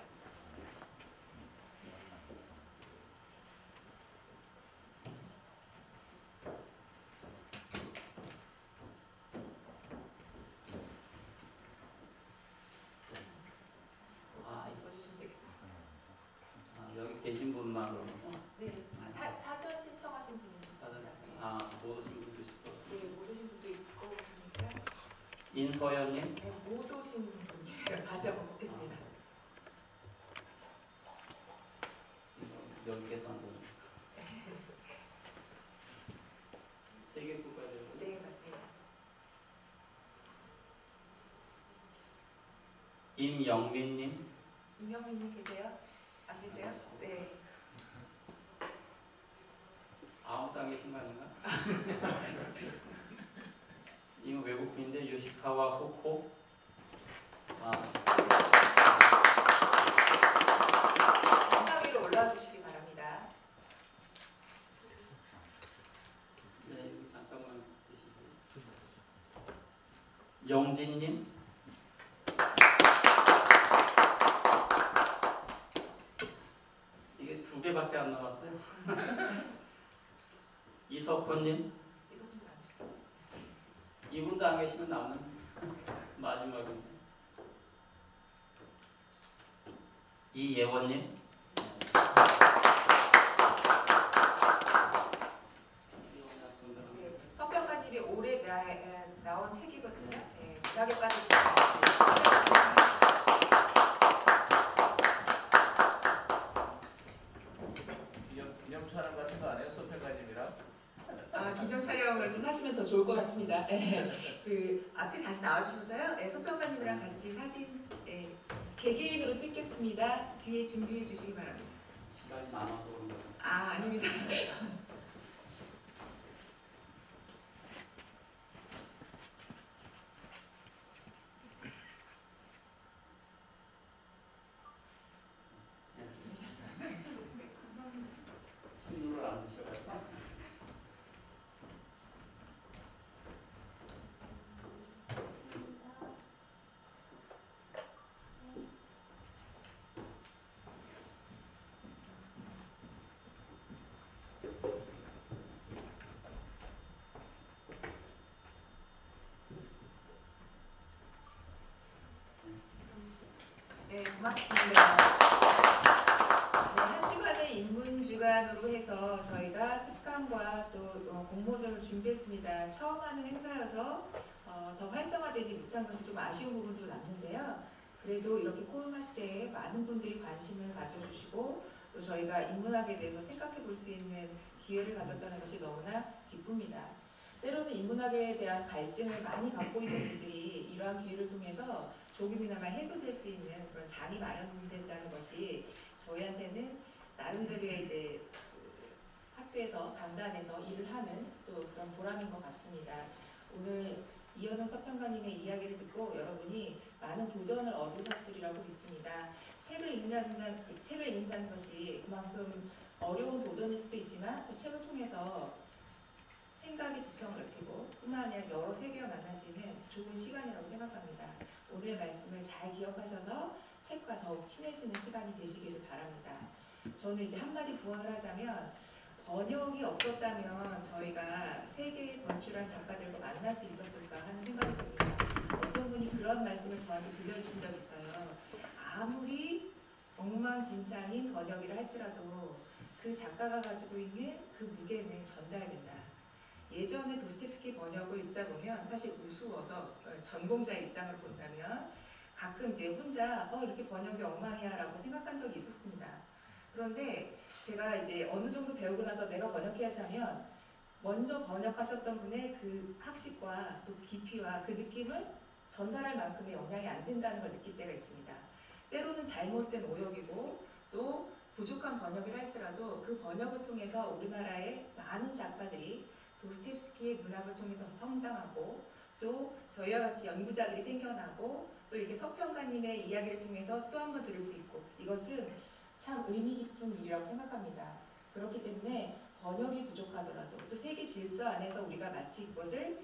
읽어주시면 되겠습니다.
여기 계신 분만 그러면
네, 사전 신청하신 분입니다.
못 오신 분도 있을 것 같아요.
네, 못 오신 분도 있을 거고 그러니까
인서연님?
네, 못 오신 분이에요. 다시 한번 보겠습니다.
10개 딴 거. 임영민님.
이명민님 계세요? 안 계세요? 네.
아무도 안 계신 거 아닌가? 이거 외국인인데 요시카와 후코.
정상 위로 올라와 주시기 바랍니다.
네, 이거 잠깐만 계시고. 영진님. 이게 2개밖에 안 남았어요. 이석훈님.
이석훈 안 주세요.
이분도 안 계시면 남는 마지막인데. 이예원님.
네, 서평가님이 올해 나온 책이거든요. 네, 문학에 빠져주세요.
기념 촬영 같은 거 안 해요? 소평가님이랑?
기념 촬영을 좀 하시면 더 좋을 것 같습니다. 네, 그 앞에 다시 나와주셔서요. 네, 서평가님이랑 같이 사진 개개인으로 찍겠습니다. 뒤에 준비해 주시기 바랍니다.
시간이 많아서 그런 거예요.
아닙니다.
신호를 안 주셔가지고.
네, 고맙습니다. 네, 한 주간의 인문주간으로 해서 저희가 특강과 또 공모전을 준비했습니다. 처음 하는 행사여서 더 활성화되지 못한 것이 좀 아쉬운 부분도 남는데요. 그래도 이렇게 코로나 시대에 많은 분들이 관심을 가져주시고 또 저희가 인문학에 대해서 생각해 볼 수 있는 기회를 가졌다는 것이 너무나 기쁩니다. 때로는 인문학에 대한 갈증을 많이 갖고 있는 분들이 이러한 기회를 통해서 조금이나마 해소될 수 있는 그런 장이 마련된다는 것이 저희한테는 나름대로의 이제 학교에서 강단에서 일을 하는 또 그런 보람인 것 같습니다. 오늘 이현웅 서평가님의 이야기를 듣고 여러분이 많은 도전을 얻으셨으리라고 믿습니다. 책을 읽는다는 것이 그만큼 어려운 도전일 수도 있지만 또 책을 통해서 생각의 지평을 넓히고 뿐만 아니라 여러 세계와 만날 수 있는 좋은 시간이라고 생각합니다. 오늘 말씀을 잘 기억하셔서 책과 더욱 친해지는 시간이 되시기를 바랍니다. 저는 이제 한마디 부언을 하자면 번역이 없었다면 저희가 세계에 번출한 작가들과 만날 수 있었을까 하는 생각이 듭니다. 어떤 분이 그런 말씀을 저한테 들려주신 적이 있어요. 아무리 엉망진창인 번역이라 할지라도 그 작가가 가지고 있는 그 무게는 전달된다. 예전에 도스토옙스키 번역을 읽다 보면 사실 우스워서 전공자 입장을 본다면 가끔 이제 혼자 이렇게 번역이 엉망이야 라고 생각한 적이 있었습니다. 그런데 제가 이제 어느 정도 배우고 나서 내가 번역해야지 하면 먼저 번역하셨던 분의 그 학식과 또 깊이와 그 느낌을 전달할 만큼의 역량이 안 된다는 걸 느낄 때가 있습니다. 때로는 잘못된 오역이고 또 부족한 번역을 할지라도 그 번역을 통해서 우리나라의 많은 작가들이 도스토옙스키의 문학을 통해서 성장하고 또 저희와 같이 연구자들이 생겨나고 또 이렇게 서평가님의 이야기를 통해서 또 한 번 들을 수 있고 이것은 참 의미 깊은 일이라고 생각합니다. 그렇기 때문에 번역이 부족하더라도 또 세계 질서 안에서 우리가 마치 그것을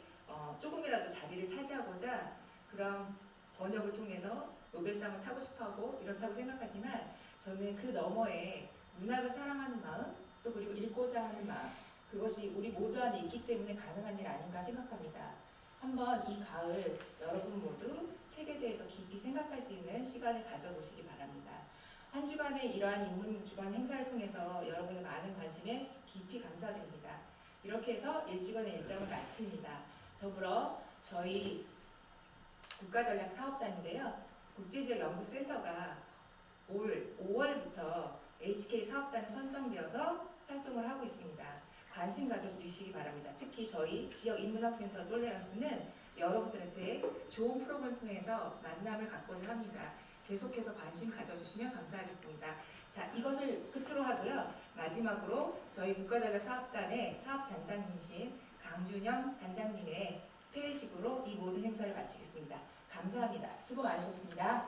조금이라도 자리를 차지하고자 그런 번역을 통해서 노벨상을 타고 싶어하고 이렇다고 생각하지만 저는 그 너머에 문학을 사랑하는 마음 또 그리고 읽고자 하는 마음 그것이 우리 모두 안에 있기 때문에 가능한 일 아닌가 생각합니다. 한번 이 가을 여러분 모두 책에 대해서 깊이 생각할 수 있는 시간을 가져보시기 바랍니다. 한 주간의 이러한 인문주간 행사를 통해서 여러분의 많은 관심에 깊이 감사드립니다. 이렇게 해서 1주간의 일정을 마칩니다. 더불어 저희 국가전략사업단인데요. 국제지역연구센터가 올 5월부터 HK 사업단에 선정되어서 활동을 하고 있습니다. 관심 가져주시기 바랍니다. 특히 저희 지역인문학센터 똘레란스는 여러분들한테 좋은 프로그램을 통해서 만남을 갖고자 합니다. 계속해서 관심 가져주시면 감사하겠습니다. 자, 이것을 끝으로 하고요. 마지막으로 저희 국가전략사업단의 사업단장님이신 강준현 단장님의 폐회식으로 이 모든 행사를 마치겠습니다. 감사합니다. 수고 많으셨습니다.